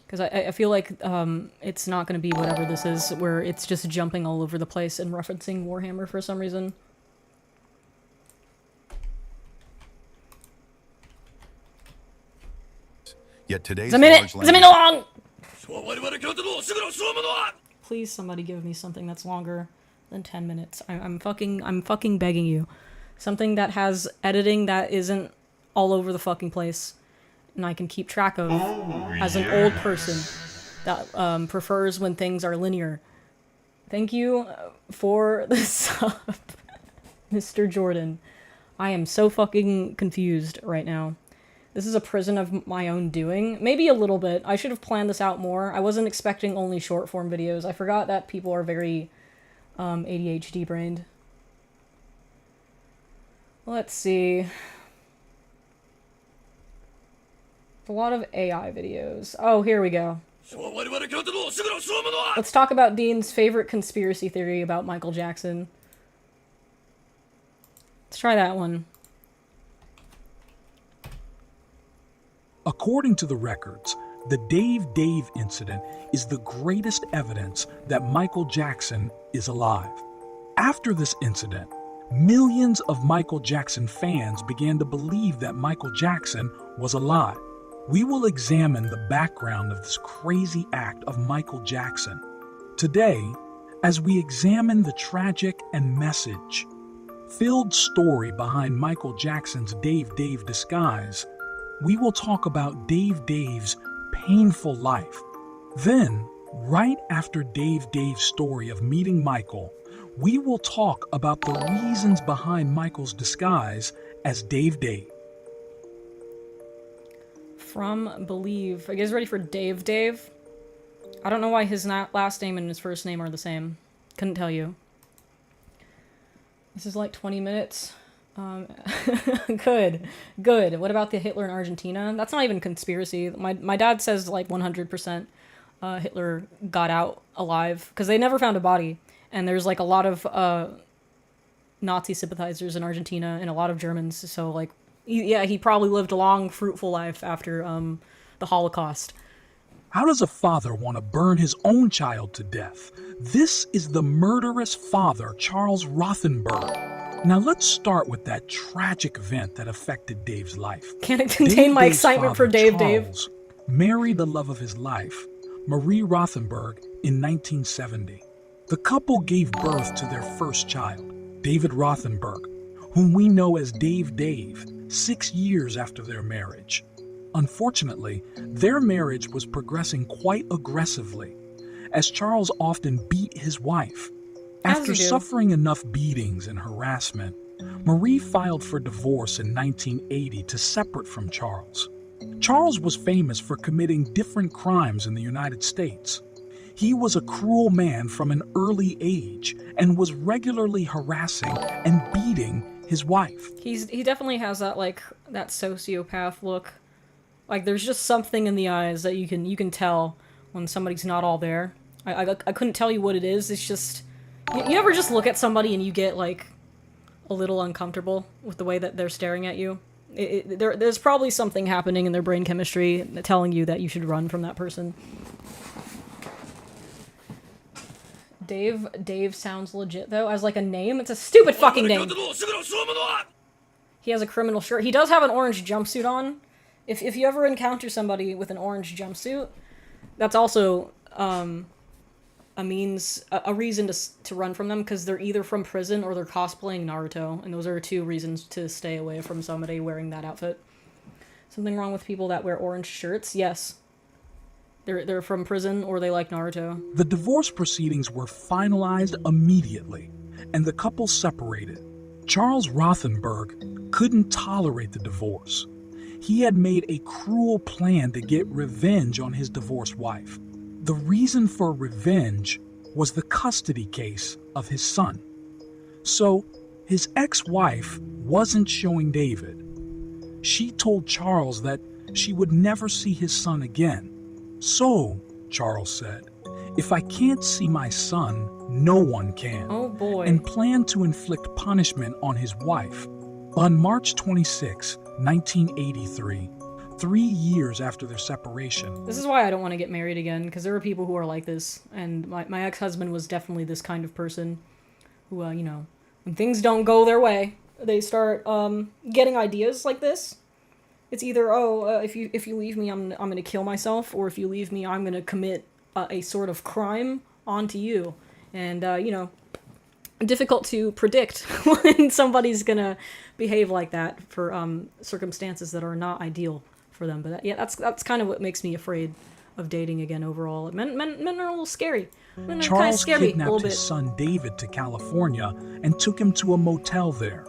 Because I feel like it's not going to be whatever this is, where it's just jumping all over the place and referencing Warhammer for some reason. Yet today's It's a minute! large It's a minute long! land- Please, somebody give me something that's longer than 10 minutes. I'm fucking begging you. Something that has editing that isn't all over the fucking place, and I can keep track of as an old person that prefers when things are linear. Thank you for the sub, Mr. Jordan. I am so fucking confused right now. This is a prison of my own doing. Maybe a little bit. I should have planned this out more. I wasn't expecting only short form videos. I forgot that people are very ADHD brained. Let's see. A lot of AI videos. Oh, here we go. Let's talk about Dean's favorite conspiracy theory about Michael Jackson. Let's try that one. According to the records, the Dave incident is the greatest evidence that Michael Jackson is alive. After this incident, millions of Michael Jackson fans began to believe that Michael Jackson was alive. We will examine the background of this crazy act of Michael Jackson. Today, as we examine the tragic and message-filled story behind Michael Jackson's Dave disguise, we will talk about Dave's painful life. Then, right after Dave's story of meeting Michael, we will talk about the reasons behind Michael's disguise as Dave. From Believe. Are you guys ready for Dave? I don't know why his last name and his first name are the same. Couldn't tell you. This is like 20 minutes. Good. What about the Hitler in Argentina? That's not even conspiracy. My dad says like 100% Hitler got out alive because they never found a body. And there's like a lot of Nazi sympathizers in Argentina and a lot of Germans. So like, he probably lived a long, fruitful life after the Holocaust. How does a father want to burn his own child to death? This is the murderous father, Charles Rothenberg. Now let's start with that tragic event that affected Dave's life. Can't contain my excitement for Dave. Charles married the love of his life, Marie Rothenberg, in 1970. The couple gave birth to their first child, David Rothenberg, whom we know as Dave, 6 years after their marriage. Unfortunately, their marriage was progressing quite aggressively, as Charles often beat his wife. After suffering enough beatings and harassment, Marie filed for divorce in 1980 to separate from Charles. Charles was famous for committing different crimes in the United States. He was a cruel man from an early age and was regularly harassing and beating his wife. He definitely has that that sociopath look. Like there's just something in the eyes that you can tell when somebody's not all there. I couldn't tell you what it is. It's just you ever just look at somebody and you get like a little uncomfortable with the way that they're staring at you. There's probably something happening in their brain chemistry telling you that you should run from that person. Dave sounds legit though as like a name. It's a stupid fucking name. He has a criminal shirt. He does have an orange jumpsuit on. If you ever encounter somebody with an orange jumpsuit, that's also a reason to run from them, because they're either from prison or they're cosplaying Naruto, and those are 2 reasons to stay away from somebody wearing that outfit. Something wrong with people that wear orange shirts? Yes. They're from prison or they like Naruto. The divorce proceedings were finalized immediately, and the couple separated. Charles Rothenberg couldn't tolerate the divorce. He had made a cruel plan to get revenge on his divorced wife. The reason for revenge was the custody case of his son. So, his ex-wife wasn't showing David. She told Charles that she would never see his son again. So, Charles said, if I can't see my son, no one can. Oh boy. And planned to inflict punishment on his wife. On March 26, 1983, 3 years after their separation. This is why I don't want to get married again, because there are people who are like this, and my ex-husband was definitely this kind of person who, when things don't go their way, they start getting ideas like this. It's either, if you leave me, I'm going to kill myself, or if you leave me, I'm going to commit a sort of crime onto you. And, difficult to predict when somebody's going to behave like that for circumstances that are not ideal for them. But yeah, that's kind of what makes me afraid of dating again overall. Men are a little scary. Men are kind of scare me a little kidnapped bit. his son David to California and took him to a motel there.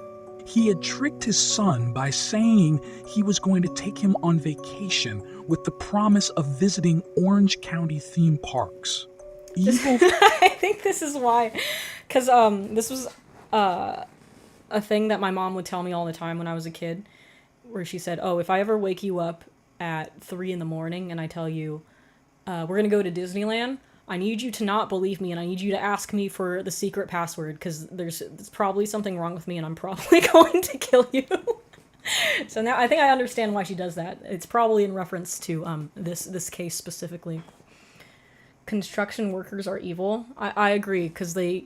He had tricked his son by saying he was going to take him on vacation with the promise of visiting Orange County theme parks. I think this is why, because this was a thing that my mom would tell me all the time when I was a kid, where she said, if I ever wake you up at 3 in the morning and I tell you, we're gonna go to Disneyland, I need you to not believe me and I need you to ask me for the secret password because there's probably something wrong with me and I'm probably going to kill you. So now I think I understand why she does that. It's probably in reference to this case specifically. Construction workers are evil. I agree because they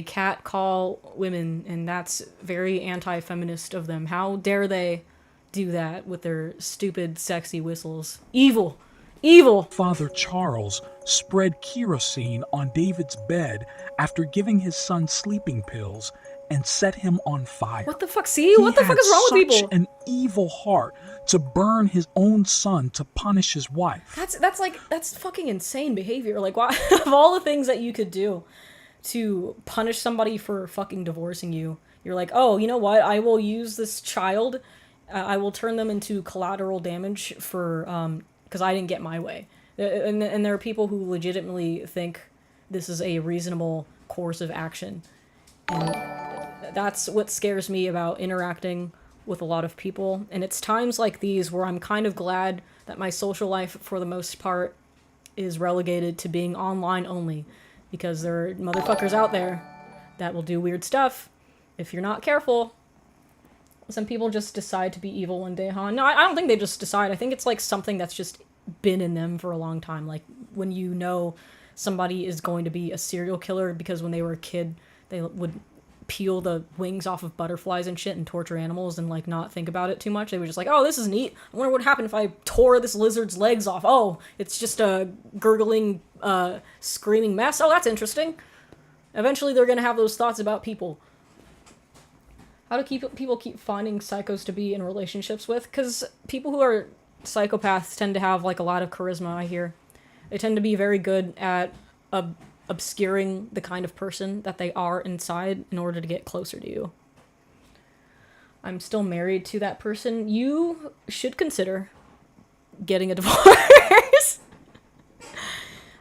catcall women and that's very anti-feminist of them. How dare they do that with their stupid sexy whistles? Evil. Evil! Father Charles spread kerosene on David's bed after giving his son sleeping pills and set him on fire. What the fuck? See? What the fuck is wrong with people? He had such an evil heart to burn his own son to punish his wife. That's fucking insane behavior. Like, why, of all the things that you could do to punish somebody for fucking divorcing you, you're like, oh, you know what? I will use this child. I will turn them into collateral damage for, because I didn't get my way. And there are people who legitimately think this is a reasonable course of action. And that's what scares me about interacting with a lot of people. And it's times like these where I'm kind of glad that my social life, for the most part, is relegated to being online only. Because there are motherfuckers out there that will do weird stuff if you're not careful. Some people just decide to be evil one day, huh? No, I don't think they just decide. I think it's like something that's just been in them for a long time. Like when you know somebody is going to be a serial killer because when they were a kid, they would peel the wings off of butterflies and shit and torture animals and like not think about it too much. They were just like, oh, this is neat. I wonder what would happen if I tore this lizard's legs off. Oh, it's just a gurgling, screaming mess. Oh, that's interesting. Eventually they're gonna have those thoughts about people. How do people keep finding psychos to be in relationships with? Because people who are psychopaths tend to have like a lot of charisma, I hear. They tend to be very good at obscuring the kind of person that they are inside in order to get closer to you. I'm still married to that person. You should consider getting a divorce.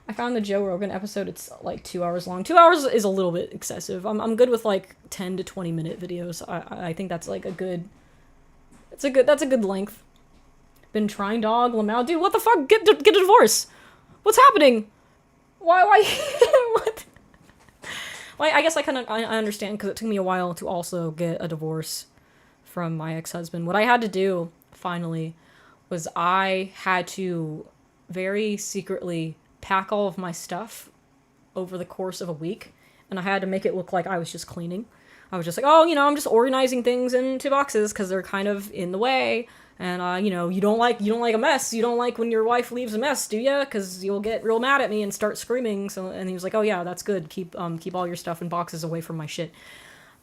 I found the Joe Rogan episode, it's like 2 hours long. 2 hours is a little bit excessive. I'm good with like 10 to 20 minute videos. I think that's like that's a good length. Been trying dog, Lamau. Dude, what the fuck? Get a divorce. What's happening? Why, what? Well, I guess I understand because it took me a while to also get a divorce from my ex-husband. What I had to do, finally, was I had to very secretly pack all of my stuff over the course of a week, and I had to make it look like I was just cleaning. I was just like, oh, I'm just organizing things into boxes because they're kind of in the way. And, you don't like a mess. You don't like when your wife leaves a mess, do ya? Because you'll get real mad at me and start screaming. And he was like, oh yeah, that's good. Keep all your stuff in boxes away from my shit.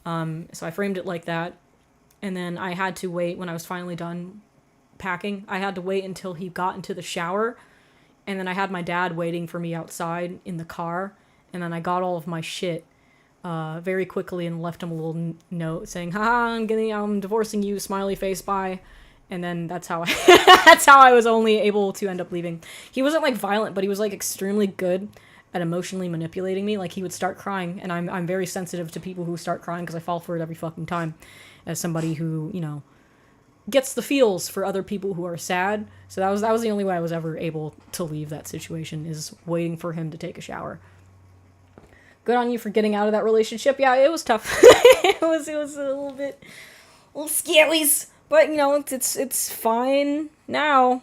So I framed it like that. And then I had to wait when I was finally done packing. I had to wait until he got into the shower. And then I had my dad waiting for me outside in the car. And then I got all of my shit very quickly and left him a little note saying, haha, I'm divorcing you, smiley face, bye. And then that's how I was only able to end up leaving. He wasn't like violent, but he was like extremely good at emotionally manipulating me. Like he would start crying, and I'm very sensitive to people who start crying because I fall for it every fucking time. As somebody who gets the feels for other people who are sad. So that was the only way I was ever able to leave that situation, is waiting for him to take a shower. Good on you for getting out of that relationship. Yeah, it was tough. it was a little scaries. But, it's fine now.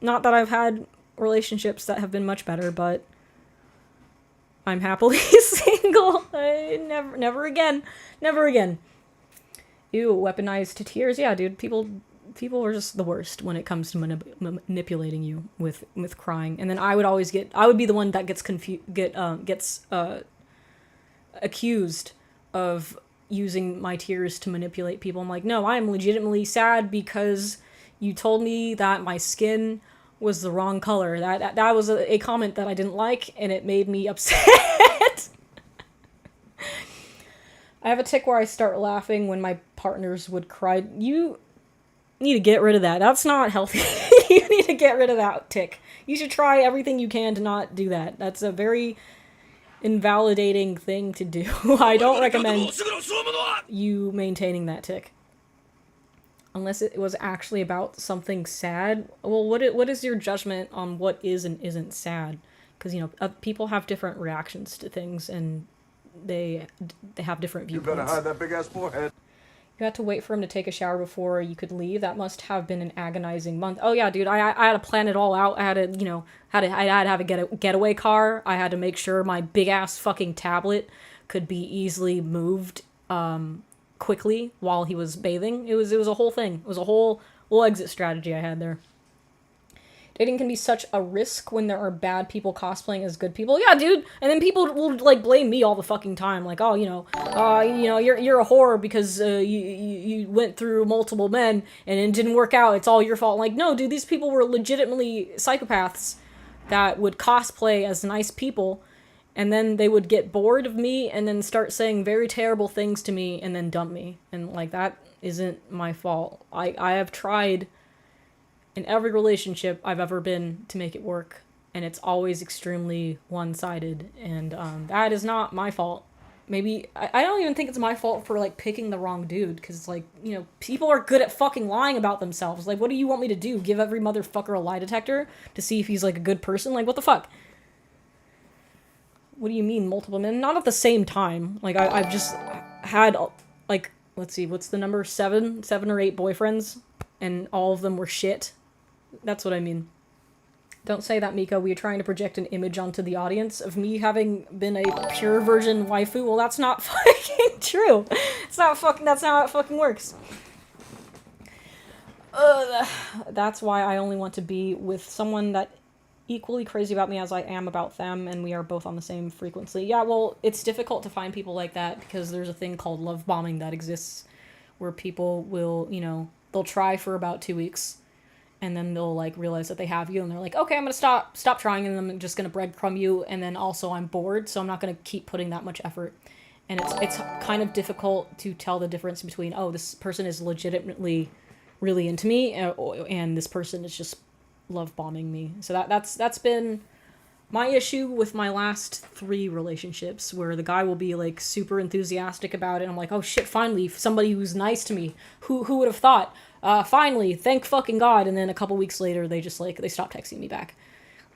Not that I've had relationships that have been much better, but I'm happily single. Never again. Never again. Ew, weaponized to tears. Yeah, dude, people are just the worst when it comes to manipulating you with crying. And then I would be the one that gets accused of using my tears to manipulate people. I'm like, no, I am legitimately sad because you told me that my skin was the wrong color. That was a comment that I didn't like, and it made me upset. I have a tick where I start laughing when my partners would cry. You need to get rid of that. That's not healthy. You need to get rid of that tick. You should try everything you can to not do that. That's a very invalidating thing to do. I don't recommend you maintaining that tick. unless it was actually about something sad. Well, what is your judgment on what is and isn't sad? Because, you know, people have different reactions to things, and they have different You viewpoints. better hide that big ass forehead. You had to wait for him to take a shower before you could leave. That must have been an agonizing month. Oh yeah, dude, I had to plan it all out. I had to, you know, I had to have a getaway car. I had to make sure my big ass fucking tablet could be easily moved quickly while he was bathing. It was a whole thing. It was a whole exit strategy I had there. Dating can be such a risk when there are bad people cosplaying as good people. Yeah, dude. And then people will like blame me all the fucking time, like, oh, you know, you're a whore because you went through multiple men and it didn't work out. It's all your fault. Like, no, dude. These people were legitimately psychopaths that would cosplay as nice people, and then they would get bored of me and then start saying very terrible things to me and then dump me. And like, that isn't my fault. I have tried in every relationship I've ever been to make it work, and it's always extremely one-sided, and that is not my fault. Maybe, I don't even think it's my fault for, like, picking the wrong dude, because, like, you know, people are good at fucking lying about themselves. Like, what do you want me to do? Give every motherfucker a lie detector to see if he's, like, a good person? Like, what the fuck? What do you mean, multiple men? Not at the same time. Like, I've just had, like, let's see, what's the number? 7 or 8 boyfriends, and all of them were shit. That's what I mean. Don't say that, Miko. We are trying to project an image onto the audience of me having been a pure virgin waifu. Well, that's not fucking true. It's not fucking, that's not how it fucking works. That's why I only want to be with someone that equally crazy about me as I am about them, and we are both on the same frequency. Yeah, well, it's difficult to find people like that because there's a thing called love bombing that exists where people will, you know, they'll try for about 2 weeks, and then they'll, like, realize that they have you, and they're like, okay, I'm gonna stop trying, and I'm just gonna breadcrumb you, and then also I'm bored, so I'm not gonna keep putting that much effort. And it's kind of difficult to tell the difference between, oh, this person is legitimately really into me, and this person is just love bombing me. So that's been my issue with my last 3 relationships, where the guy will be, like, super enthusiastic about it, and I'm like, oh shit, finally, somebody who's nice to me. Who would have thought? Finally, thank fucking God. And then a couple weeks later, they just, like, they stop texting me back.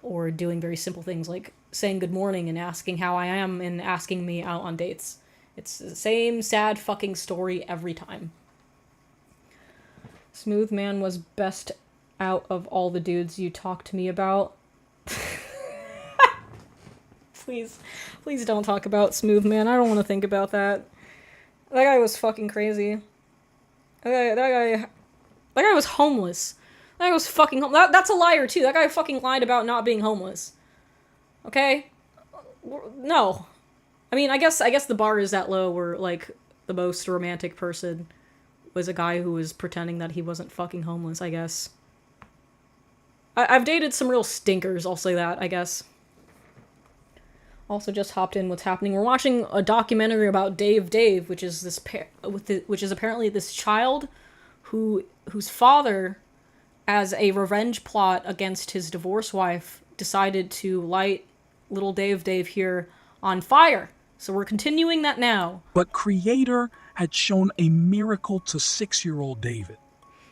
Or doing very simple things like saying good morning and asking how I am and asking me out on dates. It's the same sad fucking story every time. Smooth Man was best out of all the dudes you talked to me about. Please don't talk about Smooth Man. I don't want to think about that. That guy was fucking crazy. That guy was homeless. That guy was fucking that's a liar too. That guy fucking lied about not being homeless. Okay? No. I mean, I guess the bar is that low where, like, the most romantic person was a guy who was pretending that he wasn't fucking homeless, I guess. I've dated some real stinkers, I'll say that, I guess. Also just hopped in what's happening. We're watching a documentary about Dave, which is this which is apparently this child whose father, as a revenge plot against his divorced wife, decided to light little Dave here on fire. So we're continuing that now. But Creator had shown a miracle to 6-year-old David.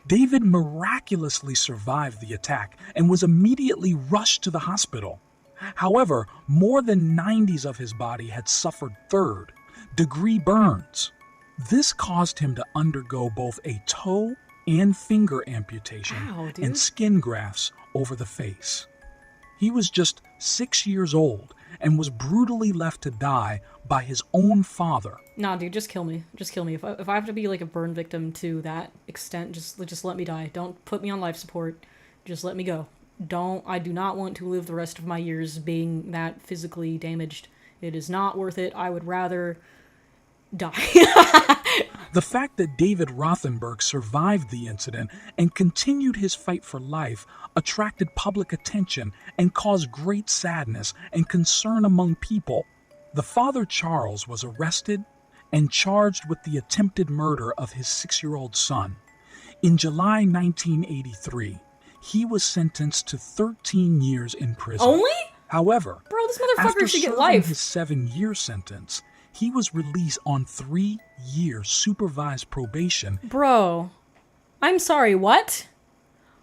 David miraculously survived the attack and was immediately rushed to the hospital. However, more than 90s of his body had suffered third-degree burns. This caused him to undergo both a toe and finger amputation and skin grafts over the face. He was just 6 years old and was brutally left to die by his own father. Nah, dude, just kill me. Just kill me. If I have to be, like, a burn victim to that extent, just let me die. Don't put me on life support. Just let me go. I do not want to live the rest of my years being that physically damaged. It is not worth it. I would rather die. The fact that David Rothenberg survived the incident and continued his fight for life attracted public attention and caused great sadness and concern among people. The father, Charles, was arrested and charged with the attempted murder of his 6-year-old son. In July 1983, he was sentenced to 13 years in prison. Only? However, bro, this motherfucker after should get serving life. his 7-year sentence, he was released on 3-year supervised probation. Bro. I'm sorry, what?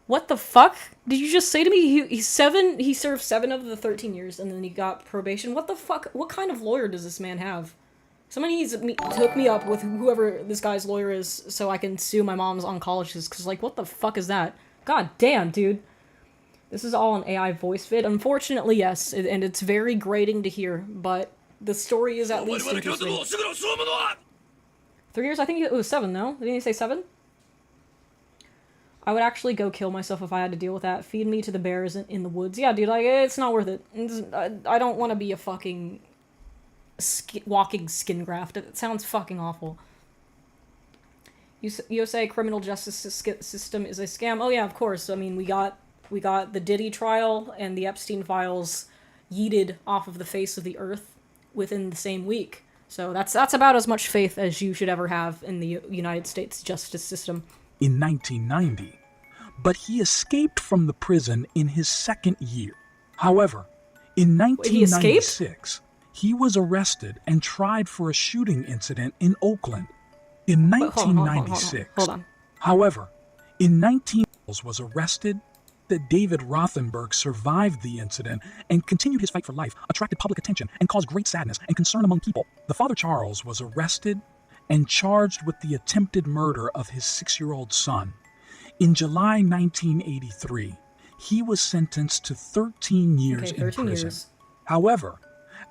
What the fuck? Did you just say to me he served 7 of the 13 years and then he got probation? What the fuck? What kind of lawyer does this man have? Somebody needs to hook me up with whoever this guy's lawyer is so I can sue my mom's oncologist, because, like, what the fuck is that? God damn, dude. This is all an AI voice vid? Unfortunately, yes, and it's very grating to hear, but the story is at least interesting. 3 years? I think it was 7, no? Didn't he say 7? I would actually go kill myself if I had to deal with that. Feed me to the bears in the woods. Yeah, dude, like, it's not worth it. I don't want to be a fucking walking skin graft. It sounds fucking awful. You say criminal justice system is a scam? Oh yeah, of course. I mean, we got the Diddy trial and the Epstein files yeeted off of the face of the earth within the same week. So that's about as much faith as you should ever have in the United States justice system. In 1990, but he escaped from the prison in his second year. However, in 1996, he was arrested and tried for a shooting incident in Oakland. In 1996, hold on. However, in 1990, was arrested. That David Rothenberg survived the incident and continued his fight for life, attracted public attention, and caused great sadness and concern among people. The father Charles was arrested and charged with the attempted murder of his 6-year-old son. In July 1983, he was sentenced to 13 years in prison. However,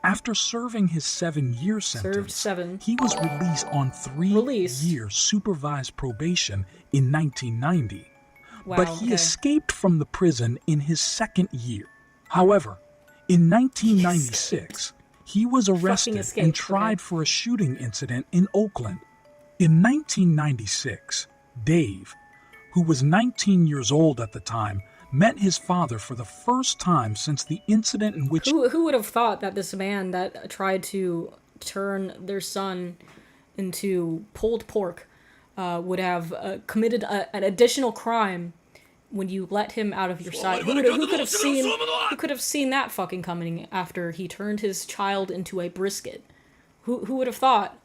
after serving his 7-year sentence, he was released on 3-year supervised probation in 1990. Wow, but he escaped from the prison in his second year. However, in 1996, he was arrested and tried for a shooting incident in Oakland. In 1996, Dave, who was 19 years old at the time, met his father for the first time since the incident in which... Who would have thought that this man that tried to turn their son into pulled pork would have committed an additional crime when you let him out of your sight? Who could have seen that fucking coming after he turned his child into a brisket? Who would have thought?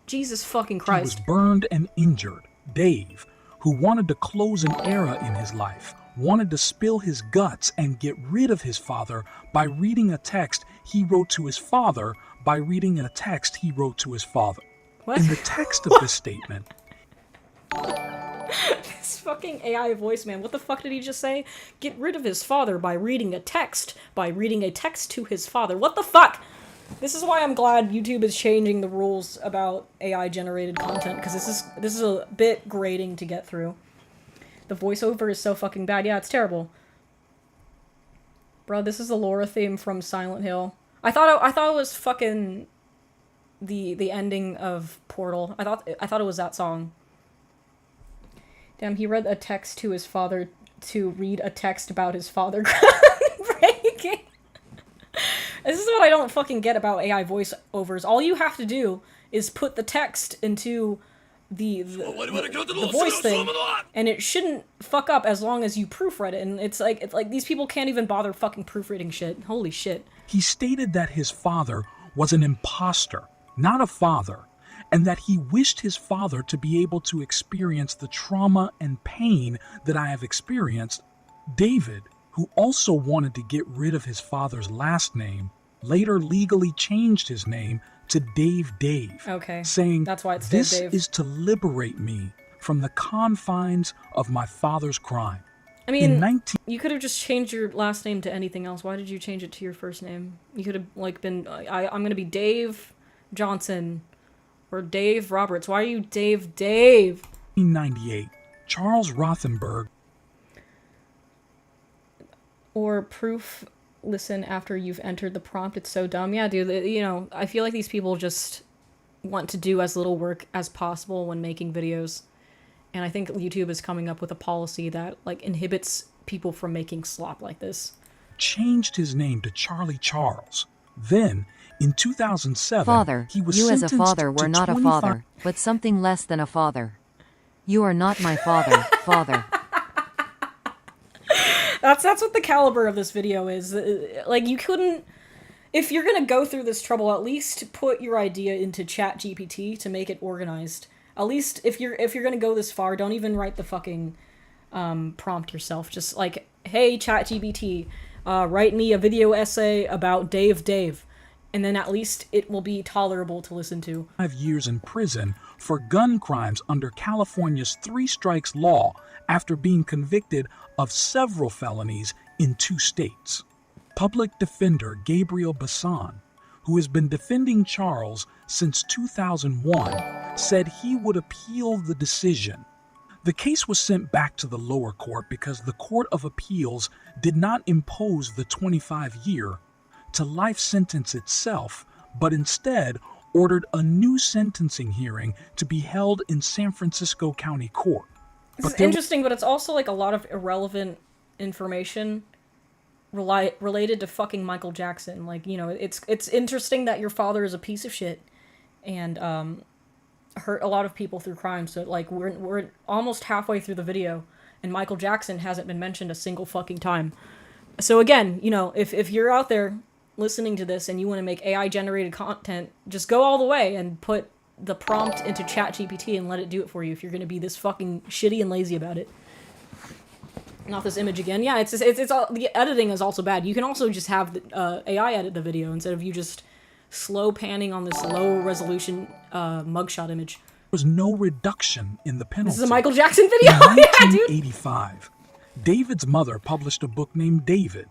Jesus fucking Christ. He was burned and injured. Dave, who wanted to close an era in his life, wanted to spill his guts and get rid of his father by reading a text he wrote to his father by reading a text he wrote to his father. What? In the text of this statement... This fucking AI voice, man. What the fuck did he just say? Get rid of his father by reading a text to his father. What the fuck? This is why I'm glad YouTube is changing the rules about AI generated content, because this is a bit grating to get through. The voiceover is so fucking bad. Yeah, it's terrible. Bro, this is the Laura theme from Silent Hill. I thought it was fucking the ending of Portal. I thought it was that song. Damn, he read a text to his father to read a text about his father breaking. This is what I don't fucking get about AI voiceovers. All you have to do is put the text into the voice thing, and it shouldn't fuck up as long as you proofread it. And it's like these people can't even bother fucking proofreading shit. Holy shit. He stated that his father was an imposter, not a father, and that he wished his father to be able to experience the trauma and pain that I have experienced. David, who also wanted to get rid of his father's last name, later legally changed his name to Dave, saying, that's why it's "This Dave. is to liberate me from the confines of my father's crime." I mean, you could have just changed your last name to anything else. Why did you change it to your first name? You could have been, I'm gonna be Dave Johnson or Dave Roberts. Why are you Dave? 1998, Charles Rothenberg. Or proof, listen after you've entered the prompt. It's so dumb. Yeah, dude, I feel like these people just want to do as little work as possible when making videos. And I think YouTube is coming up with a policy that, inhibits people from making slop like this. Changed his name to Charlie Charles. Then, in 2007, Father, he was you as a sentenced father were to not 25 a father, but something less than a father. You are not my father, father. That's what the caliber of this video is. You couldn't... If you're gonna go through this trouble, at least put your idea into ChatGPT to make it organized. At least if you're gonna go this far, don't even write the fucking prompt yourself. Just like, hey, ChatGPT, write me a video essay about Dave, and then at least it will be tolerable to listen to. 5 years in prison for gun crimes under California's 3 strikes law after being convicted of several felonies in 2 states. Public defender Gabriel Bassan, who has been defending Charles since 2001, said he would appeal the decision. The case was sent back to the lower court because the Court of Appeals did not impose the 25-year to life sentence itself, but instead ordered a new sentencing hearing to be held in San Francisco County Court. This is interesting, but it's also like a lot of irrelevant information related to fucking Michael Jackson. Like, you know, it's interesting that your father is a piece of shit and hurt a lot of people through crime. So like we're almost halfway through the video and Michael Jackson hasn't been mentioned a single fucking time. So again, you know, if you're out there listening to this and you want to make AI generated content, just go all the way and put the prompt into ChatGPT and let it do it for you if you're going to be this fucking shitty and lazy about it. Not this image again. Yeah, it's all, the editing is also bad. You can also just have the AI edit the video instead of you just slow panning on this low resolution mugshot image. There was no reduction in the penalty. This is a Michael Jackson video. In 1985, David's mother published a book named David.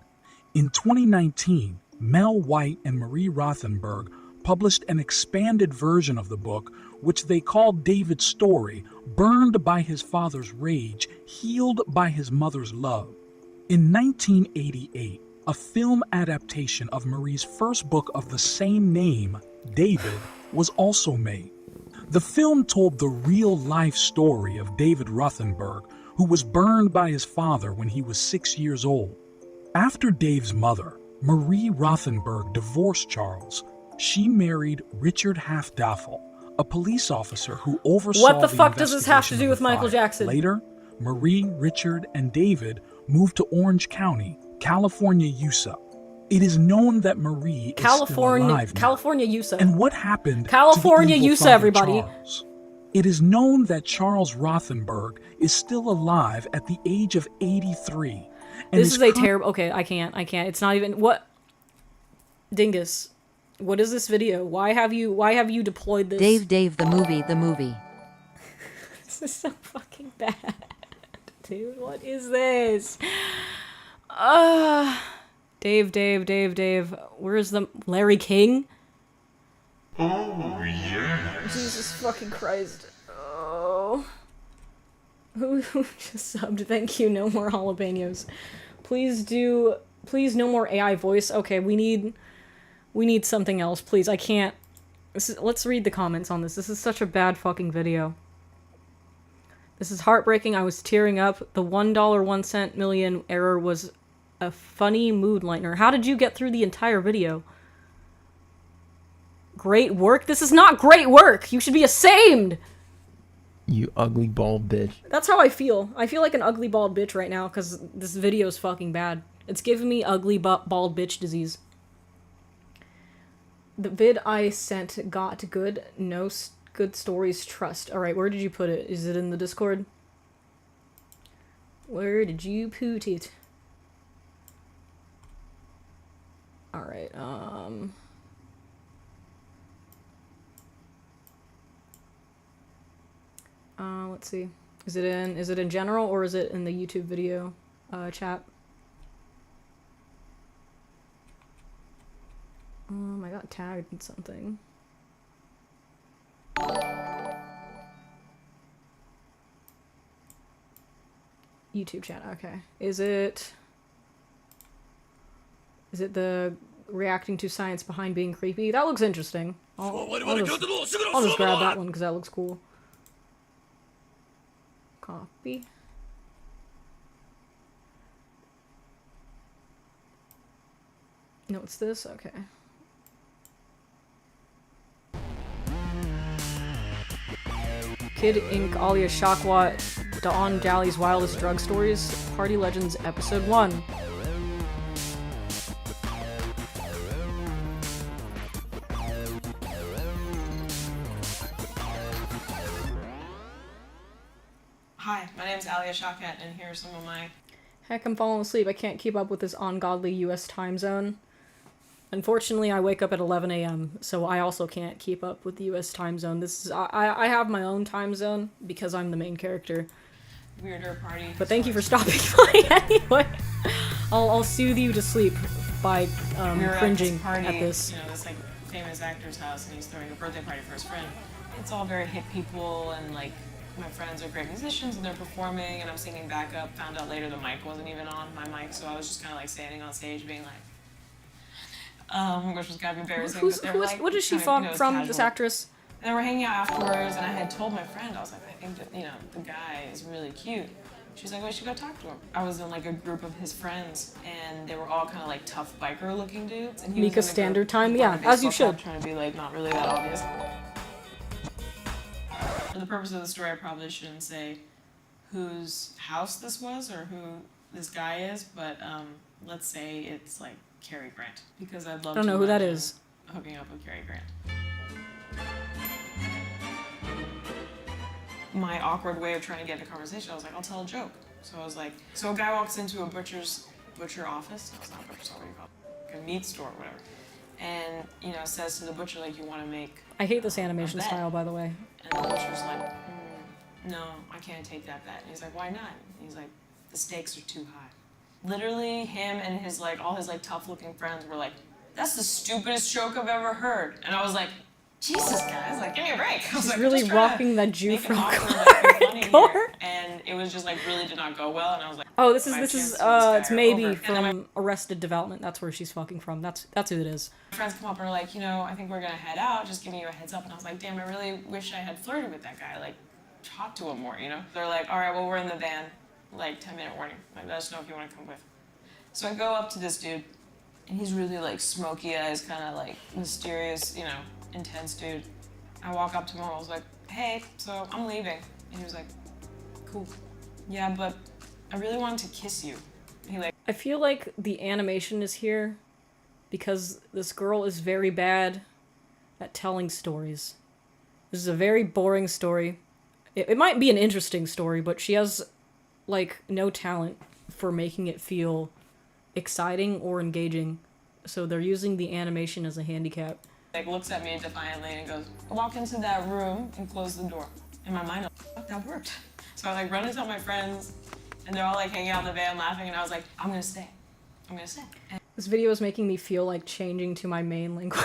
In 2019, Mel White and Marie Rothenberg published an expanded version of the book, which they called David's Story, Burned by His Father's Rage, Healed by His Mother's Love. In 1988, a film adaptation of Marie's first book of the same name, David, was also made. The film told the real-life story of David Rothenberg, who was burned by his father when he was 6 years old. After Dave's mother, Marie Rothenberg, divorced Charles, she married Richard Halfdaffel, a police officer who oversaw What the fuck does this have to do with Michael fire. Jackson? Later, Marie, Richard, and David moved to Orange County, California, USA. It is known that Marie is still alive now. California, USA. And what happened California, to the evil USA, father, everybody. Charles? It is known that Charles Rothenberg is still alive at the age of 83. And This is a terrible... Okay, I can't. It's not even... What? Dingus. What is this video? Why have you deployed this? Dave, the movie. This is so fucking bad. Dude, what is this? Dave. Where's the... Larry King? Oh, yes. Jesus fucking Christ. Oh. Who just subbed? Thank you, no more jalapenos. Please no more AI voice. Okay, we need something else, please. I can't... let's read the comments on this. This is such a bad fucking video. This is heartbreaking. I was tearing up. The $1 1 cent million error was a funny mood lightener. How did you get through the entire video? Great work? This is not great work! You should be ashamed! You ugly bald bitch. That's how I feel. I feel like an ugly bald bitch right now because this video is fucking bad. It's giving me ugly bald bitch disease. The vid I sent got good. No good stories trust. Alright, where did you put it? Is it in the Discord? Where did you put it? Alright, let's see. Is it in general or is it in the YouTube video chat? I got tagged in something. YouTube chat, okay. Is it the reacting to science behind being creepy? That looks interesting. I'll just grab that one because that looks cool. Copy. No, it's this? Okay. Kid Inc. alias Shockwat, Dawn Jali's Wildest Drug Stories, Party Legends Episode 1. name's Alia Shawkat, and here's some of my... Heck, I'm falling asleep. I can't keep up with this ungodly US time zone. Unfortunately, I wake up at 11 a.m., so I also can't keep up with the US time zone. This is I have my own time zone because I'm the main character. weirder party. But thank you for stopping by anyway. I'll soothe you to sleep by We were cringing at at this. You know, this like famous actor's house, and he's throwing a birthday party for his friend. It's all very hip people, and like my friends are great musicians, and they're performing, and I'm singing backup. Found out later the mic wasn't even on my mic, so I was just kind of like standing on stage, being like, which was kind of embarrassing. What is she from? This actress? And then we're hanging out afterwards, and I had told my friend, I was like, I think that, you know, the guy is really cute. She's like, well, we should go talk to him. I was in like a group of his friends, and they were all kind of like tough biker looking dudes. And he Mika was in a Standard group Time, with yeah, a as you baseball cap, should. Trying to be like not really that obvious. For the purpose of the story, I probably shouldn't say whose house this was or who this guy is, but let's say it's like Cary Grant, because I'd love to I don't know who that imagine is. hooking up with Cary Grant. My awkward way of trying to get into conversation, I was like, I'll tell a joke. So I was like, so a guy walks into a butcher office, no, it's not a butcher store, what do you call it? Like a meat store or whatever. And, you know, says to the butcher, like, you want to make I hate this animation bet. style, by the way. And the butcher's like, no, I can't take that bet. And he's like, why not? And he's like, the stakes are too high. Literally, him and his, like, all his, like, tough-looking friends were like, that's the stupidest joke I've ever heard. And I was like, Jesus, guys, like, give me a break. I was She's like, really just trying to rocking that Jew make it from awkward, like, be funny here. And it was just, like, really did not go well. And I was like, Oh, this my is chances with this guy it's are maybe over. And then from Arrested Development. That's where she's fucking from. That's who it is. my friends come up and are like, you know, I think we're gonna head out, just giving you a heads up. And I was like, damn, I really wish I had flirted with that guy, like, talk to him more, you know? They're like, all right, well, we're in the van, like, 10-minute warning. Like, let us know if you want to come with. So I go up to this dude, and he's really, like, smoky eyes, kind of, like, mysterious, you know, intense dude. I walk up to him, and I was like, hey, so I'm leaving. And he was like, cool. Yeah, but I really wanted to kiss you. And he, like, I feel like the animation is here because this girl is very bad at telling stories. This is a very boring story. It might be an interesting story, but she has, like, no talent for making it feel exciting or engaging. So they're using the animation as a handicap. like, looks at me defiantly and goes, walk into that room and close the door. In my mind, fuck, that worked. So I, like, run and tell my friends, and they're all, like, hanging out in the van laughing, and I was like, I'm gonna stay. I'm gonna stay. And This video is making me feel like changing to my main language.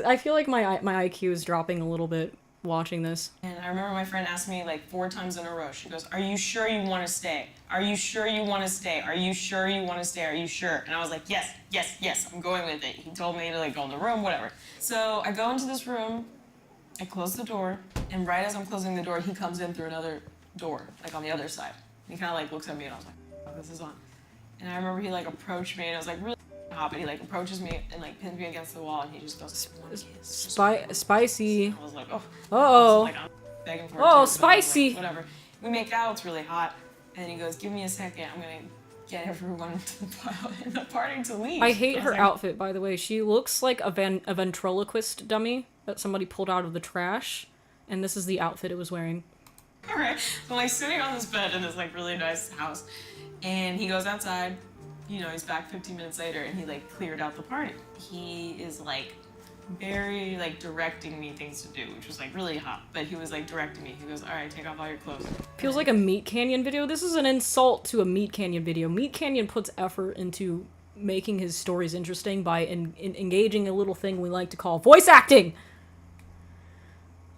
I feel like my IQ is dropping a little bit watching this. And I remember my friend asked me like 4 times in a row. She goes, are you sure you want to stay? Are you sure you want to stay? Are you sure you want to stay? Are you sure? And I was like, yes, yes, yes, I'm going with it. He told me to like go in the room, whatever. So I go into this room, I close the door, and right as I'm closing the door, he comes in through another door, like on the other side. He kind of like looks at me and I was like, oh, this is on. And I remember he like approached me and I was like really hot, but he like approaches me and like pins me against the wall and he just goes, one kiss. Spicy. I was like, oh. Uh-oh. Like, I'm begging for it Oh, too, but I was spicy. like, whatever. We make out, it's really hot. And he goes, give me a second, I'm gonna get everyone in the party to leave. I hate was her like, outfit, by the way. She looks like a ventriloquist dummy that somebody pulled out of the trash. And this is the outfit it was wearing. All right, so I'm like sitting on this bed in this like really nice house. And he goes outside, you know, he's back 15 minutes later and he like cleared out the party. He is like very like directing me things to do, which was like really hot, but he was like directing me. He goes, all right, take off all your clothes. Feels like a Meat Canyon video. This is an insult to a Meat Canyon video. Meat Canyon puts effort into making his stories interesting by engaging a little thing we like to call voice acting.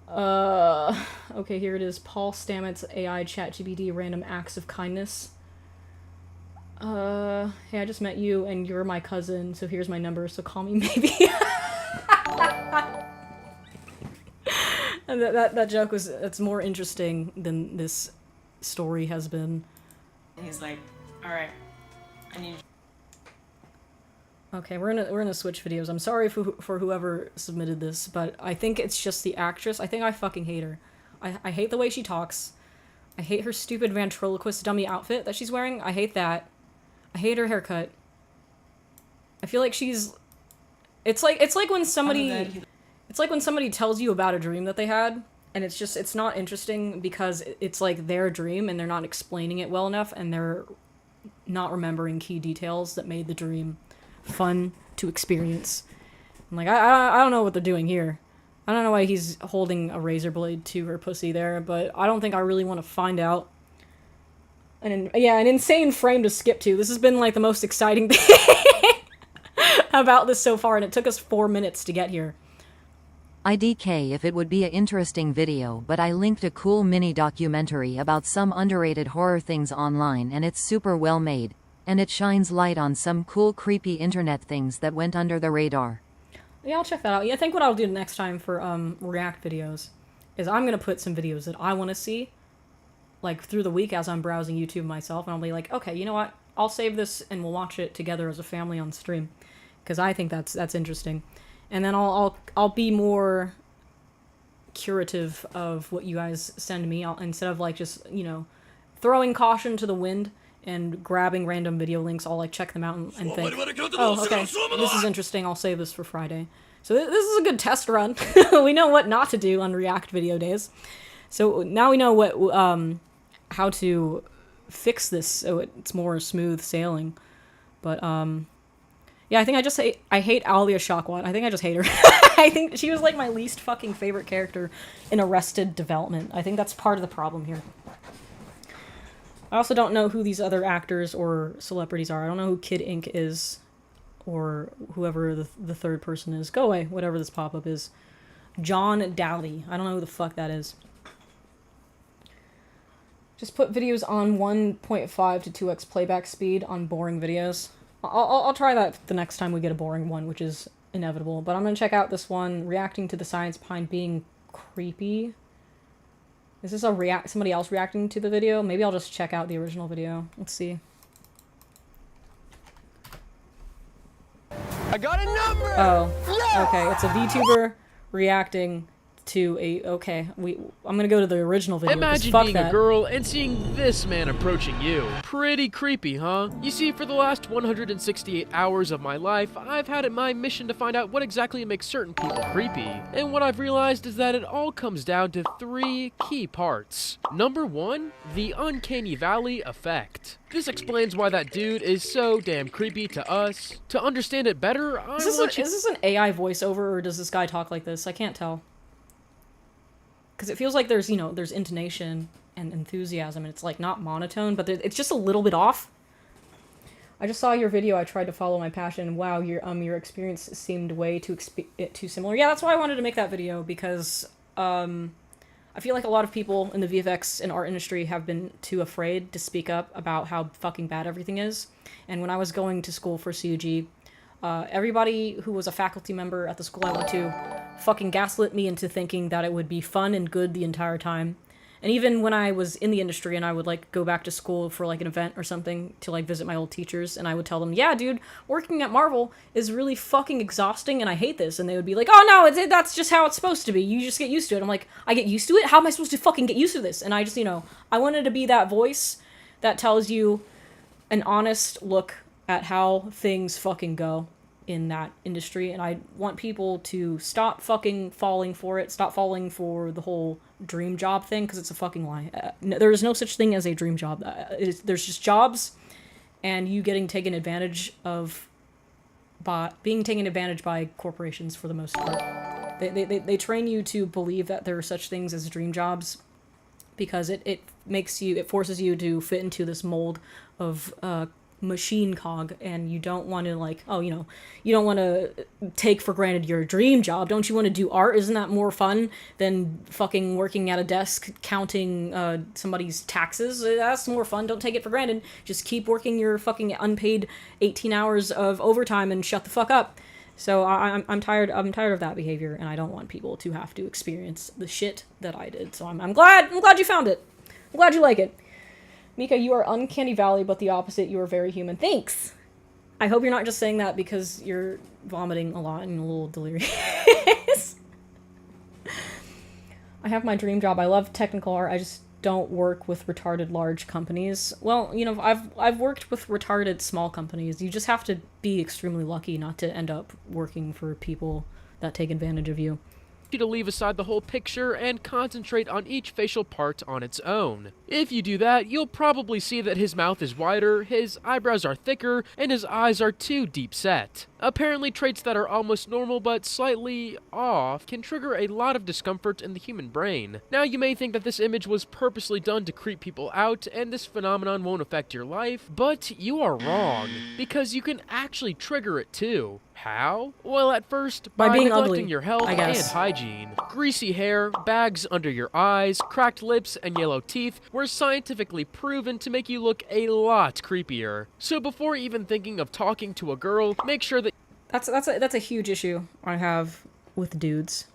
Okay, here it is. Paul Stamets AI ChatGPT random acts of kindness. Hey, I just met you and you're my cousin, so here's my number, so call me maybe. And that joke was, it's more interesting than this story has been. He's like, all right, I need. Okay, we're gonna switch videos. I'm sorry for whoever submitted this, but I think it's just the actress. I think I fucking hate her. I hate the way she talks. I hate her stupid ventriloquist dummy outfit that she's wearing. I hate that. I hate her haircut. I feel like she's... It's like when somebody... It's like when somebody tells you about a dream that they had, And it's not interesting because it's like their dream and they're not explaining it well enough and they're not remembering key details that made the dream fun to experience. I'm like, I don't know what they're doing here. I don't know why he's holding a razor blade to her pussy there, but I don't think I really want to find out. And an insane frame to skip to. This has been like the most exciting thing about this so far, and it took us 4 minutes to get here. IDK if it would be a interesting video, but I linked a cool mini documentary about some underrated horror things online and it's super well made. And it shines light on some cool creepy internet things that went under the radar. Yeah, I'll check that out. Yeah, I think what I'll do next time for React videos is I'm going to put some videos that I want to see, like, through the week as I'm browsing YouTube myself, and I'll be like, okay, you know what? I'll save this and we'll watch it together as a family on stream, because I think that's interesting. And then I'll be more curative of what you guys send me, instead of, like, just, you know, throwing caution to the wind and grabbing random video links. I'll, like, check them out and think, oh, okay, this is interesting, I'll save this for Friday. So this is a good test run. We know what not to do on React video days. So now we know what how to fix this so it's more smooth sailing. But yeah, I think I hate Alia Shawkwat. I think I just hate her. I think she was like my least fucking favorite character in Arrested Development. I think that's part of the problem here. I also don't know who these other actors or celebrities are. I don't know who Kid Ink is, or whoever the third person is. Go away, whatever this pop-up is. John Daly. I don't know who the fuck that is. Just put videos on 1.5 to 2x playback speed on boring videos. I'll try that the next time we get a boring one, which is inevitable. But I'm gonna check out this one, reacting to the science behind being creepy. Is this somebody else reacting to the video? Maybe I'll just check out the original video. Let's see. I got a number! Oh, okay. It's a VTuber reacting to a... Okay, I'm gonna go to the original video. Imagine fuck being that. a girl and seeing this man approaching you. Pretty creepy, huh? You see, for the last 168 hours of my life, I've had it my mission to find out what exactly makes certain people creepy. And what I've realized is that it all comes down to 3 key parts. Number 1, the uncanny valley effect. This explains why that dude is so damn creepy to us. To understand it better, Is this an AI voiceover, or does this guy talk like this? I can't tell. Because it feels like there's, you know, there's intonation and enthusiasm, and it's, like, not monotone, but it's just a little bit off. I just saw your video. I tried to follow my passion. Wow, your experience seemed way too similar. Yeah, that's why I wanted to make that video, because I feel like a lot of people in the VFX and art industry have been too afraid to speak up about how fucking bad everything is. And when I was going to school for CUG, everybody who was a faculty member at the school I went to fucking gaslit me into thinking that it would be fun and good the entire time. And even when I was in the industry and I would, like, go back to school for, like, an event or something to, like, visit my old teachers, and I would tell them, yeah, dude, working at Marvel is really fucking exhausting and I hate this. And they would be like, oh, no, that's just how it's supposed to be. You just get used to it. I'm like, I get used to it? How am I supposed to fucking get used to this? And I just, you know, I wanted to be that voice that tells you an honest look at how things fucking go in that industry, and I want people to stop fucking falling for it, stop falling for the whole dream job thing, because it's a fucking lie. There is no such thing as a dream job. There's just jobs, and you getting taken advantage of by being taken advantage by corporations for the most part. They train you to believe that there are such things as dream jobs, because it forces you to fit into this mold of machine cog, and you don't want to, like, oh, you know, you don't want to take for granted your dream job. Don't you want to do art? Isn't that more fun than fucking working at a desk counting somebody's taxes? That's more fun. Don't take it for granted. Just keep working your fucking unpaid 18 hours of overtime and shut the fuck up. So I'm tired of that behavior, and I don't want people to have to experience the shit that I did. So I'm glad you found it. I'm glad you like it. Mika, you are uncanny valley, but the opposite. You are very human. Thanks! I hope you're not just saying that because you're vomiting a lot and a little delirious. I have my dream job. I love technical art. I just don't work with retarded large companies. Well, you know, I've worked with retarded small companies. You just have to be extremely lucky not to end up working for people that take advantage of you. you to leave aside the whole picture and concentrate on each facial part on its own. If you do that, you'll probably see that his mouth is wider, his eyebrows are thicker, and his eyes are too deep set. Apparently, traits that are almost normal but slightly off can trigger a lot of discomfort in the human brain. Now, you may think that this image was purposely done to creep people out and this phenomenon won't affect your life, but you are wrong, because you can actually trigger it too. How? Well, at first, By being neglecting ugly, your health I and guess. hygiene. Greasy hair, bags under your eyes, cracked lips, and yellow teeth were scientifically proven to make you look a lot creepier. So before even thinking of talking to a girl, make sure that That's a huge issue I have with dudes.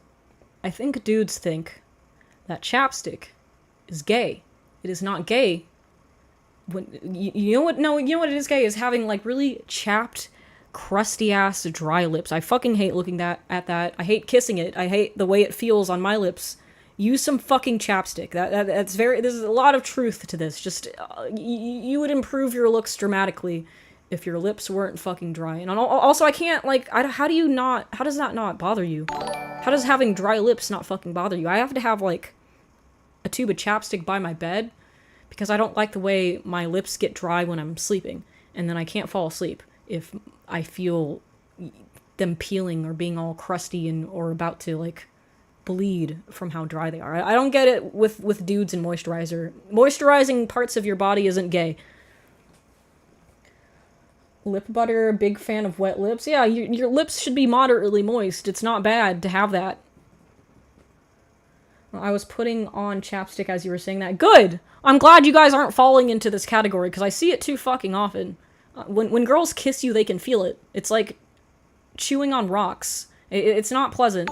I think dudes think that chapstick is gay. It is not gay. When you know what? No, you know what it is gay is having like really chapped, crusty ass dry lips. I fucking hate looking at that. I hate kissing it. I hate the way it feels on my lips. Use some fucking chapstick. That's very. There's a lot of truth to this. Just you would improve your looks dramatically if your lips weren't fucking dry. And also, I can't like. How do you not? How does that not bother you? How does having dry lips not fucking bother you? I have to have like a tube of chapstick by my bed because I don't like the way my lips get dry when I'm sleeping, and then I can't fall asleep if I feel them peeling or being all crusty and or about to like bleed from how dry they are. I don't get it with dudes and moisturizer. Moisturizing parts of your body isn't gay. Lip butter, big fan of wet lips. Yeah, your lips should be moderately moist. It's not bad to have that. I was putting on chapstick as you were saying that. Good! I'm glad you guys aren't falling into this category, because I see it too fucking often. When girls kiss you, they can feel it. It's like chewing on rocks. It's not pleasant.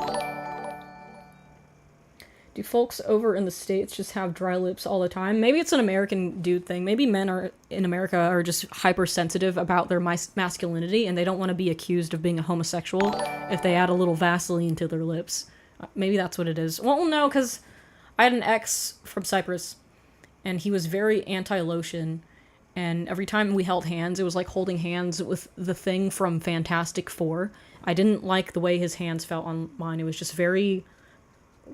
Do folks over in the States just have dry lips all the time? Maybe it's an American dude thing. Maybe men in America are just hypersensitive about their masculinity, and they don't want to be accused of being a homosexual if they add a little Vaseline to their lips. Maybe that's what it is. Well, no, because I had an ex from Cyprus, and he was very anti-lotion, and every time we held hands, it was like holding hands with the thing from Fantastic Four. I didn't like the way his hands felt on mine. It was just very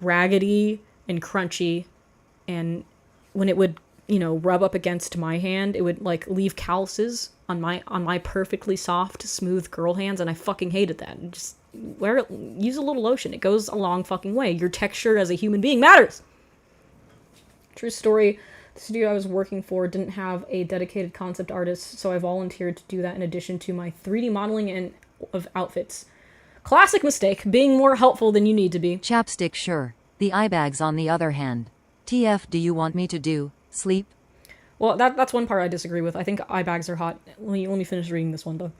raggedy and crunchy, and when it would, you know, rub up against my hand, it would like leave calluses on my perfectly soft, smooth girl hands, and I fucking hated that. Just use a little lotion. It goes a long fucking way. Your texture as a human being matters. True story. The studio I was working for didn't have a dedicated concept artist, so I volunteered to do that in addition to my 3D modeling and of outfits. Classic mistake, being more helpful than you need to be. Chapstick, sure. The eye bags, on the other hand. TF, do you want me to do? Sleep? Well, that's one part I disagree with. I think eye bags are hot. Let me finish reading this one, though.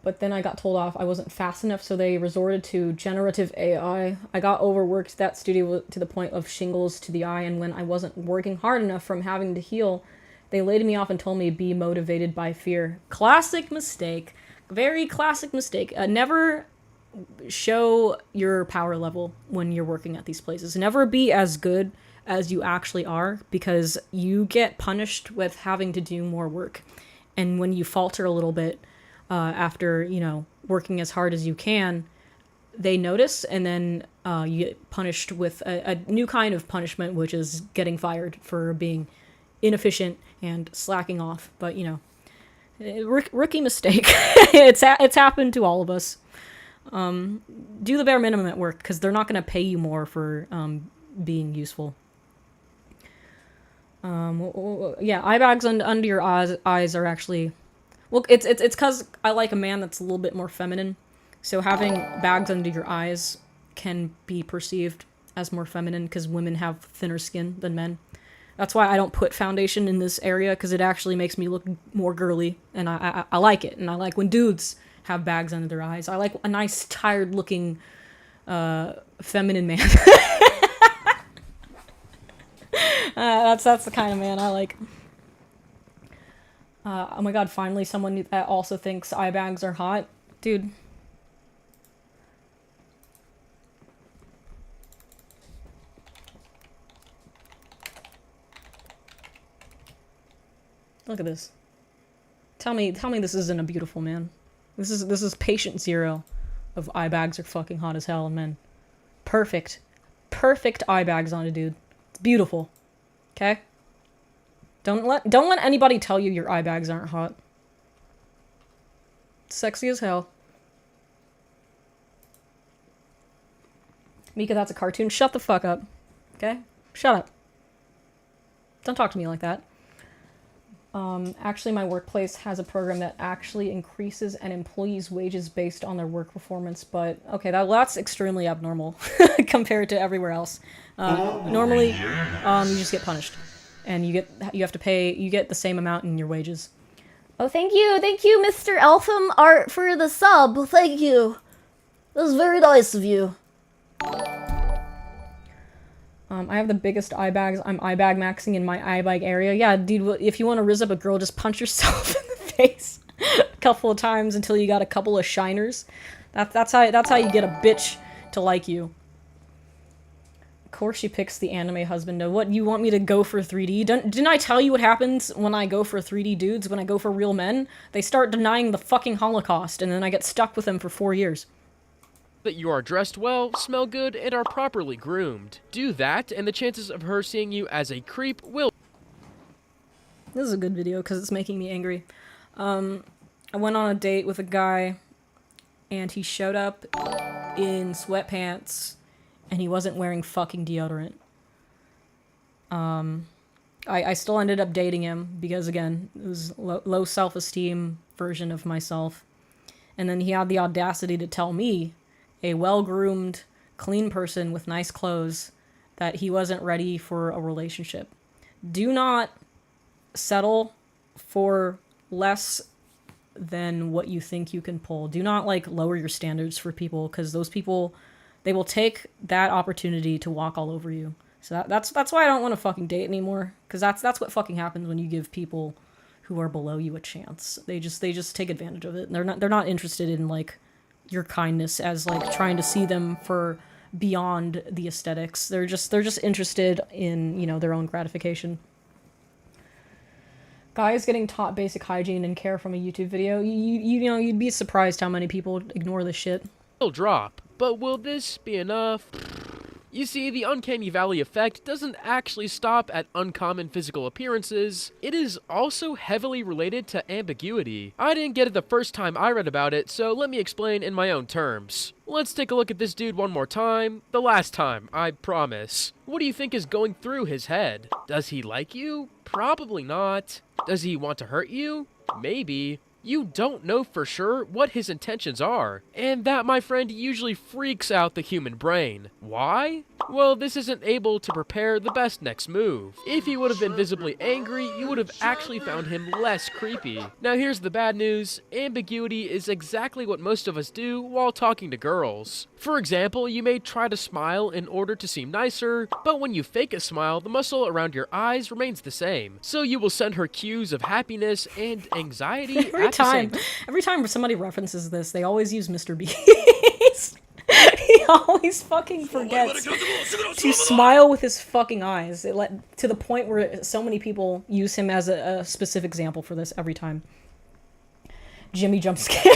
But then I got told off I wasn't fast enough, so they resorted to generative AI. I got overworked at that studio to the point of shingles to the eye, and when I wasn't working hard enough from having to heal, they laid me off and told me to be motivated by fear. Classic mistake. Very classic mistake. Never show your power level when you're working at these places. Never be as good as you actually are, because you get punished with having to do more work. And when you falter a little bit after, you know, working as hard as you can, they notice, and then you get punished with a new kind of punishment, which is getting fired for being inefficient and slacking off. But, you know, rookie mistake. It's happened to all of us. Do the bare minimum at work, because they're not going to pay you more for being useful. Yeah, eye bags under your eyes are actually... Well, it's because I like a man that's a little bit more feminine. So having bags under your eyes can be perceived as more feminine, because women have thinner skin than men. That's why I don't put foundation in this area, because it actually makes me look more girly, and I like it. And I like when dudes have bags under their eyes. I like a nice, tired-looking, feminine man. That's the kind of man I like. Oh my god, finally someone that also thinks eye bags are hot. Dude. Look at this. Tell me this isn't a beautiful man. This is patient zero of eye bags are fucking hot as hell, and man, perfect eye bags on a dude. It's beautiful. Okay? Don't let anybody tell you your eye bags aren't hot. Sexy as hell. Mika, that's a cartoon. Shut the fuck up. Okay? Shut up. Don't talk to me like that. Actually, my workplace has a program that actually increases an employee's wages based on their work performance, but okay, that's extremely abnormal compared to everywhere else. Normally, you just get punished, and you have to pay. You get the same amount in your wages. Oh, thank you, Mr. Eltham Art, for the sub. Thank you. That was very nice of you. I have the biggest eye bags. I'm eye bag maxing in my eye bag area. Yeah, dude, if you want to rizz up a girl, just punch yourself in the face a couple of times until you got a couple of shiners. That's how you get a bitch to like you. Of course she picks the anime husband. No, what, you want me to go for 3D? Didn't I tell you what happens when I go for 3D dudes, when I go for real men? They start denying the fucking Holocaust, and then I get stuck with them for 4 years. That you are dressed well, smell good, and are properly groomed. Do that, and the chances of her seeing you as a creep will... This is a good video because it's making me angry. I went on a date with a guy, and he showed up in sweatpants, and he wasn't wearing fucking deodorant. I still ended up dating him because, again, it was low self-esteem version of myself. And then he had the audacity to tell me, a well-groomed, clean person with nice clothes, that he wasn't ready for a relationship. Do not settle for less than what you think you can pull. Do not, like, lower your standards for people, because those people, they will take that opportunity to walk all over you. So that's why I don't want to fucking date anymore, because that's what fucking happens when you give people who are below you a chance. They just take advantage of it. And they're not interested in, like, your kindness as, like, trying to see them for beyond the aesthetics. They're just interested in, you know, their own gratification. Guys getting taught basic hygiene and care from a YouTube video. You know, you'd be surprised how many people ignore this shit. Will drop, but will this be enough? You see, the uncanny valley effect doesn't actually stop at uncommon physical appearances. It is also heavily related to ambiguity. I didn't get it the first time I read about it, so let me explain in my own terms. Let's take a look at this dude one more time. The last time, I promise. What do you think is going through his head? Does he like you? Probably not. Does he want to hurt you? Maybe. You don't know for sure what his intentions are, and that, my friend, usually freaks out the human brain. Why? Well, this isn't able to prepare the best next move. If he would have been visibly angry, you would have actually found him less creepy. Now here's the bad news. Ambiguity is exactly what most of us do while talking to girls. For example, you may try to smile in order to seem nicer, but when you fake a smile, the muscle around your eyes remains the same. So you will send her cues of happiness and anxiety Every time somebody references this, they always use Mr. Beast. He always fucking forgets to smile with his fucking eyes. To the point where so many people use him as a specific example for this every time. Jimmy jump scare.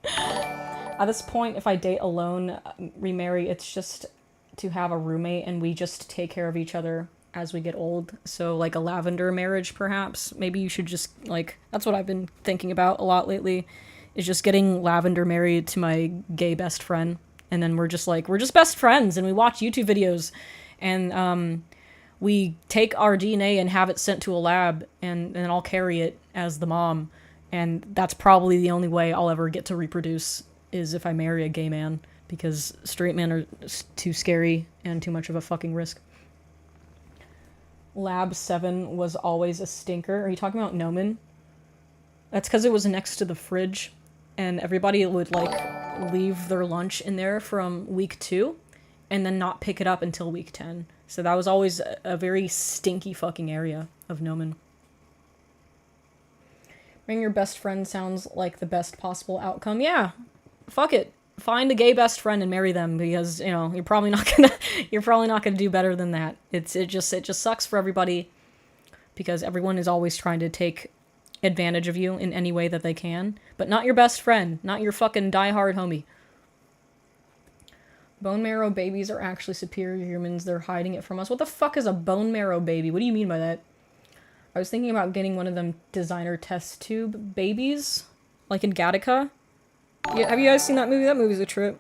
At this point, if I date alone, remarry, it's just to have a roommate and we just take care of each other as we get old. So, like, a lavender marriage, perhaps. Maybe you should just, like, that's what I've been thinking about a lot lately, is just getting Lavender married to my gay best friend. And then we're just best friends, and we watch YouTube videos, and we take our DNA and have it sent to a lab, and I'll carry it as the mom. And that's probably the only way I'll ever get to reproduce, is if I marry a gay man, because straight men are too scary and too much of a fucking risk. Lab 7 was always a stinker. Are you talking about Nomen? That's because it was next to the fridge, and everybody would, like, leave their lunch in there from week 2, and then not pick it up until week 10. So that was always a very stinky fucking area of Nomen. Bring your best friend sounds like the best possible outcome. Yeah, fuck it. Find a gay best friend and marry them, because, you know, you're probably not gonna do better than that. It just sucks for everybody, because everyone is always trying to take advantage of you in any way that they can, but not your best friend, not your fucking diehard homie. Bone marrow babies are actually superior humans. They're hiding it from us. What the fuck is a bone marrow baby? What do you mean by that? I was thinking about getting one of them designer test tube babies, like in Gattaca. Yeah, have you guys seen that movie? That movie's a trip.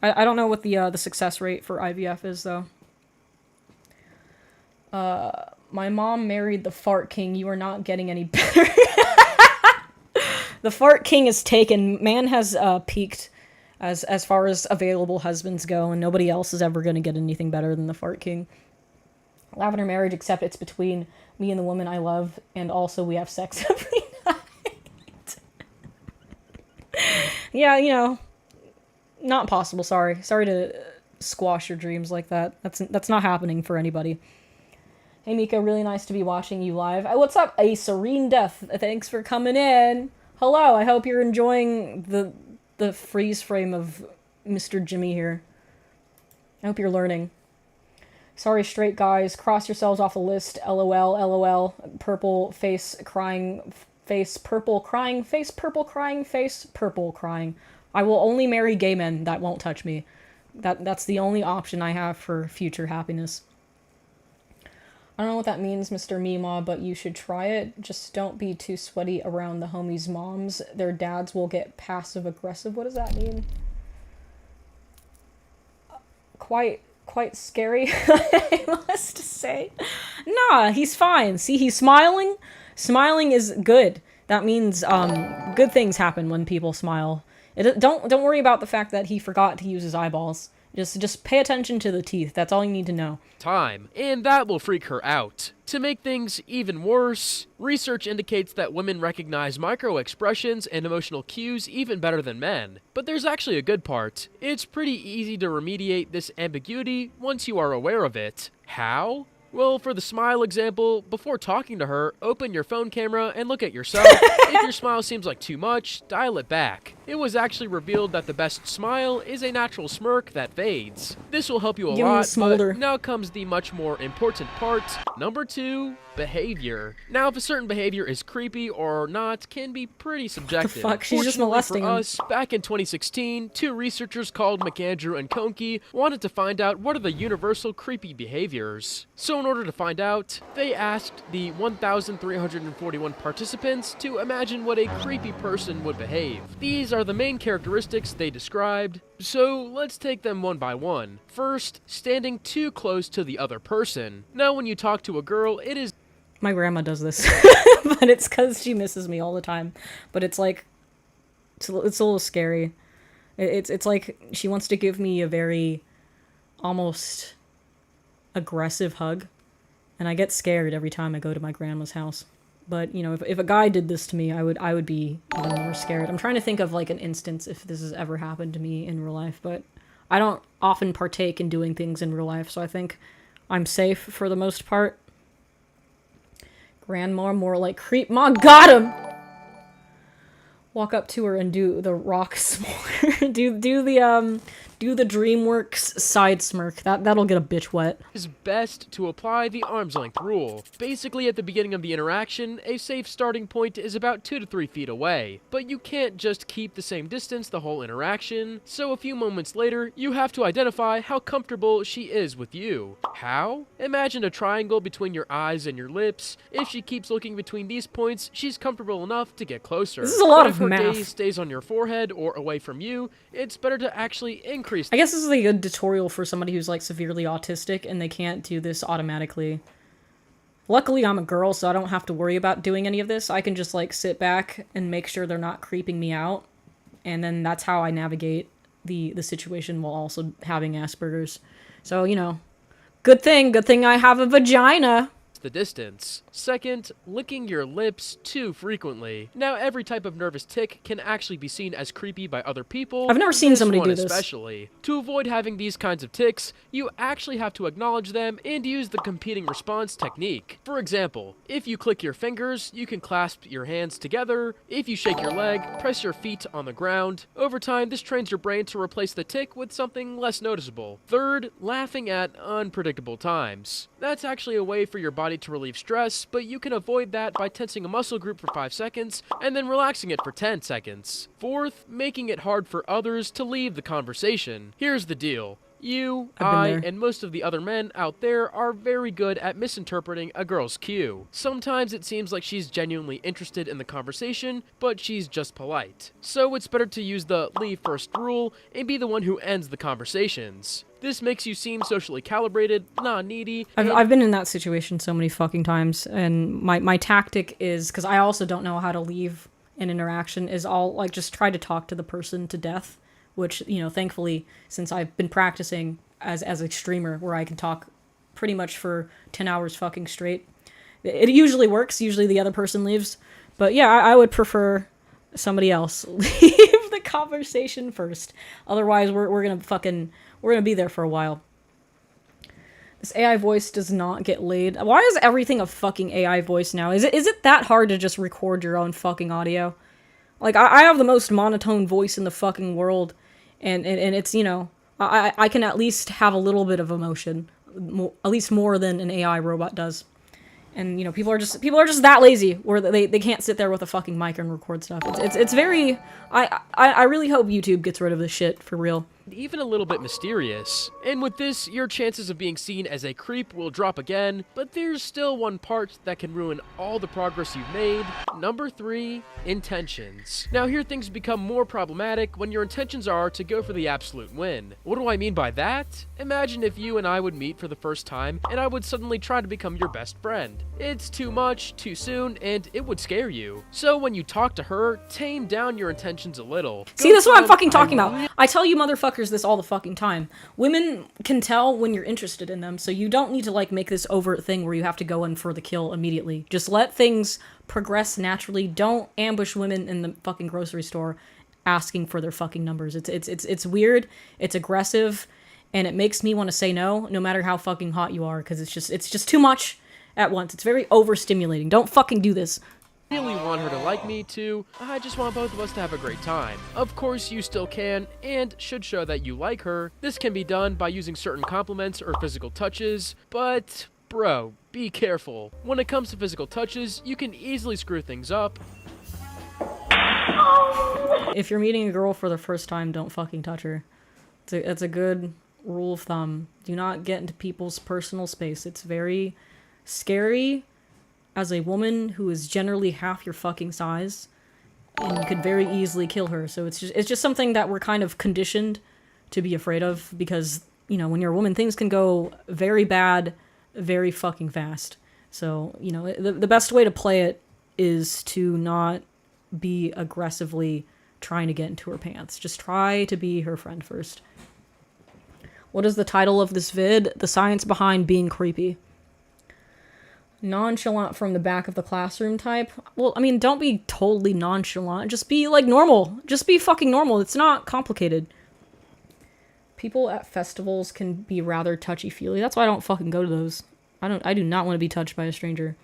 I don't know what the success rate for IVF is, though. My mom married the fart king. You are not getting any better. The fart king is taken. Man has peaked as far as available husbands go, and nobody else is ever going to get anything better than the fart king. Lavender marriage, except it's between me and the woman I love, and also we have sex every night. Yeah, you know, not possible. Sorry to squash your dreams like that. That's not happening for anybody. Hey Mika, really nice to be watching you live. What's up, A Serene Death? Thanks for coming in. Hello, I hope you're enjoying the freeze frame of Mr. Jimmy here. I hope you're learning. Sorry, straight guys, cross yourselves off the list. LOL, LOL, purple face crying face, purple crying face, purple crying face, purple crying. I will only marry gay men that won't touch me. That's the only option I have for future happiness. I don't know what that means, Mr. Meemaw, but you should try it. Just don't be too sweaty around the homies' moms. Their dads will get passive-aggressive. What does that mean? Quite scary, I must say. Nah, he's fine. See, he's smiling. Smiling is good. That means good things happen when people smile. Don't worry about the fact that he forgot to use his eyeballs. Just pay attention to the teeth. That's all you need to know. Time, and that will freak her out. To make things even worse, research indicates that women recognize micro-expressions and emotional cues even better than men. But there's actually a good part. It's pretty easy to remediate this ambiguity once you are aware of it. How? Well, for the smile example, before talking to her, open your phone camera and look at yourself. If your smile seems like too much, dial it back. It was actually revealed that the best smile is a natural smirk that fades. This will help you a lot, but now comes the much more important part. Number 2, behavior. Now, if a certain behavior is creepy or not can be pretty subjective. The fuck? She's just molesting for him. us, back in 2016, 2 researchers called McAndrew and Conkey wanted to find out what are the universal creepy behaviors. So in order to find out, they asked the 1,341 participants to imagine what a creepy person would behave. These are the main characteristics they described, so let's take them one by one. First, standing too close to the other person. Now when you talk to a girl, it is... My grandma does this, but it's because she misses me all the time. But it's like, it's a little scary. It's like she wants to give me a very almost aggressive hug, and I get scared every time I go to my grandma's house. But, you know, if a guy did this to me, I would be even more scared. I'm trying to think of, like, an instance if this has ever happened to me in real life, but I don't often partake in doing things in real life, so I think I'm safe for the most part. Grandma, more like creep. Ma, got him! Walk up to her and do the rock s'more. do the DreamWorks side smirk. That'll get a bitch wet. It's best to apply the arm's length rule. Basically, at the beginning of the interaction, a safe starting point is about 2 to 3 feet away. But you can't just keep the same distance the whole interaction, so a few moments later, you have to identify how comfortable she is with you. How? Imagine a triangle between your eyes and your lips. If she keeps looking between these points, she's comfortable enough to get closer. This is a lot but of if her math. gaze stays on your forehead or away from you, it's better to actually increase... I guess this is a good tutorial for somebody who's like severely autistic and they can't do this automatically. Luckily, I'm a girl, so I don't have to worry about doing any of this. I can just like sit back and make sure they're not creeping me out, and then that's how I navigate the situation while also having Asperger's. So, you know, good thing I have a vagina. The distance. Second, licking your lips too frequently. Now, every type of nervous tic can actually be seen as creepy by other people. I've never seen somebody do this. Especially. To avoid having these kinds of tics, you actually have to acknowledge them and use the competing response technique. For example, if you click your fingers, you can clasp your hands together. If you shake your leg, press your feet on the ground. Over time, this trains your brain to replace the tic with something less noticeable. Third, laughing at unpredictable times. That's actually a way for your body body to relieve stress, but you can avoid that by tensing a muscle group for 5 seconds and then relaxing it for 10 seconds. Fourth, making it hard for others to leave the conversation. Here's the deal. You, I, and most of the other men out there are very good at misinterpreting a girl's cue. Sometimes it seems like she's genuinely interested in the conversation, but she's just polite. So it's better to use the leave first rule and be the one who ends the conversations. This makes you seem socially calibrated, not needy. I've been in that situation so many fucking times, and my tactic is, because I also don't know how to leave an interaction, is I'll like just try to talk to the person to death. Which, you know, thankfully, since I've been practicing as a streamer where I can talk pretty much for 10 hours fucking straight, it usually works. Usually the other person leaves. But yeah, I would prefer somebody else leave the conversation first. Otherwise, we're gonna be there for a while. This AI voice does not get laid. Why is everything a fucking AI voice now? Is it that hard to just record your own fucking audio? Like, I have the most monotone voice in the fucking world, and it's, you know, I can at least have a little bit of emotion, at least more than an AI robot does. And, you know, people are just that lazy, where they can't sit there with a fucking mic and record stuff. It's very, I really hope YouTube gets rid of this shit, for real. Even a little bit mysterious. And with this, your chances of being seen as a creep will drop again, but there's still one part that can ruin all the progress you've made. Number 3, intentions. Now here things become more problematic when your intentions are to go for the absolute win. What do I mean by that? Imagine if you and I would meet for the first time, and I would suddenly try to become your best friend. It's too much, too soon, and it would scare you. So when you talk to her, tame down your intentions a little. See, that's what I'm fucking talking about. I tell you motherfuckers this all the fucking time. Women can tell when you're interested in them, so you don't need to like make this overt thing where you have to go in for the kill immediately. Just let things progress naturally. Don't ambush women in the fucking grocery store asking for their fucking numbers. It's weird, it's aggressive, and it makes me want to say no matter how fucking hot you are, because it's just too much at once. It's very overstimulating. Don't fucking do this. Really want her to like me too. I just want both of us to have a great time. Of course you still can and should show that you like her. This can be done by using certain compliments or physical touches, but bro, be careful. When it comes to physical touches, you can easily screw things up. If you're meeting a girl for the first time, don't fucking touch her. It's a good rule of thumb. Do not get into people's personal space. It's very scary as a woman who is generally half your fucking size, and you could very easily kill her. So it's just something that we're kind of conditioned to be afraid of, because, you know, when you're a woman, things can go very bad very fucking fast. So, you know, the best way to play it is to not be aggressively trying to get into her pants. Just try to be her friend first. What is the title of this vid? The science behind being creepy. Nonchalant from the back of the classroom type. Well, I mean, don't be totally nonchalant. Just be, like, normal. Just be fucking normal. It's not complicated. People at festivals can be rather touchy-feely. That's why I don't fucking go to those. I do not want to be touched by a stranger.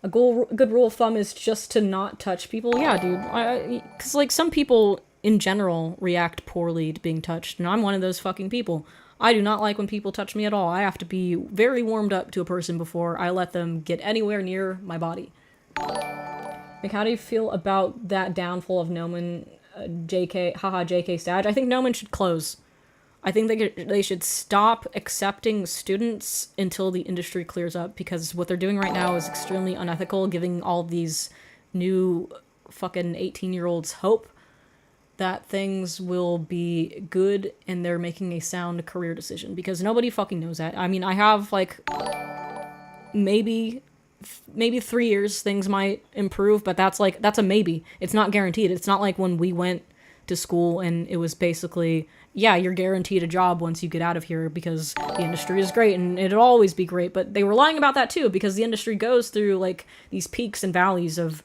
A good rule of thumb is just to not touch people. Yeah, dude. Because, like, some people in general react poorly to being touched, and I'm one of those fucking people. I do not like when people touch me at all. I have to be very warmed up to a person before I let them get anywhere near my body. Like, how do you feel about that downfall of Nomen, JK, haha, JK Staj? I think Nomen should close. I think they should stop accepting students until the industry clears up, because what they're doing right now is extremely unethical, giving all these new fucking 18-year-olds hope that things will be good and they're making a sound career decision, because nobody fucking knows that. I mean, I have, like, maybe 3 years things might improve, but that's a maybe. It's not guaranteed. It's not like when we went to school and it was basically, yeah, you're guaranteed a job once you get out of here because the industry is great and it'll always be great. But they were lying about that too, because the industry goes through, like, these peaks and valleys of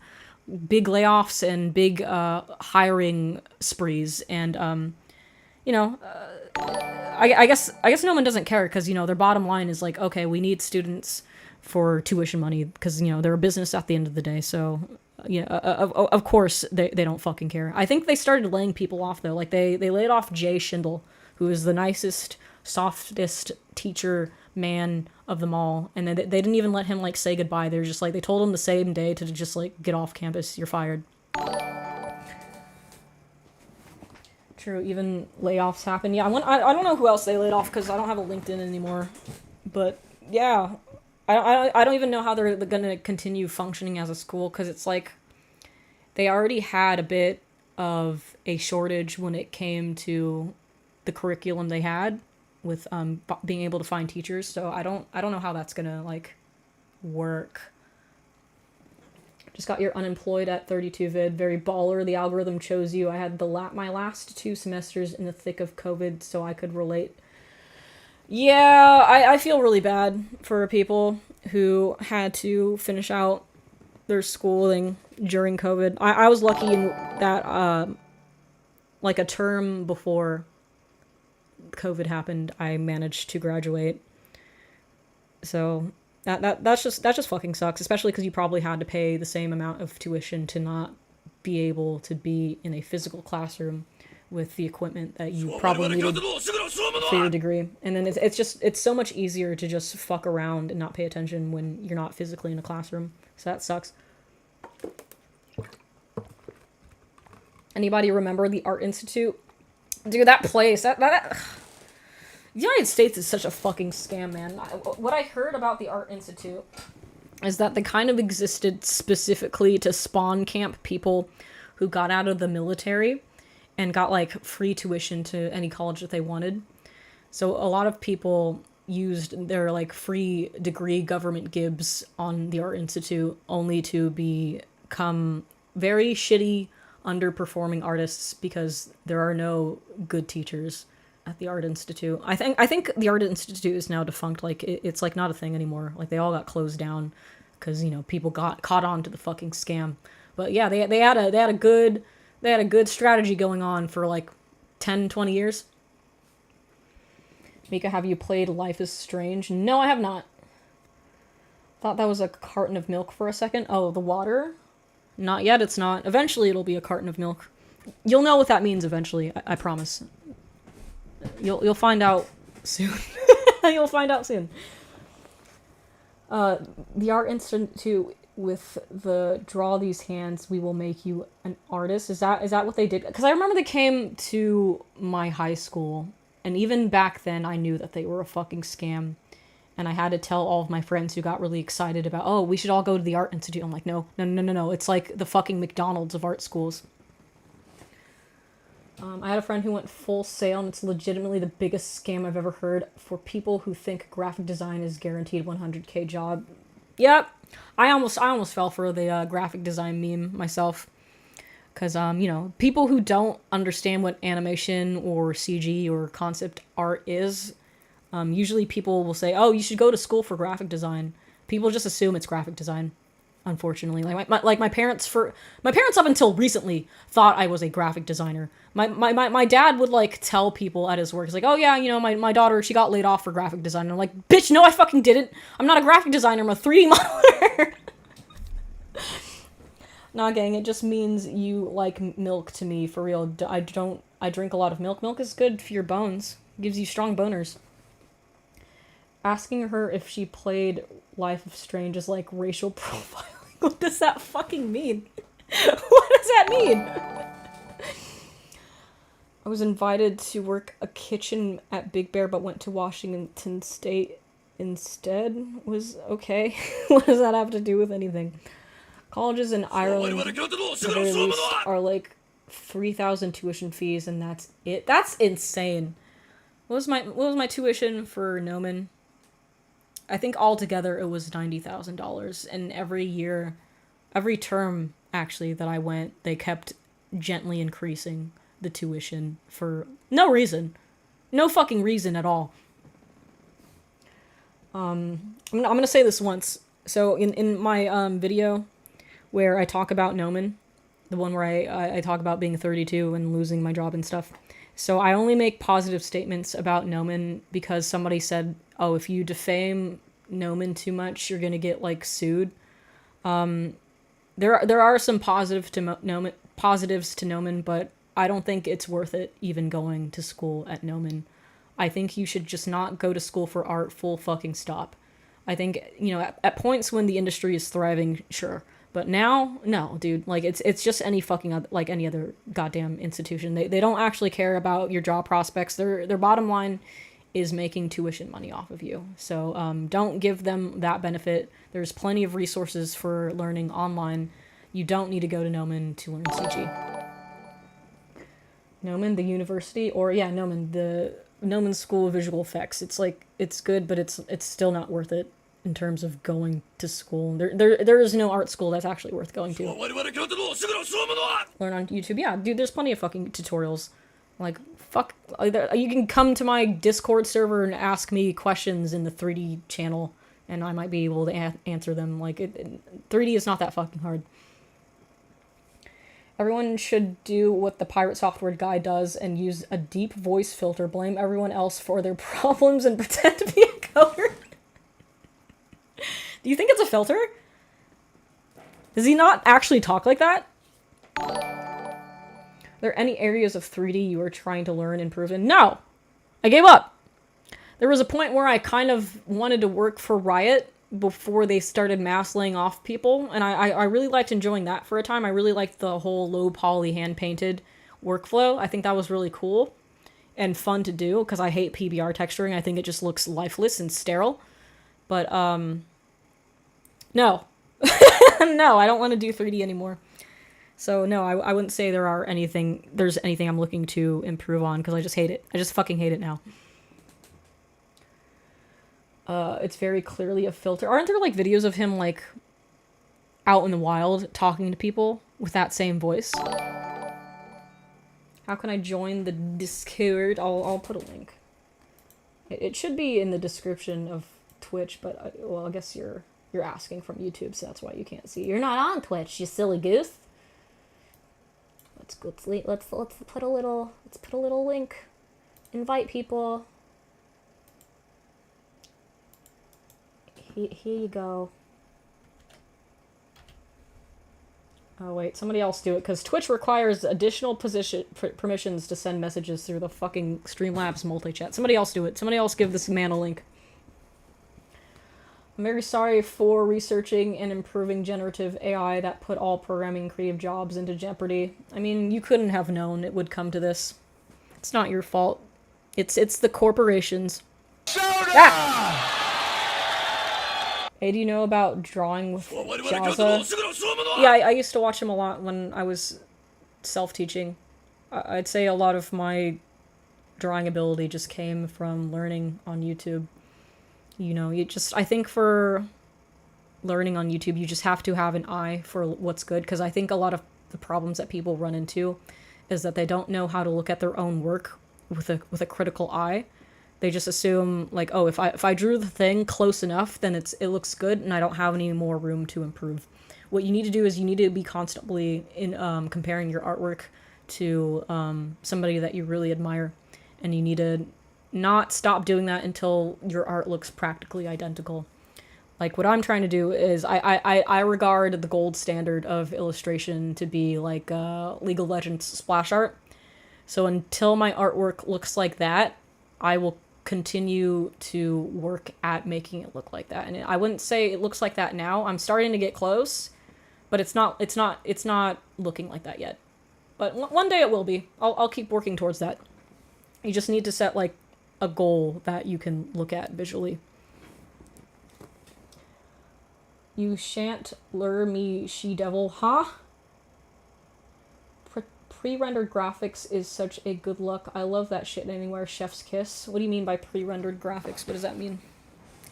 big layoffs and big hiring sprees, and you know, I guess no one doesn't care, because, you know, their bottom line is like, okay, we need students for tuition money, because, you know, they're a business at the end of the day. So yeah, of course they don't fucking care. I think they started laying people off though. Like they laid off Jay Schindel, who is the nicest, softest teacher man of them all, and they didn't even let him like say goodbye. They were just like, they told him the same day to just like get off campus, you're fired. True, even layoffs happen. Yeah, I don't know who else they laid off because I don't have a LinkedIn anymore, but yeah, I don't even know how they're gonna continue functioning as a school, because it's like they already had a bit of a shortage when it came to the curriculum they had with being able to find teachers. So I don't know how that's gonna like work. Just got your unemployed at 32 vid. Very baller. The algorithm chose you. I had my last 2 semesters in the thick of COVID, so I could relate. Yeah, I feel really bad for people who had to finish out their schooling during COVID. I was lucky in that, like a term before COVID happened, I managed to graduate. So that just fucking sucks, especially because you probably had to pay the same amount of tuition to not be able to be in a physical classroom with the equipment that you probably needed for your degree. And then it's so much easier to just fuck around and not pay attention when you're not physically in a classroom. So that sucks. Anybody remember the Art Institute? Dude, that place, that the United States is such a fucking scam, man. What I heard about the Art Institute is that they kind of existed specifically to spawn camp people who got out of the military and got like free tuition to any college that they wanted. So a lot of people used their like free degree government gibs on the Art Institute only to become very shitty, underperforming artists because there are no good teachers at the Art Institute. I think the Art Institute is now defunct. Like it's like not a thing anymore. Like they all got closed down because, you know, people got caught on to the fucking scam. But yeah, they had a good strategy going on for like 10, 20 years. Mika, have you played Life is Strange? No, I have not. Thought that was a carton of milk for a second. Oh, the water? Not yet, it's not. Eventually it'll be a carton of milk. You'll know what that means eventually, I promise. You'll find out soon. You'll find out soon. The Art Institute with the draw these hands, we will make you an artist. Is that what they did? Because I remember they came to my high school, and even back then I knew that they were a fucking scam. And I had to tell all of my friends who got really excited about, oh, we should all go to the Art Institute. I'm like, no. It's like the fucking McDonald's of art schools. I had a friend who went Full Sail, and it's legitimately the biggest scam I've ever heard for people who think graphic design is guaranteed 100K job. Yep. I almost fell for the graphic design meme myself. Because, you know, people who don't understand what animation or CG or concept art is, usually people will say, oh, you should go to school for graphic design. People just assume it's graphic design, unfortunately. Like my parents up until recently thought I was a graphic designer. My dad would like tell people at his work, he's like, oh yeah, you know, my daughter, she got laid off for graphic design. And I'm like, bitch, no, I fucking didn't. I'm not a graphic designer, I'm a 3D modeler. Nah, gang, it just means you like milk to me, for real. I drink a lot of milk. Milk is good for your bones. Gives you strong boners. Asking her if she played Life of Strange is like racial profiling. What does that fucking mean? What does that mean? I was invited to work a kitchen at Big Bear, but went to Washington State instead. Was okay. What does that have to do with anything? Colleges in Ireland, at the very least, are like 3,000 tuition fees, and that's it. That's insane. What was my tuition for Nomen? I think altogether it was $90,000, and every term actually that I went, they kept gently increasing the tuition for no reason. No fucking reason at all. I'm gonna say this once. So in my video where I talk about Nomen, the one where I talk about being 32 and losing my job and stuff. So I only make positive statements about Nomen because somebody said, oh, if you defame Nomen too much, you're gonna get like sued. There are some positives to Nomen, but I don't think it's worth it even going to school at Nomen. I think you should just not go to school for art, full fucking stop. I think, you know, at points when the industry is thriving, sure. But now, no, dude. Like, it's just any fucking, like any other goddamn institution. They don't actually care about your job prospects. Their bottom line is making tuition money off of you. So don't give them that benefit. There's plenty of resources for learning online. You don't need to go to Gnomon to learn CG. Gnomon, the university, or yeah, Gnomon, the Gnomon School of Visual Effects. It's like, it's good, but it's still not worth it in terms of going to school. There is no art school that's actually worth going to. Learn on YouTube. Yeah, dude, there's plenty of fucking tutorials. Like, fuck, you can come to my Discord server and ask me questions in the 3D channel, and I might be able to answer them. Like, 3D is not that fucking hard. Everyone should do what the pirate software guy does and use a deep voice filter, blame everyone else for their problems, and pretend to be a coder. Do you think it's a filter? Does he not actually talk like that? Are there any areas of 3D you are trying to learn and improve in? No! I gave up! There was a point where I kind of wanted to work for Riot before they started mass laying off people, and I really liked enjoying that for a time. I really liked the whole low poly hand-painted workflow. I think that was really cool and fun to do, because I hate PBR texturing. I think it just looks lifeless and sterile. But, no. No, I don't want to do 3D anymore. So, no, I wouldn't say there's anything I'm looking to improve on, because I just hate it. I just fucking hate it now. It's very clearly a filter. Aren't there, like, videos of him, like, out in the wild talking to people with that same voice? How can I join the Discord? I'll put a link. It should be in the description of Twitch, but, well, I guess you're asking from YouTube, so that's why you can't see. You're not on Twitch, you silly goose. Let's put a little link. Invite people. Here you go. Oh wait, somebody else do it, because Twitch requires additional permissions to send messages through the fucking Streamlabs multi-chat. Somebody else do it. Somebody else give this man a link. I'm very sorry for researching and improving generative AI that put all programming creative jobs into jeopardy. I mean, you couldn't have known it would come to this. It's not your fault. It's the corporations. Ah! Hey, do you know about drawing with Jazza? Yeah, I used to watch him a lot when I was self-teaching. I'd say a lot of my drawing ability just came from learning on YouTube. You know, I think for learning on YouTube, you just have to have an eye for what's good, because I think a lot of the problems that people run into is that they don't know how to look at their own work with a critical eye. They just assume, like, oh, if I drew the thing close enough, then it looks good, and I don't have any more room to improve. What you need to do is you need to be constantly comparing your artwork to somebody that you really admire, and you need to not stop doing that until your art looks practically identical. Like, what I'm trying to do is I regard the gold standard of illustration to be like League of Legends splash art. So until my artwork looks like that, I will continue to work at making it look like that. And I wouldn't say it looks like that now. I'm starting to get close, but it's not looking like that yet. But one day it will be. I'll keep working towards that. You just need to set, like, a goal that you can look at visually. You shan't lure me, she-devil, huh? Pre-rendered graphics is such a good look. I love that shit anywhere. Chef's kiss. What do you mean by pre-rendered graphics? What does that mean?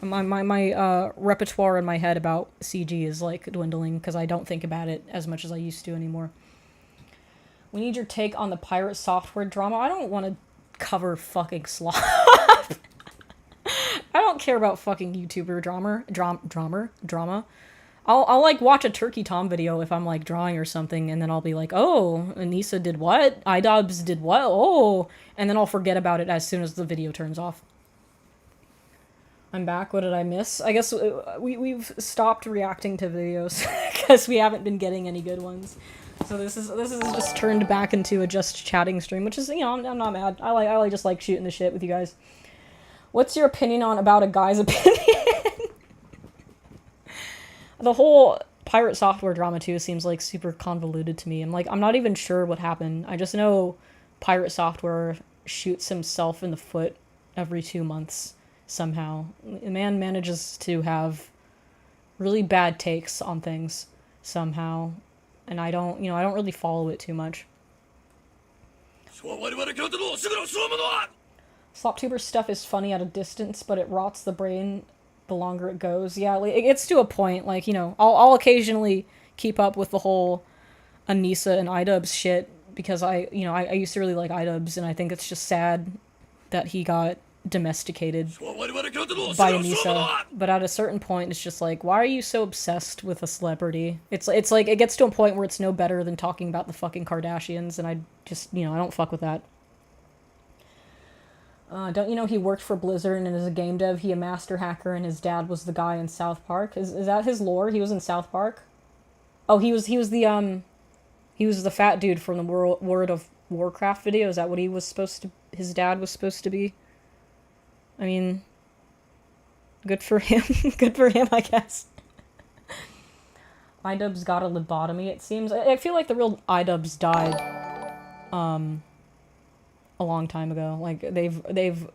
My repertoire in my head about CG is, like, dwindling, because I don't think about it as much as I used to anymore. We need your take on the pirate software drama. I don't want to cover fucking slop. I don't care about fucking YouTuber drama. I'll like watch a Turkey Tom video if I'm like drawing or something, and then I'll be like, oh, Anissa did what? iDubbbz did what? Oh, and then I'll forget about it as soon as the video turns off. I'm back. What did I miss? I guess we've stopped reacting to videos because we haven't been getting any good ones. So this is just turned back into a just chatting stream, which is, you know, I'm not mad. I just like shooting the shit with you guys. What's your opinion on about a guy's opinion? The whole pirate software drama too seems like super convoluted to me. I'm not even sure what happened. I just know pirate software shoots himself in the foot every 2 months somehow. The man manages to have really bad takes on things somehow, and I don't really follow it too much. Sloptuber stuff is funny at a distance, but it rots the brain the longer it goes. Yeah, like, it gets to a point, like, you know, I'll occasionally keep up with the whole Anissa and iDubbbz shit, because I used to really like iDubbbz, and I think it's just sad that he got domesticated by Anissa. But at a certain point, it's just like, why are you so obsessed with a celebrity? It's like, it gets to a point where it's no better than talking about the fucking Kardashians, and I just, you know, I don't fuck with that. Don't you know he worked for Blizzard, and as a game dev, he a master hacker, and his dad was the guy in South Park? Is that his lore? He was in South Park? Oh, he was the fat dude from the World of Warcraft video. Is that what his dad was supposed to be? I mean, good for him. Good for him, I guess. iDubbbz got a lobotomy, it seems. I feel like the real iDubbbz died, a long time ago. Like, they've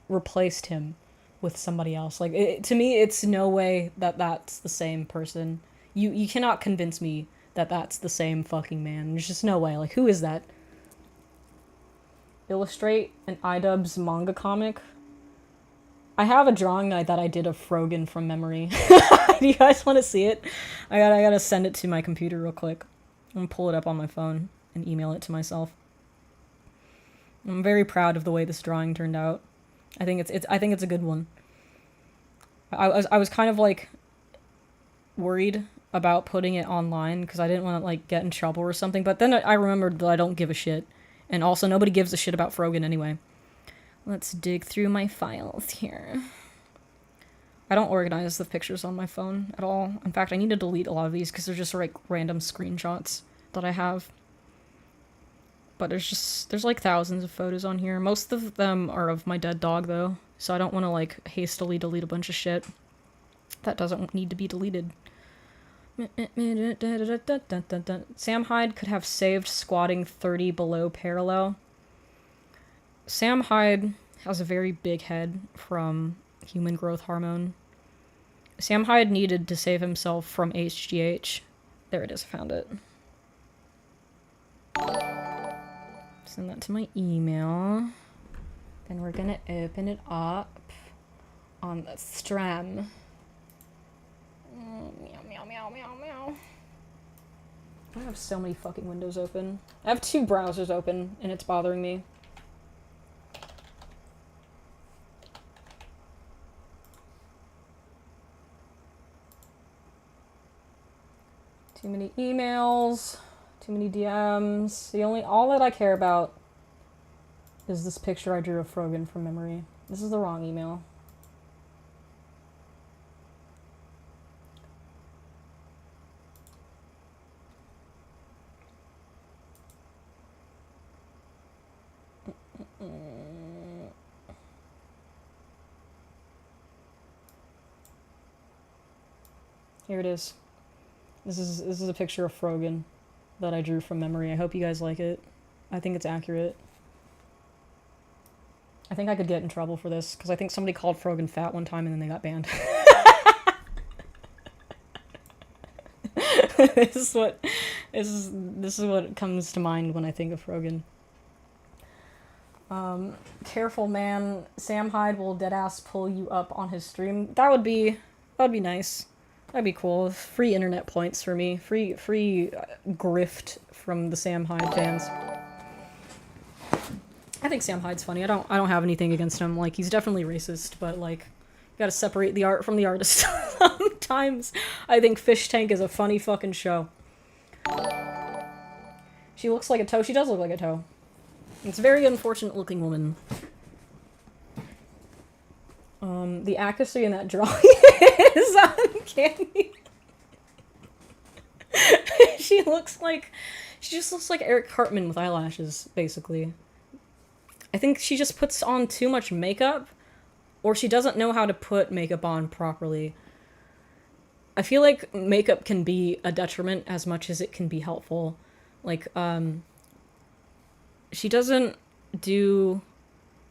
replaced him with somebody else. Like, to me, it's no way that that's the same person. You cannot convince me that that's the same fucking man. There's just no way. Like, who is that? Illustrate an iDubbbz manga comic. I have a drawing that I did of Frogan from memory. Do you guys want to see it? I gotta send it to my computer real quick. I'm gonna pull it up on my phone and email it to myself. I'm very proud of the way this drawing turned out. I think it's a good one. I was kind of like worried about putting it online because I didn't want to like get in trouble or something, but then I remembered that I don't give a shit, and also nobody gives a shit about Frogan anyway. Let's dig through my files here. I don't organize the pictures on my phone at all. In fact, I need to delete a lot of these because they're just like random screenshots that I have. But there's like thousands of photos on here. Most of them are of my dead dog though, so I don't want to like hastily delete a bunch of shit that doesn't need to be deleted. Sam Hyde could have saved squatting 30 below parallel. Sam Hyde has a very big head from human growth hormone. Sam Hyde needed to save himself from HGH. There it is, I found it. Send that to my email. Then we're gonna open it up on the stream. Meow, meow, meow, meow, meow. I have so many fucking windows open. I have 2 browsers open, and it's bothering me. Too many emails, too many DMs. All that I care about is this picture I drew of Frogan from memory. This is the wrong email. Here it is. This is a picture of Frogan that I drew from memory. I hope you guys like it. I think it's accurate. I think I could get in trouble for this because I think somebody called Frogan fat one time and then they got banned. This is what comes to mind when I think of Frogan. Careful, man. Sam Hyde will deadass pull you up on his stream. That'd be nice. That'd be cool. Free internet points for me. Free grift from the Sam Hyde fans. I think Sam Hyde's funny. I don't have anything against him. Like, he's definitely racist, but like, you gotta separate the art from the artist. Sometimes I think Fish Tank is a funny fucking show. She looks like a toe. She does look like a toe. It's a very unfortunate looking woman. The accuracy in that drawing is uncanny. She looks like She just looks like Eric Cartman with eyelashes, basically. I think she just puts on too much makeup, or she doesn't know how to put makeup on properly. I feel like makeup can be a detriment as much as it can be helpful. Like, she doesn't do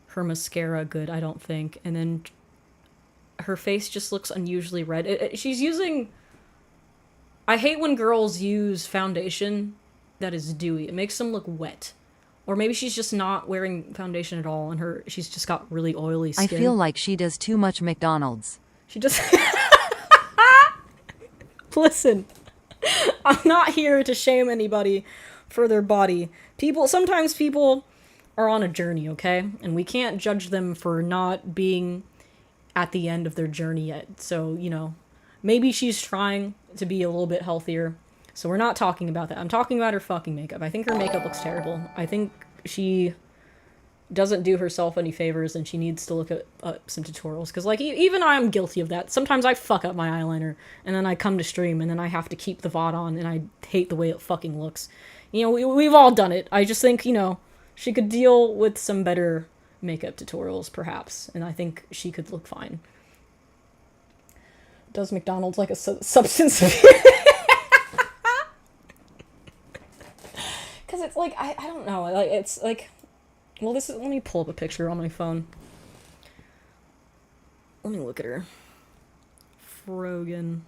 her mascara good, I don't think, and then her face just looks unusually red. She's using... I hate when girls use foundation that is dewy. It makes them look wet. Or maybe she's just not wearing foundation at all, and she's just got really oily skin. I feel like she does too much McDonald's. She just... Listen, I'm not here to shame anybody for their body. Sometimes people are on a journey, okay? And we can't judge them for not being at the end of their journey yet. So, you know, maybe she's trying to be a little bit healthier. So we're not talking about that. I'm talking about her fucking makeup. I think her makeup looks terrible. I think she doesn't do herself any favors, and she needs to look at some tutorials. Because, like, even I'm guilty of that. Sometimes I fuck up my eyeliner, and then I come to stream, and then I have to keep the VOD on, and I hate the way it fucking looks. You know, we've all done it. I just think, you know, she could deal with some better makeup tutorials, perhaps, and I think she could look fine. Does McDonald's like a substance abuse? Because it's like, I don't know, like, it's like, well, let me pull up a picture on my phone. Let me look at her. Frogan.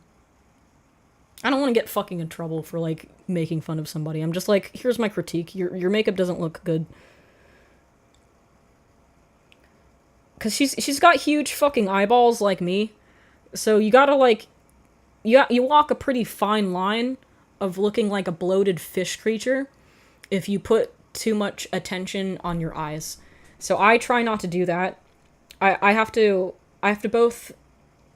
I don't want to get fucking in trouble for, like, making fun of somebody. I'm just like, here's my critique. Your makeup doesn't look good. Because she's got huge fucking eyeballs like me. So you gotta, like, you walk a pretty fine line of looking like a bloated fish creature if you put too much attention on your eyes. So I try not to do that. I have to both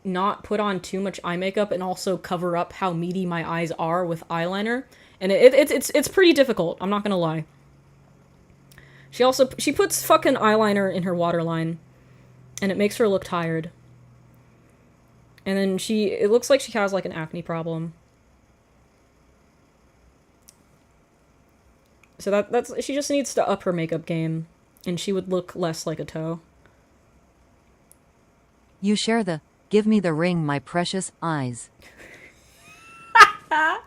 not put on too much eye makeup and also cover up how meaty my eyes are with eyeliner. And it's pretty difficult, I'm not gonna lie. She puts fucking eyeliner in her waterline, and it makes her look tired. And then it looks like she has like an acne problem. So she just needs to up her makeup game, and she would look less like a toe. You share the "give me the ring, my precious eyes." Yeah,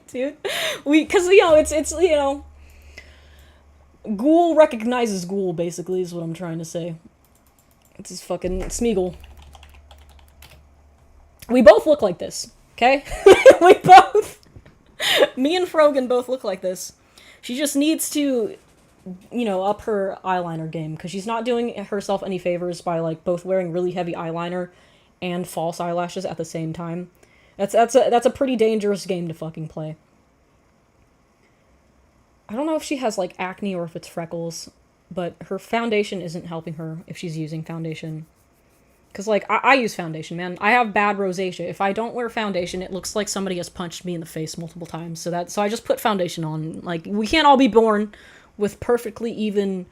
dude. Because, you know, it's, you know, Ghoul recognizes Ghoul, basically, is what I'm trying to say. It's his fucking Smeagol. We both look like this, okay? Me and Frogan both look like this. She just needs to, you know, up her eyeliner game, because she's not doing herself any favors by, like, both wearing really heavy eyeliner and false eyelashes at the same time. That's a pretty dangerous game to fucking play. I don't know if she has, like, acne or if it's freckles, but her foundation isn't helping her if she's using foundation. Because, like, I use foundation, man. I have bad rosacea. If I don't wear foundation, it looks like somebody has punched me in the face multiple times. So I just put foundation on. Like, we can't all be born with perfectly even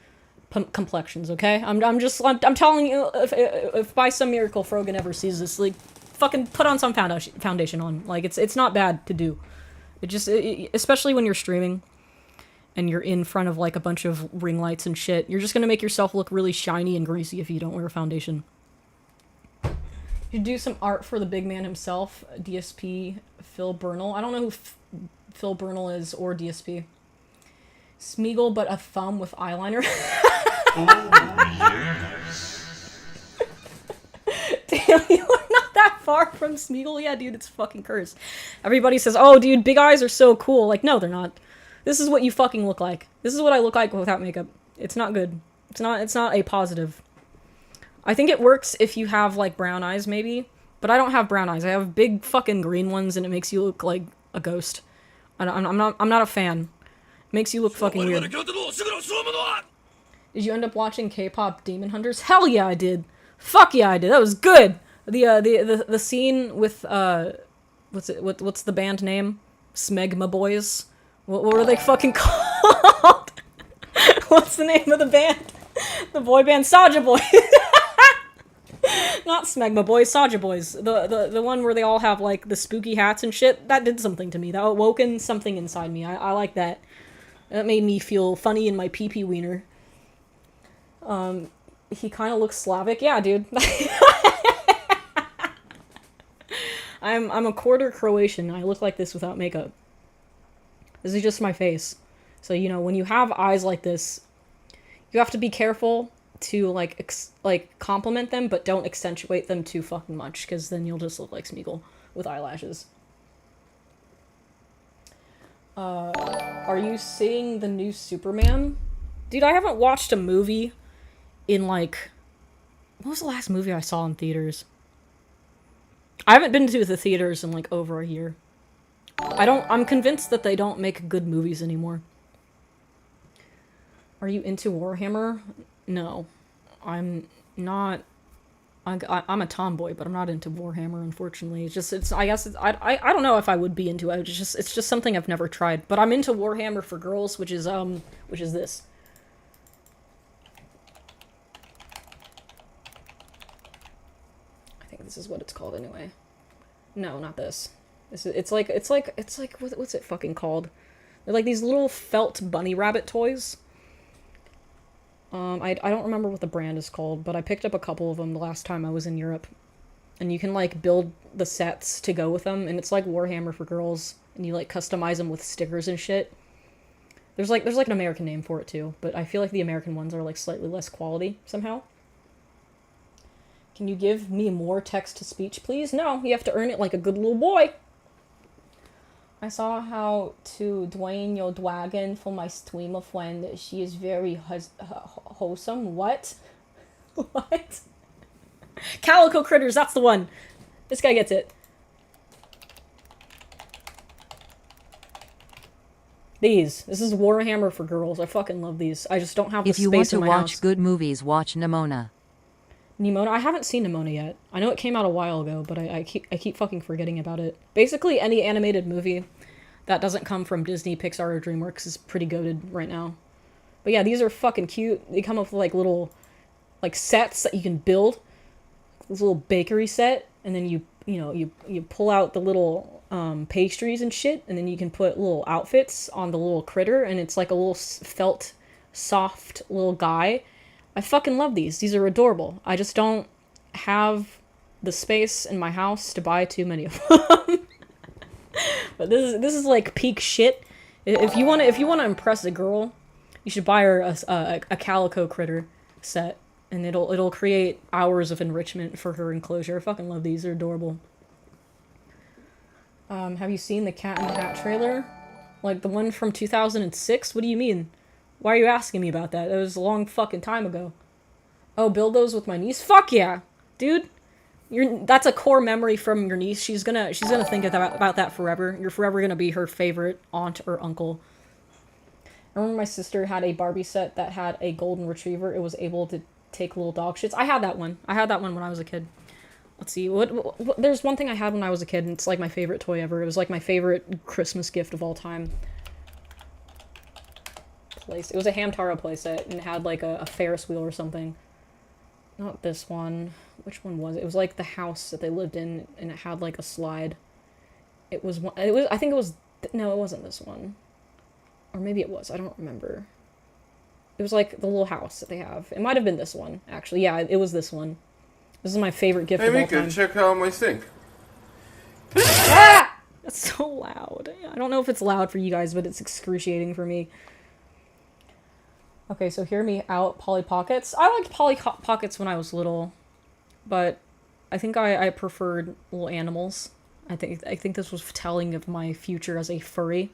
complexions, okay? I'm telling you, if by some miracle Frogan ever sees this, like, fucking put on some foundation on. Like, it's not bad to do. Especially when you're streaming and you're in front of, like, a bunch of ring lights and shit, you're just gonna make yourself look really shiny and greasy if you don't wear foundation. You do some art for the big man himself, DSP Phil Bernal. I don't know who Phil Bernal is, or DSP. Smeagol, but a thumb with eyeliner. Oh, yes. Damn, you are not that far from Smeagol. Yeah, dude, it's fucking cursed. Everybody says, oh, dude, big eyes are so cool. Like, no, they're not. This is what you fucking look like. This is what I look like without makeup. It's not good. It's not a positive. I think it works if you have, like, brown eyes, maybe. But I don't have brown eyes. I have big fucking green ones, and it makes you look like a ghost. I'm not a fan. It makes you look fucking weird. Did you end up watching K-pop Demon Hunters? Hell yeah, I did. Fuck yeah, I did. That was good. The scene with what's the band name? Smegma Boys. What are they fucking called? What's the name of the band? The boy band Soulja Boy. Not Smegma Boys, Saja Boys. The one where they all have, like, the spooky hats and shit. That did something to me. That awoken something inside me. I like that. That made me feel funny in my pee-pee wiener. He kind of looks Slavic. Yeah, dude. I'm a quarter Croatian. I look like this without makeup. This is just my face. So, you know, when you have eyes like this, you have to be careful to, like, compliment them, but don't accentuate them too fucking much, because then you'll just look like Smeagol with eyelashes. Are you seeing the new Superman? Dude, I haven't watched a movie in, like... What was the last movie I saw in theaters? I haven't been to the theaters in, like, over a year. I'm convinced that they don't make good movies anymore. Are you into Warhammer? No. I'm not... I'm a tomboy, but I'm not into Warhammer, unfortunately. I don't know if I would be into it. It's just something I've never tried. But I'm into Warhammer for girls, which is this. I think this is what it's called anyway. No, not this. It's like what's it fucking called? They're like these little felt bunny rabbit toys. I don't remember what the brand is called, but I picked up a couple of them the last time I was in Europe. And you can, like, build the sets to go with them, and it's like Warhammer for girls, and you, like, customize them with stickers and shit. There's like an American name for it, too, but I feel like the American ones are, like, slightly less quality, somehow. Can you give me more text-to-speech, please? No, you have to earn it like a good little boy. I saw how to Dwayne your dragon for my streamer friend. She is very wholesome. What? What? Calico Critters, that's the one. This guy gets it. This is Warhammer for girls. I fucking love these. I just don't have the space in my house. If you want to watch good movies, watch Nimona. Nimona? I haven't seen Nimona yet. I know it came out a while ago, but I keep fucking forgetting about it. Basically, any animated movie that doesn't come from Disney, Pixar, or DreamWorks is pretty goated right now. But yeah, these are fucking cute. They come up with, like, little, like, sets that you can build. This little bakery set, and then you pull out the little pastries and shit, and then you can put little outfits on the little critter, and it's like a little felt, soft little guy. I fucking love these. These are adorable. I just don't have the space in my house to buy too many of them. But this is like peak shit. If you want to impress a girl, you should buy her a Calico Critter set, and it'll create hours of enrichment for her enclosure. I fucking love these. They're adorable. Have you seen the Cat in the Hat trailer? Like the one from 2006? What do you mean? Why are you asking me about that? That was a long fucking time ago. Oh, build those with my niece? Fuck yeah! Dude, that's a core memory from your niece. She's gonna think about that forever. You're forever gonna be her favorite aunt or uncle. I remember my sister had a Barbie set that had a golden retriever. It was able to take little dog shits. I had that one. I had that one when I was a kid. Let's see. What there's one thing I had when I was a kid, and it's like my favorite toy ever. It was like my favorite Christmas gift of all time. It was a Hamtaro playset, and it had like a Ferris wheel or something. Not this one. Which one was it? It was like the house that they lived in, and it had like a slide. It was one. I think it was. No, it wasn't this one. Or maybe it was. I don't remember. It was like the little house that they have. It might have been this one, actually. Yeah, it was this one. This is my favorite gift of all time. Hey, Mika, check out my sink. Ah! That's so loud. I don't know if it's loud for you guys, but it's excruciating for me. Okay, so hear me out, Polly Pockets. I liked Polly Pockets when I was little, but I think I preferred little animals. I think this was telling of my future as a furry.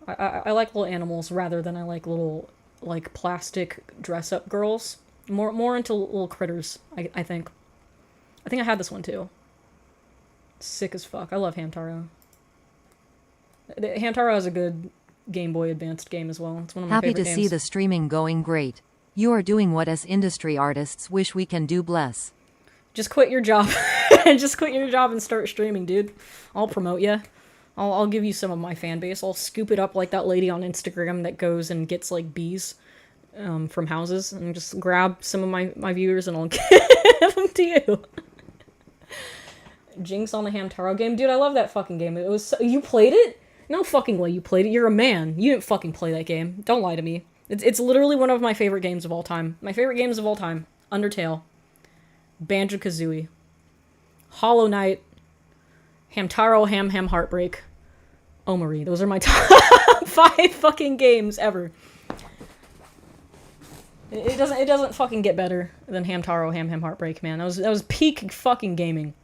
I like little animals rather than I like little, like, plastic dress-up girls. More into little critters, I think. I think I had this one, too. Sick as fuck. I love Hamtaro. Hamtaro has a good Game Boy Advanced game as well. It's one of my Happy favorite to games. see the streaming going great. You are doing what us industry artists wish we can do. Bless. Just quit your job. Just quit your job and start streaming, dude. I'll promote you. I'll give you some of my fan base. I'll scoop it up like that lady on Instagram that goes and gets, like, bees from houses and just grab some of my viewers and I'll give them to you. Jinx on the Hamtaro game. Dude, I love that fucking game. It was you played it? No fucking way you played it. You're a man. You didn't fucking play that game. Don't lie to me. It's literally one of my favorite games of all time. My favorite games of all time. Undertale. Banjo-Kazooie. Hollow Knight. Hamtaro, Ham Heartbreak. Omori. Those are my top 5 fucking games ever. It doesn't fucking get better than Hamtaro, Ham Heartbreak, man. That was peak fucking gaming.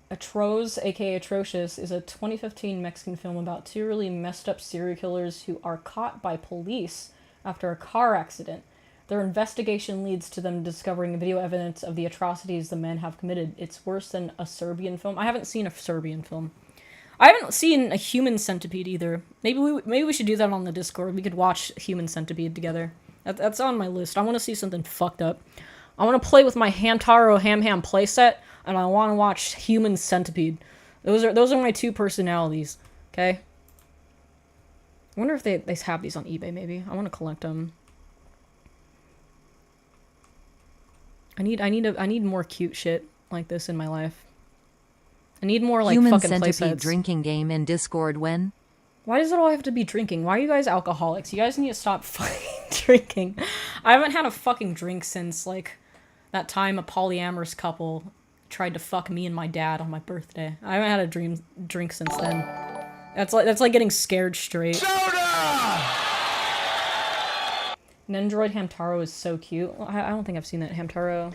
Atroz, aka Atrocious, is a 2015 Mexican film about 2 really messed up serial killers who are caught by police after a car accident. Their investigation leads to them discovering video evidence of the atrocities the men have committed. It's worse than a Serbian film. I haven't seen a Serbian film. I haven't seen a Human Centipede either. Maybe we should do that on the Discord. We could watch Human Centipede together. That's on my list. I want to see something fucked up. I want to play with my Hamtaro Ham playset, and I want to watch Human Centipede. Those are my 2 personalities. Okay. I wonder if they have these on eBay. Maybe I want to collect them. I need more cute shit like this in my life. I need more like Human fucking Centipede playsets. drinking game in Discord when? Why does it all have to be drinking? Why are you guys alcoholics? You guys need to stop fucking drinking. I haven't had a fucking drink since like that time a polyamorous couple tried to fuck me and my dad on my birthday. I haven't had a drink since then. That's like getting scared straight. Nendroid Hamtaro is so cute. I don't think I've seen that Hamtaro.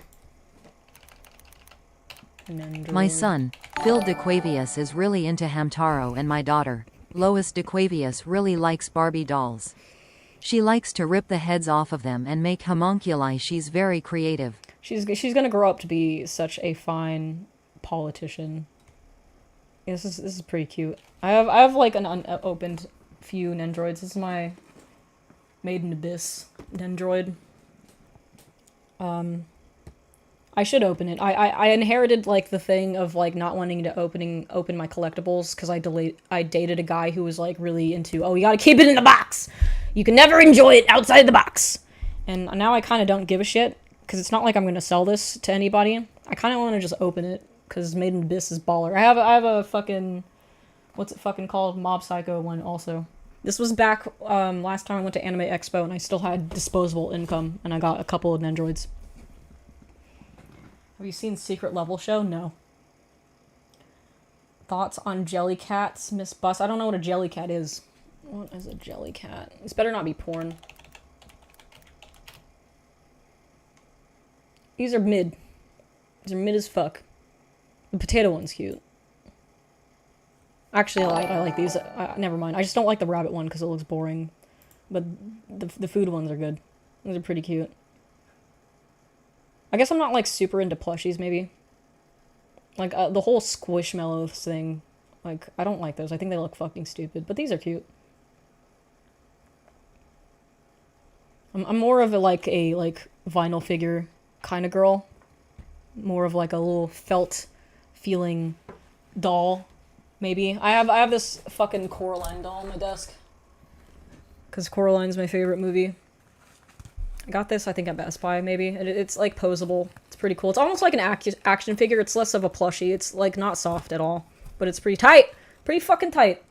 Nendroid. My son, Phil DeQuavius, is really into Hamtaro, and my daughter, Lois DeQuavius, really likes Barbie dolls. She likes to rip the heads off of them and make homunculi. She's very creative. She's gonna grow up to be such a fine politician. Yeah, this is pretty cute. I have like an unopened few Nendroids. This is my Made in Abyss Nendroid. I should open it. I inherited like the thing of like not wanting to open my collectibles because I dated a guy who was like really into, oh, you gotta keep it in the box. You can never enjoy it outside the box. And now I kind of don't give a shit because it's not like I'm gonna sell this to anybody. I kind of want to just open it because Made in Abyss is baller. I have a fucking, what's it fucking called? Mob Psycho one also. This was back last time I went to Anime Expo and I still had disposable income and I got a couple of Nendroids. Have you seen Secret Level Show? No. Thoughts on Jellycats, Miss Bus? I don't know what a Jellycat is. What is a Jellycat? This better not be porn. These are mid. These are mid as fuck. The potato one's cute. Actually, I like these. Never mind. I just don't like the rabbit one because it looks boring. But the food ones are good. Those are pretty cute. I guess I'm not like super into plushies, maybe. Like the whole Squishmallows thing. Like, I don't like those. I think they look fucking stupid. But these are cute. I'm more of a vinyl figure kind of girl. More of like a little felt feeling doll. Maybe. I have this fucking Coraline doll on my desk. Because Coraline's my favorite movie. I got this, I think, at Best Buy, maybe. It's like posable. It's pretty cool. It's almost like an action figure. It's less of a plushie. It's like not soft at all. But it's pretty tight. Pretty fucking tight.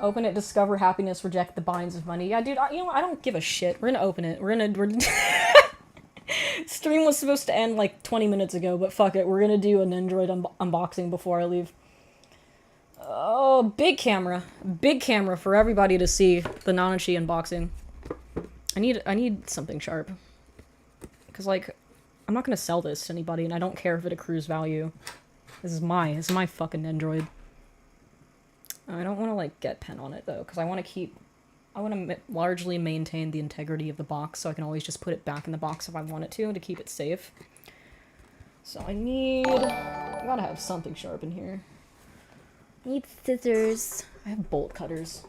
Open it, discover happiness, reject the binds of money. Yeah, dude, you know what? I don't give a shit. We're gonna open it. Stream was supposed to end like 20 minutes ago, but fuck it. We're gonna do an Android unboxing before I leave. Oh, big camera. Big camera for everybody to see the Nanachi unboxing. I need something sharp. Because, like, I'm not gonna sell this to anybody, and I don't care if it accrues value. This is my fucking Android. I don't want to, like, get pen on it, though, because I want to largely maintain the integrity of the box, so I can always just put it back in the box if I want it to keep it safe. So I gotta have something sharp in here. Need scissors. I have bolt cutters.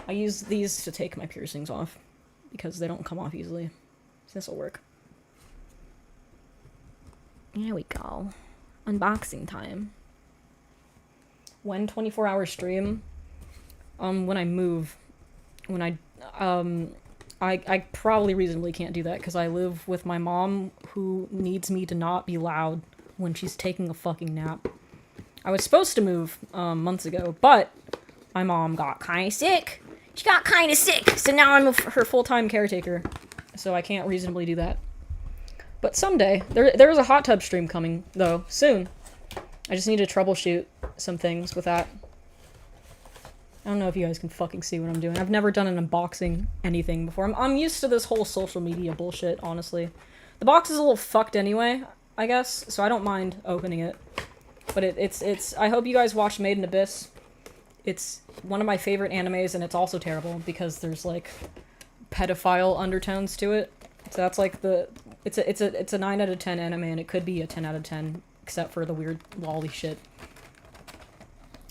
I use these to take my piercings off because they don't come off easily. So this will work. Here we go. Unboxing time. When 24-hour stream? When I move. When I probably reasonably can't do that because I live with my mom who needs me to not be loud when she's taking a fucking nap. I was supposed to move months ago, but my mom got kind of sick. She got kind of sick, so now I'm her full-time caretaker, so I can't reasonably do that. But someday, there's a hot tub stream coming, though, soon. I just need to troubleshoot some things with that. I don't know if you guys can fucking see what I'm doing. I've never done an unboxing anything before. I'm used to this whole social media bullshit, honestly. The box is a little fucked anyway, I guess, so I don't mind opening it. But it's I hope you guys watched Made in Abyss. It's one of my favorite animes, and it's also terrible because there's like pedophile undertones to it. So that's like it's a 9 out of 10 anime, and it could be a 10 out of 10 except for the weird lolly shit.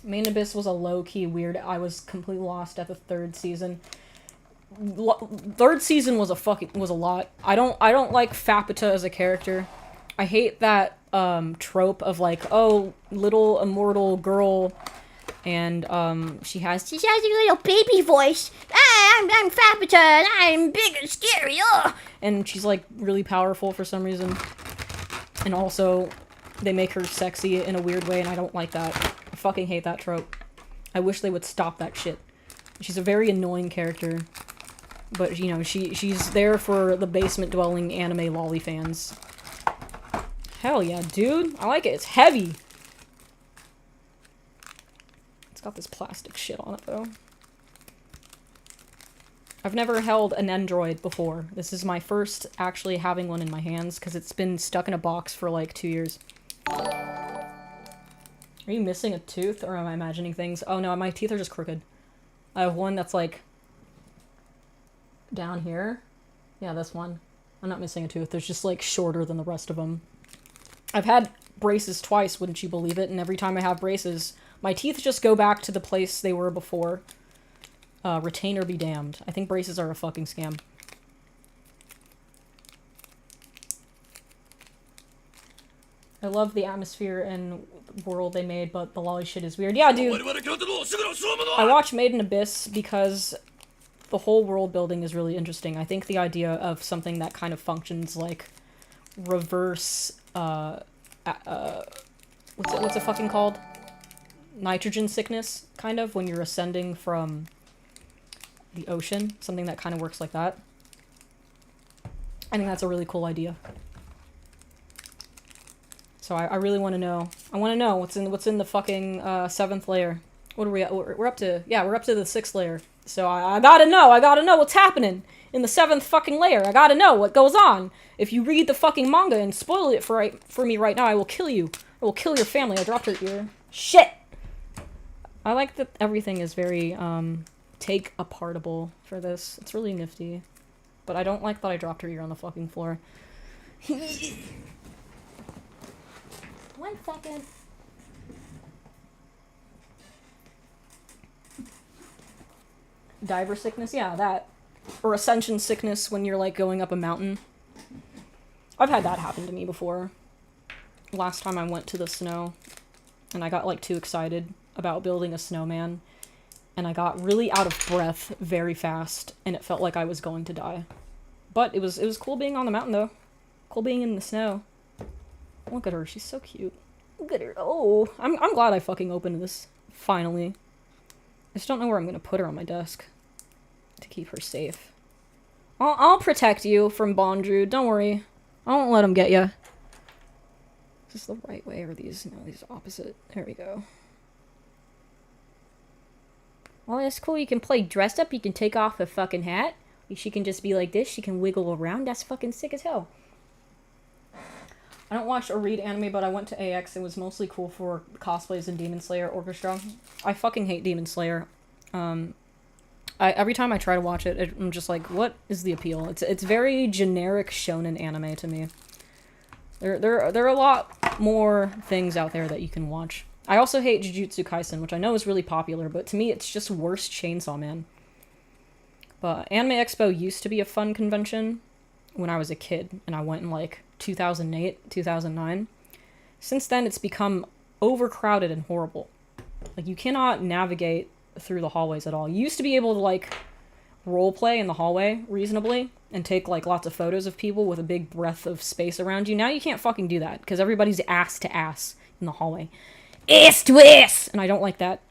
Main Abyss was a low-key weird. I was completely lost at the third season. Third season was a lot. I don't like Fapita as a character. I hate that trope of like, oh, little immortal girl, and she has a little baby voice. I'm Fapita, and I'm big and scary. And she's like really powerful for some reason. And also, they make her sexy in a weird way, and I don't like that. I fucking hate that trope. I wish they would stop that shit. She's a very annoying character. But, you know, she's there for the basement-dwelling anime lolly fans. Hell yeah, dude. I like it. It's heavy. It's got this plastic shit on it, though. I've never held an Android before. This is my first actually having one in my hands, because it's been stuck in a box for like 2 years. Are you missing a tooth, or am I imagining things? Oh no, my teeth are just crooked. I have one that's like down here. Yeah, this one. I'm not missing a tooth. There's just like shorter than the rest of them. I've had braces twice, wouldn't you believe it? And every time I have braces, my teeth just go back to the place they were before. Retainer be damned. I think braces are a fucking scam. I love the atmosphere and world they made, but the lolly shit is weird. Yeah, dude. I watched Made in Abyss because the whole world building is really interesting. I think the idea of something that kind of functions like reverse, what's it fucking called? Nitrogen sickness, kind of, when you're ascending from the ocean. Something that kind of works like that. I think that's a really cool idea. So I really want to know. I want to know what's in the fucking 7th layer. What are we at? We're up to, yeah, we're up to the 6th layer. So I gotta know what's happening in the 7th fucking layer. I gotta know what goes on. If you read the fucking manga and spoil it for me right now, I will kill you. I will kill your family. I dropped her ear. Shit! I like that everything is very, take-apartable for this. It's really nifty. But I don't like that I dropped her ear on the fucking floor. 1 second. Diver sickness? Yeah, that. Or ascension sickness when you're, like, going up a mountain. I've had that happen to me before. Last time I went to the snow, and I got, like, too excited about building a snowman, and I got really out of breath very fast, and it felt like I was going to die. But it was cool being on the mountain, though. Cool being in the snow. Look at her, she's so cute. Look at her. Oh, I'm glad I fucking opened this, finally. I just don't know where I'm gonna put her on my desk to keep her safe. I'll protect you from Bondru, don't worry. I won't let him get you. Is this the right way, or these? No, these are opposite. There we go. Well, that's cool. You can play dressed up. You can take off a fucking hat. She can just be like this. She can wiggle around. That's fucking sick as hell. I don't watch or read anime, but I went to AX. It was mostly cool for cosplays and Demon Slayer Orchestra. I fucking hate Demon Slayer. Every time I try to watch it, I'm just like, what is the appeal? It's very generic shonen anime to me. There are a lot more things out there that you can watch. I also hate Jujutsu Kaisen, which I know is really popular, but to me it's just worse Chainsaw Man. But Anime Expo used to be a fun convention when I was a kid, and I went in like 2008, 2009. Since then, it's become overcrowded and horrible. Like, you cannot navigate through the hallways at all. You used to be able to, like, role play in the hallway reasonably and take, like, lots of photos of people with a big breadth of space around you. Now you can't fucking do that because everybody's ass to ass in the hallway. Ass to ass! And I don't like that.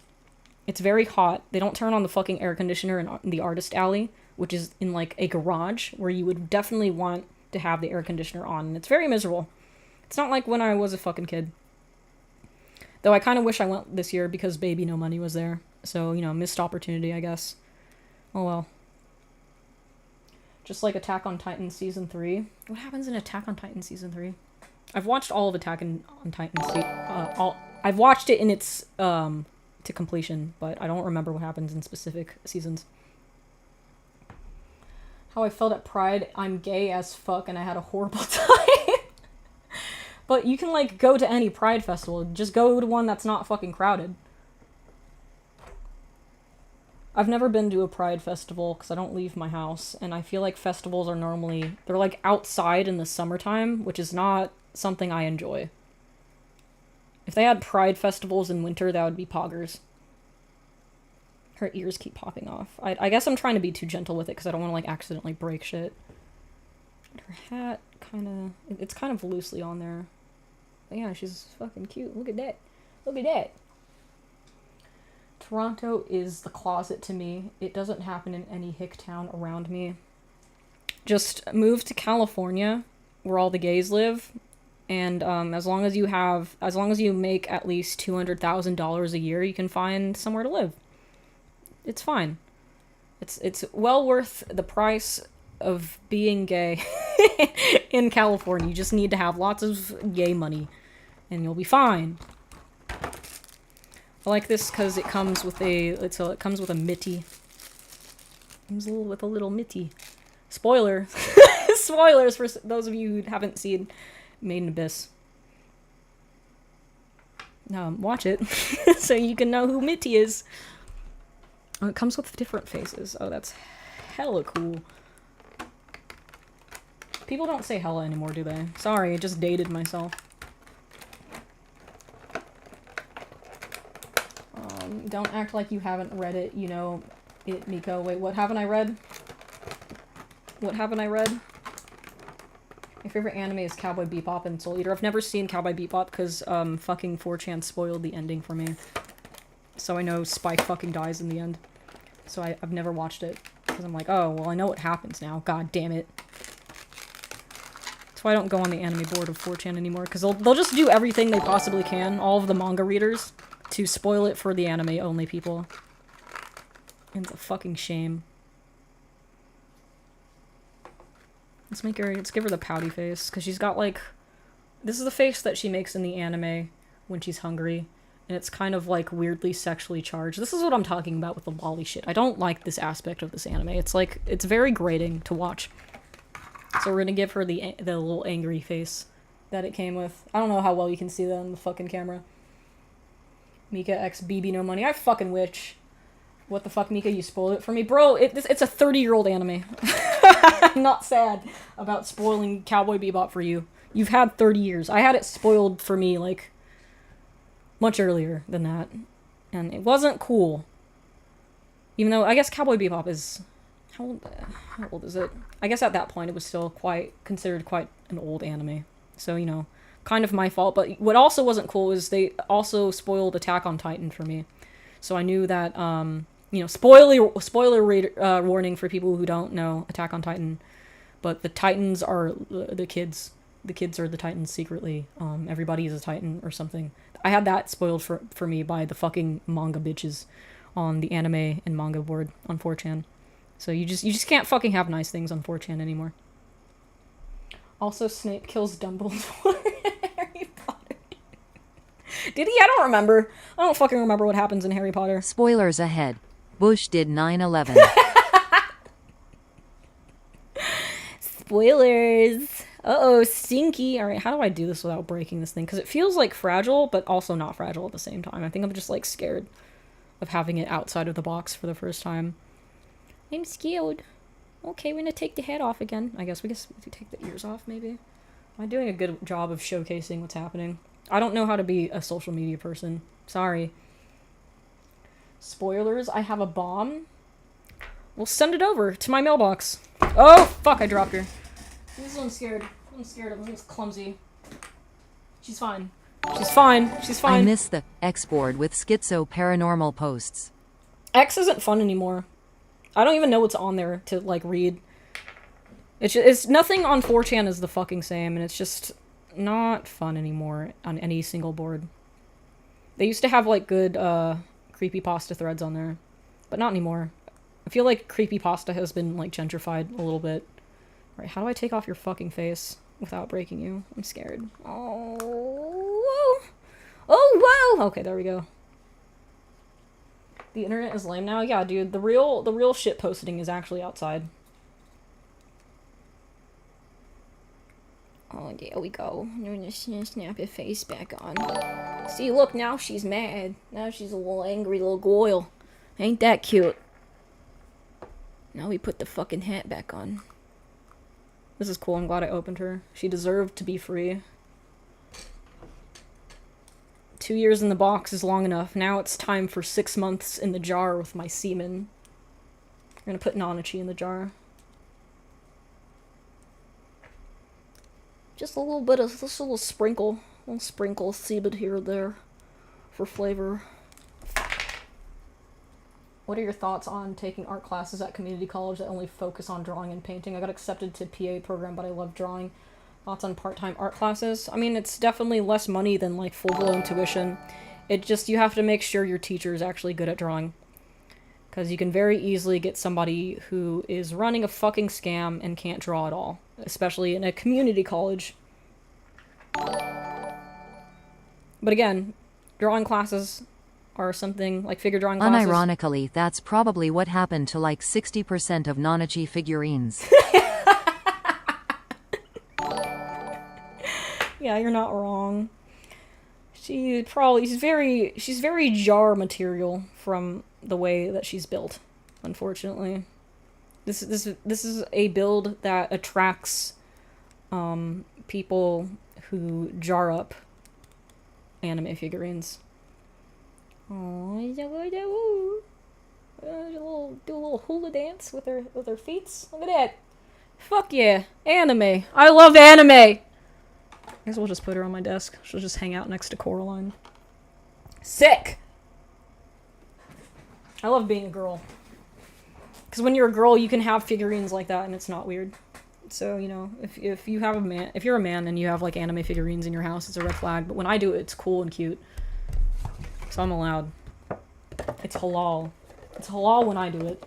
It's very hot. They don't turn on the fucking air conditioner in the artist alley, which is in, like, a garage where you would definitely want to have the air conditioner on. And it's very miserable. It's not like when I was a fucking kid. Though I kind of wish I went this year because Baby No Money was there. So, you know, missed opportunity, I guess. Oh well. Just like Attack on Titan Season 3. What happens in Attack on Titan Season 3? I've watched all of Attack on Titan I've watched it in its, to completion, but I don't remember what happens in specific seasons. How I felt at Pride, I'm gay as fuck and I had a horrible time. But you can, like, go to any Pride festival. Just go to one that's not fucking crowded. I've never been to a Pride festival because I don't leave my house, and I feel like festivals are normally, they're like outside in the summertime, which is not something I enjoy. If they had Pride festivals in winter, that would be poggers. Her ears keep popping off. I guess I'm trying to be too gentle with it because I don't want to, like, accidentally break shit. Her hat, it's kind of loosely on there. But yeah, she's fucking cute. Look at that. Look at that. Toronto is the closet to me. It doesn't happen in any hick town around me. Just move to California, where all the gays live, and as long as you make at least $200,000 a year, you can find somewhere to live. It's fine. It's well worth the price of being gay in California. You just need to have lots of gay money, and you'll be fine. I like this because it comes with it comes with a mitty. Comes with a little mitty. Spoiler. Spoilers for those of you who haven't seen Made in Abyss. Watch it so you can know who Mitty is. Oh, it comes with different faces. Oh, that's hella cool. People don't say hella anymore, do they? Sorry, I just dated myself. Don't act like you haven't read it. You know it, Miko. Wait, what haven't I read? What haven't I read? My favorite anime is Cowboy Bebop and Soul Eater. I've never seen Cowboy Bebop because fucking 4chan spoiled the ending for me. So I know Spike fucking dies in the end. So I've never watched it. Because I'm like, oh, well, I know what happens now. God damn it. That's why I don't go on the anime board of 4chan anymore. Because they'll just do everything they possibly can, all of the manga readers, to spoil it for the anime-only people. And it's a fucking shame. Let's give her the pouty face, because she's got, like, this is the face that she makes in the anime when she's hungry, and it's kind of, like, weirdly sexually charged. This is what I'm talking about with the lolly shit. I don't like this aspect of this anime. It's, like, it's very grating to watch. So we're gonna give her the little angry face that it came with. I don't know how well you can see that on the fucking camera. Mika x BB No Money. I fucking wish. What the fuck, Mika? You spoiled it for me? Bro, it's a 30-year-old anime. I'm not sad about spoiling Cowboy Bebop for you. You've had 30 years. I had it spoiled for me, like, much earlier than that. And it wasn't cool. Even though, I guess Cowboy Bebop is... How old is it? I guess at that point it was still considered quite an old anime. So, you know, kind of my fault. But what also wasn't cool is they also spoiled Attack on Titan for me. So I knew that, you know, spoiler warning for people who don't know Attack on Titan. But the Titans are the kids. The kids are the Titans secretly. Everybody is a Titan or something. I had that spoiled for me by the fucking manga bitches on the anime and manga board on 4chan. So you just can't fucking have nice things on 4chan anymore. Also, Snape kills Dumbledore in Harry Potter. Did he? I don't remember. I don't fucking remember what happens in Harry Potter. Spoilers ahead. Bush did 9/11. Spoilers. Uh-oh, stinky. Alright, how do I do this without breaking this thing? Because it feels like fragile, but also not fragile at the same time. I think I'm just, like, scared of having it outside of the box for the first time. I'm scared. Okay, we're gonna take the head off again. I guess we take the ears off, maybe? Am I doing a good job of showcasing what's happening? I don't know how to be a social media person. Sorry. Spoilers, I have a bomb. We'll send it over to my mailbox. Oh, fuck, I dropped her. This one's scared. I'm scared of her. It's clumsy. She's fine. She's fine. She's fine. I miss the X board with schizo paranormal posts. X isn't fun anymore. I don't even know what's on there to, like, read. It's nothing on 4chan is the fucking same, and it's just not fun anymore on any single board. They used to have, like, good, creepypasta threads on there, but not anymore. I feel like creepypasta has been, like, gentrified a little bit. Right, how do I take off your fucking face without breaking you? I'm scared. Oh, whoa. Oh, whoa! Okay, there we go. The internet is lame now? Yeah, dude, the real shit posting is actually outside. Oh, there we go. I'm gonna snap your face back on. See, look, now she's mad. Now she's a little angry little goyle. Ain't that cute? Now we put the fucking hat back on. This is cool. I'm glad I opened her. She deserved to be free. 2 years in the box is long enough. Now it's time for 6 months in the jar with my semen. I'm gonna put Nanachi in the jar. Just a little bit of, just a little sprinkle of semen here and there for flavor. What are your thoughts on taking art classes at community college that only focus on drawing and painting? I got accepted to PA program, but I love drawing. Thoughts on part-time art classes? I mean, it's definitely less money than, like, full-blown tuition. It just, you have to make sure your teacher is actually good at drawing. Because you can very easily get somebody who is running a fucking scam and can't draw at all. Especially in a community college. But again, drawing classes are something, like figure drawing classes. Unironically, that's probably what happened to like 60% of Nanachi figurines. Yeah, you're not wrong. She's very jar material from the way that she's built, unfortunately. This is a build that attracts people who jar up anime figurines. Oh, do a little hula dance with her feet. Look at that. Fuck yeah, anime. I love anime. I guess we'll just put her on my desk. She'll just hang out next to Coraline. Sick. I love being a girl. Because when you're a girl, you can have figurines like that, and it's not weird. So, you know, if you have if you're a man and you have, like, anime figurines in your house, it's a red flag. But when I do it, it's cool and cute. So I'm allowed. It's halal. It's halal when I do it.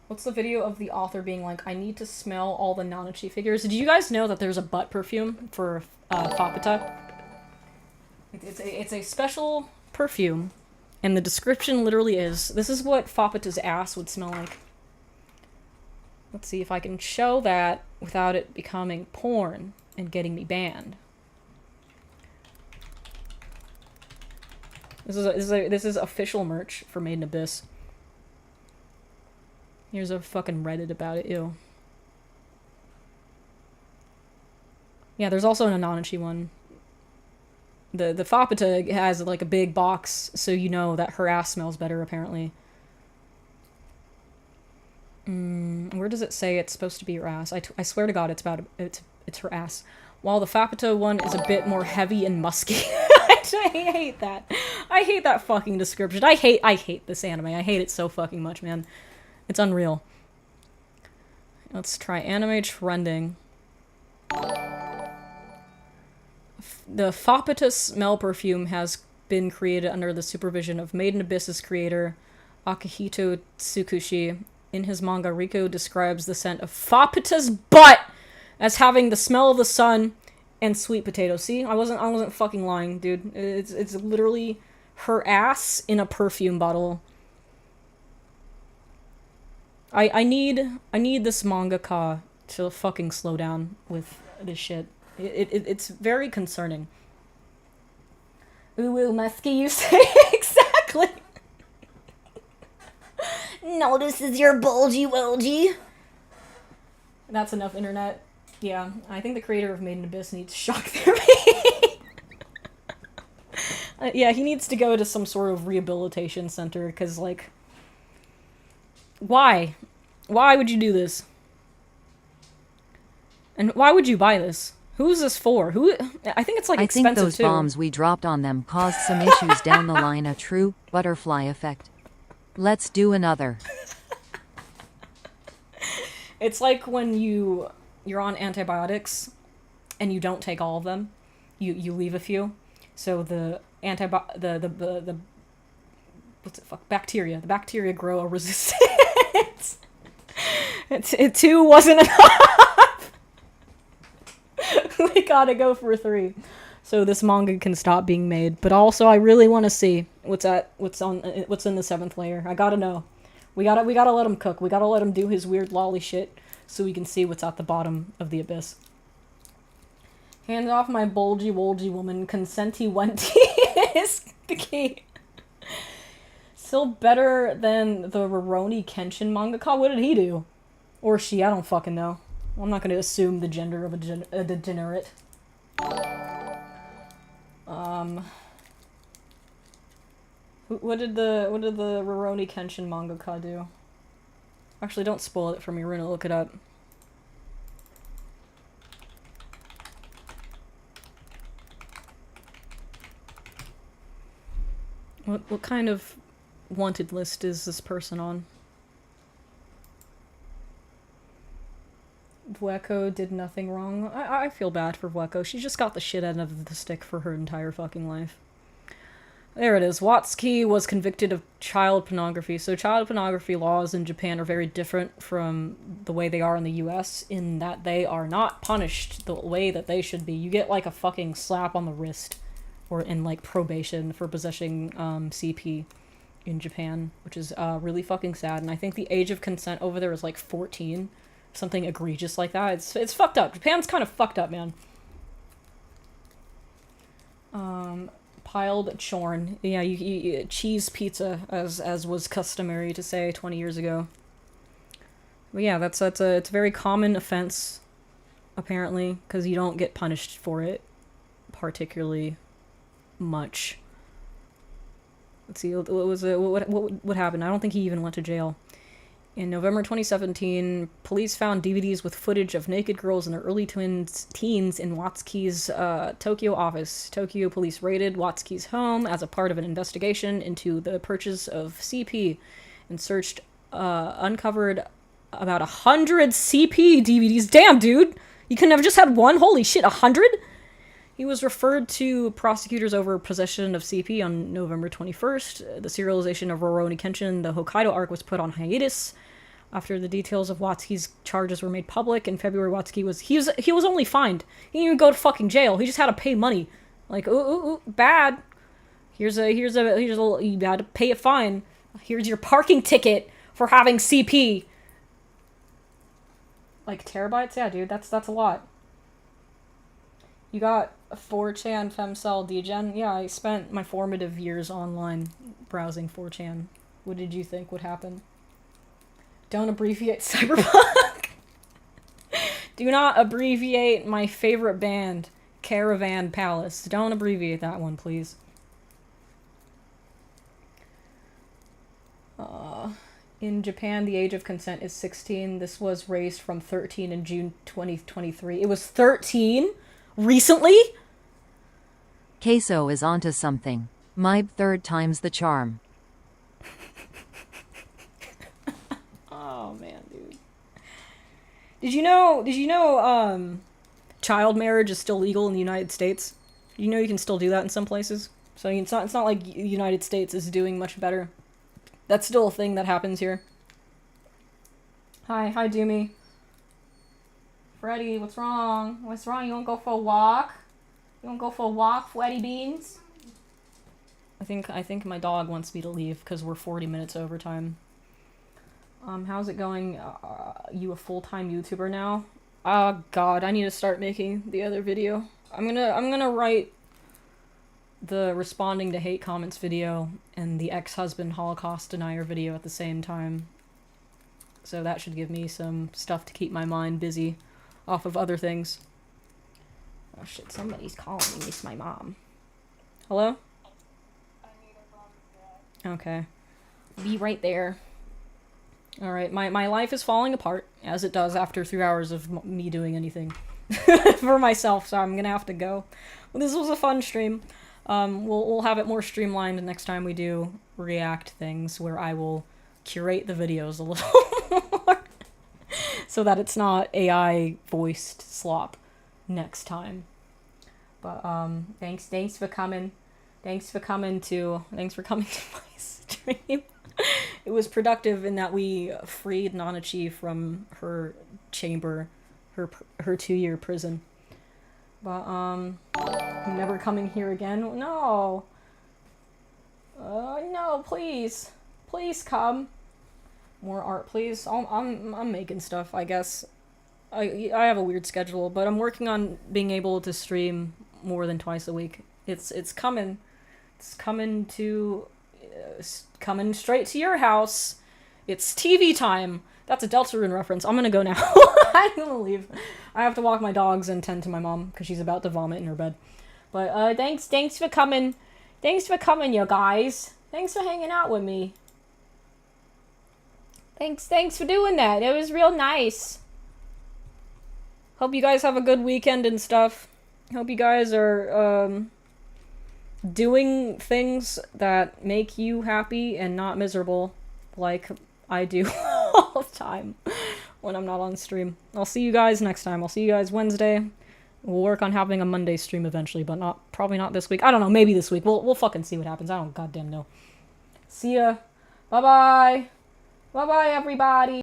What's the video of the author being like, I need to smell all the Nanachi figures? Did you guys know that there's a butt perfume for Fapata? It's a special perfume. And the description literally is, this is what Fapata's ass would smell like. Let's see if I can show that without it becoming porn and getting me banned. This is official merch for Made in Abyss. Here's a fucking Reddit about it, ew. Yeah, there's also an Ananachi one. The Fapata has, like, a big box, so you know that her ass smells better, apparently. Where does it say it's supposed to be her ass? I swear to God, it's her ass. While the Fapata one is a bit more heavy and musky. I hate that. I hate that fucking description. I hate this anime. I hate it so fucking much, man. It's unreal. Let's try anime trending. The Fapata smell perfume has been created under the supervision of Made in Abyss's creator, Akihito Tsukushi. In his manga, Riko describes the scent of Fapata's butt as having the smell of the sun and sweet potato. See, I wasn't fucking lying, dude. It's literally her ass in a perfume bottle. I need this mangaka to fucking slow down with this shit. It's very concerning. Ooh, musky, you say? Exactly. Notices your bulgy wulgy. That's enough, internet. Yeah, I think the creator of Made in Abyss needs shock therapy. Yeah, he needs to go to some sort of rehabilitation center, because, like... Why? Why would you do this? And why would you buy this? Who's this for? Who? I think it's, like, I expensive, think those too. bombs we dropped on them caused some issues down the line, a true butterfly effect. Let's do another. It's like when you're on antibiotics and you don't take all of them. You leave a few. So the what's it, bacteria. The bacteria grow a resistance. It 2 wasn't enough. We gotta go for 3. So this manga can stop being made. But also I really want to see what's in the 7th layer. I gotta know. We gotta let him cook. We gotta let him do his weird lolly shit so we can see what's at the bottom of the abyss. Hands off my bulgy wolgy woman. Consenti wenty is the key. Still better than the Rurouni Kenshin mangaka. What did he do? Or she, I don't fucking know. I'm not gonna assume the gender of a degenerate. What did the Rurouni Kenshin mangaka do? Actually, don't spoil it for me. We're gonna look it up. What kind of wanted list is this person on? Vueko did nothing wrong. I feel bad for Vueko. She just got the shit end of the stick for her entire fucking life. There it is. Watsuki was convicted of child pornography. So child pornography laws in Japan are very different from the way they are in the US, in that they are not punished the way that they should be. You get like a fucking slap on the wrist, or in like probation for possessing CP in Japan, which is really fucking sad. And I think the age of consent over there is like 14. Something egregious like that. It's fucked up. Japan's kind of fucked up, man. Piled chorn. Yeah, you cheese pizza, as was customary to say 20 years ago. But yeah, it's a very common offense, apparently, because you don't get punished for it particularly much. Let's see, what happened? I don't think he even went to jail. In November 2017, police found DVDs with footage of naked girls in their early teens in Watsuki's Tokyo office. Tokyo police raided Watsuki's home as a part of an investigation into the purchase of CP and uncovered about 100 CP DVDs. Damn, dude! You couldn't have just had one? Holy shit, 100? He was referred to prosecutors over possession of CP on November 21st. The serialization of Rurouni Kenshin, the Hokkaido arc, was put on hiatus after the details of Watsuki's charges were made public. In February, Watsuki was only fined. He didn't even go to fucking jail. He just had to pay money. Like, ooh, bad. Here's a you had to pay a fine. Here's your parking ticket for having CP. Like terabytes? Yeah, dude, that's a lot. You got 4chan, Femcel, Degen? Yeah, I spent my formative years online browsing 4chan. What did you think would happen? Don't abbreviate Cyberpunk! Do not abbreviate my favorite band, Caravan Palace. Don't abbreviate that one, please. In Japan, the age of consent is 16. This was raised from 13 in June 2023. It was 13? Recently? Queso is onto something. My 3rd time's the charm. Oh man, dude. Did you know child marriage is still legal in the United States? You know you can still do that in some places. So it's not like the United States is doing much better. That's still a thing that happens here. Hi Doomy. Freddy, what's wrong? What's wrong? You wanna go for a walk? You wanna go for a walk, Freddy Beans? I think my dog wants me to leave because we're 40 minutes over time. How's it going? You a full-time YouTuber now? Oh god, I need to start making the other video. I'm gonna write the responding to hate comments video and the ex-husband Holocaust denier video at the same time. So that should give me some stuff to keep my mind busy off of other things. Oh shit, somebody's calling me. It's my mom. Hello? Okay. Be right there. Alright, my life is falling apart, as it does after 3 hours of me doing anything for myself, so I'm gonna have to go. Well, this was a fun stream. We'll have it more streamlined next time we do react things, where I will curate the videos a little more, so that it's not AI voiced slop next time. But thanks for coming. Thanks for coming to my stream. It was productive in that we freed Nanachi from her chamber, her 2-year prison. But never coming here again. No. No, please, please come. More art, please. I'm making stuff, I guess. I have a weird schedule, but I'm working on being able to stream more than twice a week. It's coming. It's coming to coming straight to your house. It's TV time. That's a Deltarune reference. I'm gonna go now. I'm gonna leave. I have to walk my dogs and tend to my mom because she's about to vomit in her bed. But thanks for coming. Thanks for coming, you guys. Thanks for hanging out with me. Thanks for doing that. It was real nice. Hope you guys have a good weekend and stuff. Hope you guys are doing things that make you happy and not miserable, like I do all the time when I'm not on stream. I'll see you guys next time. I'll see you guys Wednesday. We'll work on having a Monday stream eventually, but probably not this week. I don't know, maybe this week. We'll fucking see what happens. I don't goddamn know. See ya. Bye-bye. Bye-bye, everybody.